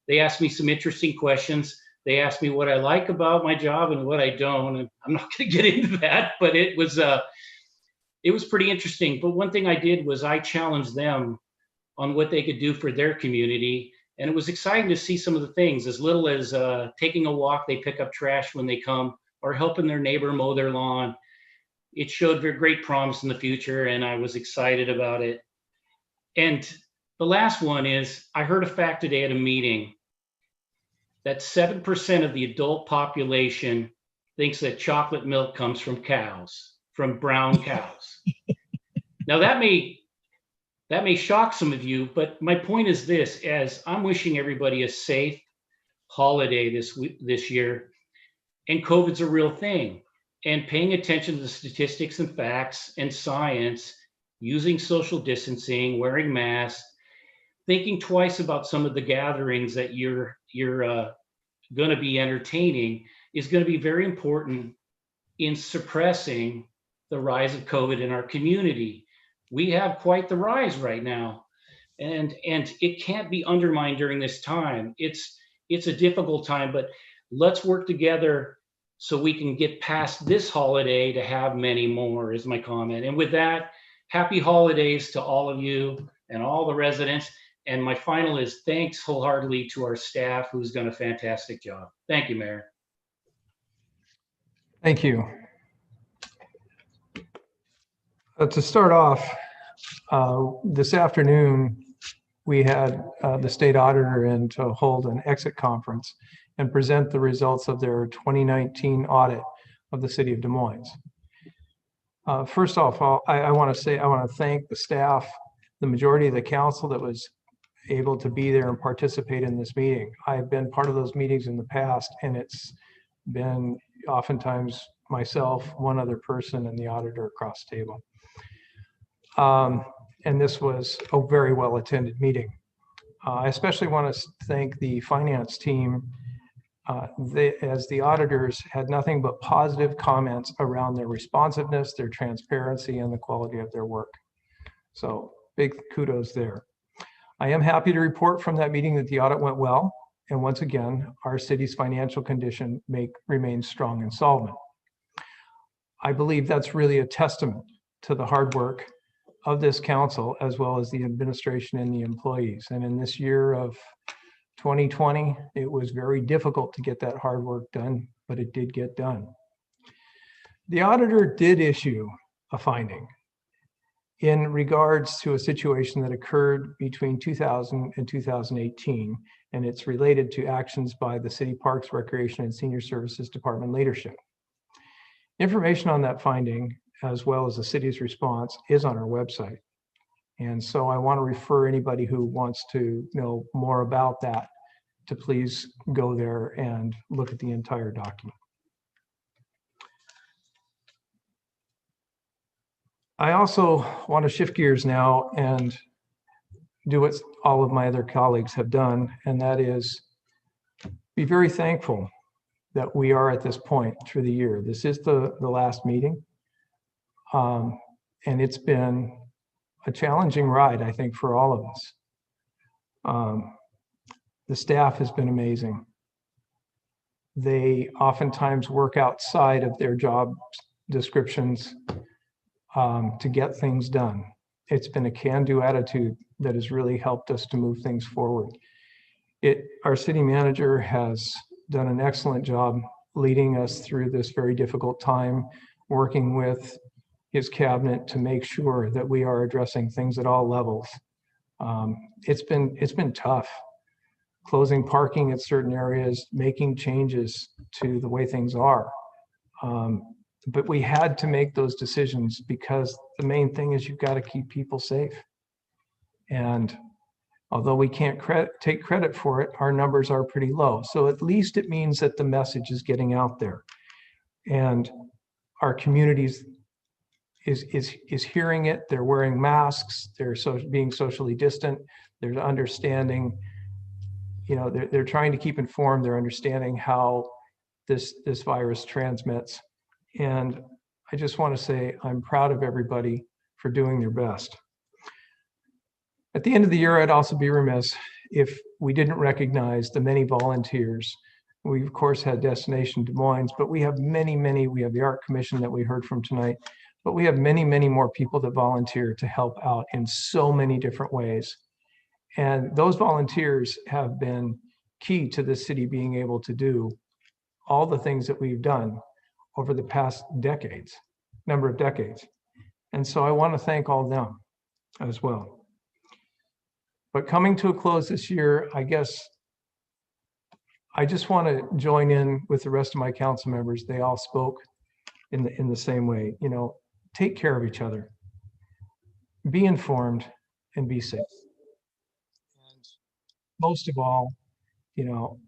They asked me some interesting questions. They asked me what I like about my job and what I don't. And I'm not going to get into that, but it was pretty interesting. But one thing I did was I challenged them on what they could do for their community. And it was exciting to see some of the things, as little as taking a walk, they pick up trash when they come, or helping their neighbor mow their lawn. It showed very great promise in the future, and I was excited about it. And the last one is, I heard a fact today at a meeting that 7% of the adult population thinks that chocolate milk comes from cows, from brown cows. Now that may shock some of you, but my point is this: as I'm wishing everybody a safe holiday this year, and COVID's a real thing, and paying attention to the statistics and facts and science, using social distancing, wearing masks, thinking twice about some of the gatherings that you're going to be entertaining is going to be very important in suppressing the rise of COVID in our community. We have quite the rise right now, and it can't be undermined during this time. It's a difficult time, but let's work together so we can get past this holiday to have many more, is my comment. And with that, happy holidays to all of you and all the residents. And my final is thanks wholeheartedly to our staff, who's done a fantastic job. Thank you, Mayor. Thank you. To start off, this afternoon, we had the state auditor in to hold an exit conference and present the results of their 2019 audit of the city of Des Moines. First off, I want to thank the staff, the majority of the council that was able to be there and participate in this meeting. I've been part of those meetings in the past, and it's been oftentimes myself, one other person, and the auditor across the table. And this was a very well-attended meeting. I especially want to thank the finance team. As the auditors had nothing but positive comments around their responsiveness, their transparency, and the quality of their work. So big kudos there. I am happy to report from that meeting that the audit went well. And once again, our city's financial condition remains strong and solvent. I believe that's really a testament to the hard work of this council, as well as the administration and the employees. And in this year of 2020, it was very difficult to get that hard work done, but it did get done. The auditor did issue a finding in regards to a situation that occurred between 2000 and 2018, and it's related to actions by the City Parks, Recreation, and Senior Services Department leadership. Information on that finding, as well as the city's response, is on our website. And so I want to refer anybody who wants to know more about that to please go there and look at the entire document. I also want to shift gears now and do what all of my other colleagues have done, and that is be very thankful that we are at this point through the year. This is the last meeting, and it's been a challenging ride, I think, for all of us. The staff has been amazing. They oftentimes work outside of their job descriptions to get things done. It's been a can-do attitude that has really helped us to move things forward. Our city manager has done an excellent job leading us through this very difficult time, working with his cabinet to make sure that we are addressing things at all levels. It's been tough, closing parking at certain areas, making changes to the way things are. But we had to make those decisions because the main thing is you've got to keep people safe. And although we can't take credit for it, our numbers are pretty low. So at least it means that the message is getting out there. And our communities is hearing it. They're wearing masks. They're being socially distant. They're understanding, they're trying to keep informed. They're understanding how this virus transmits. And I just want to say I'm proud of everybody for doing their best. At the end of the year, I'd also be remiss if we didn't recognize the many volunteers. We, of course, had Destination Des Moines, but we have many, we have the Art Commission that we heard from tonight, but we have many more people that volunteer to help out in so many different ways. And those volunteers have been key to the city being able to do all the things that we've done over the past number of decades. And so I want to thank all of them as well. But coming to a close this year, I guess I just want to join in with the rest of my council members. They all spoke in the same way. You know, take care of each other, be informed, and be safe. And most of all, you know,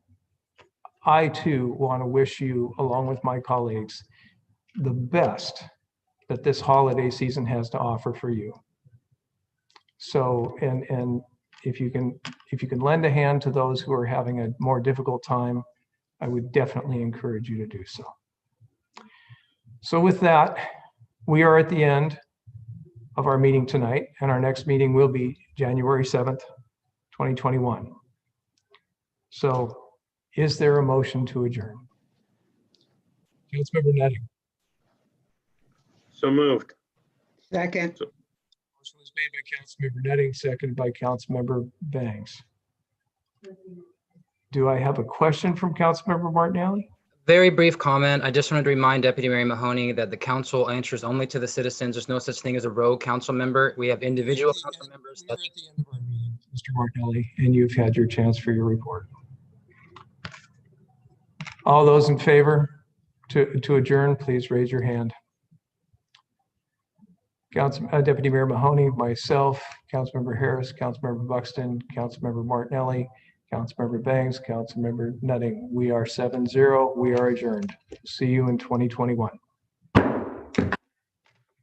I too want to wish you, along with my colleagues, the best that this holiday season has to offer for you. So, and if you can lend a hand to those who are having a more difficult time, I would definitely encourage you to do so. So with that, we are at the end of our meeting tonight, and our next meeting will be January 7th, 2021. So is there a motion to adjourn? Councilmember Netting. So moved. Second. Motion was made by Councilmember Netting, seconded by Councilmember Bangs. Do I have a question from Councilmember Martinelli? Very brief comment. I just wanted to remind Deputy Mayor Mahoney that the council answers only to the citizens. There's no such thing as a rogue council member. We have individual council members. We're at the end of our meeting, Mr. Martinelli, and you've had your chance for your report. All those in favor to adjourn, please raise your hand. Deputy Mayor Mahoney, myself, Councilmember Harris, Councilmember Buxton, Councilmember Martinelli, Councilmember Bangs, Councilmember Nutting. We are 7-0. We are adjourned. See you in 2021.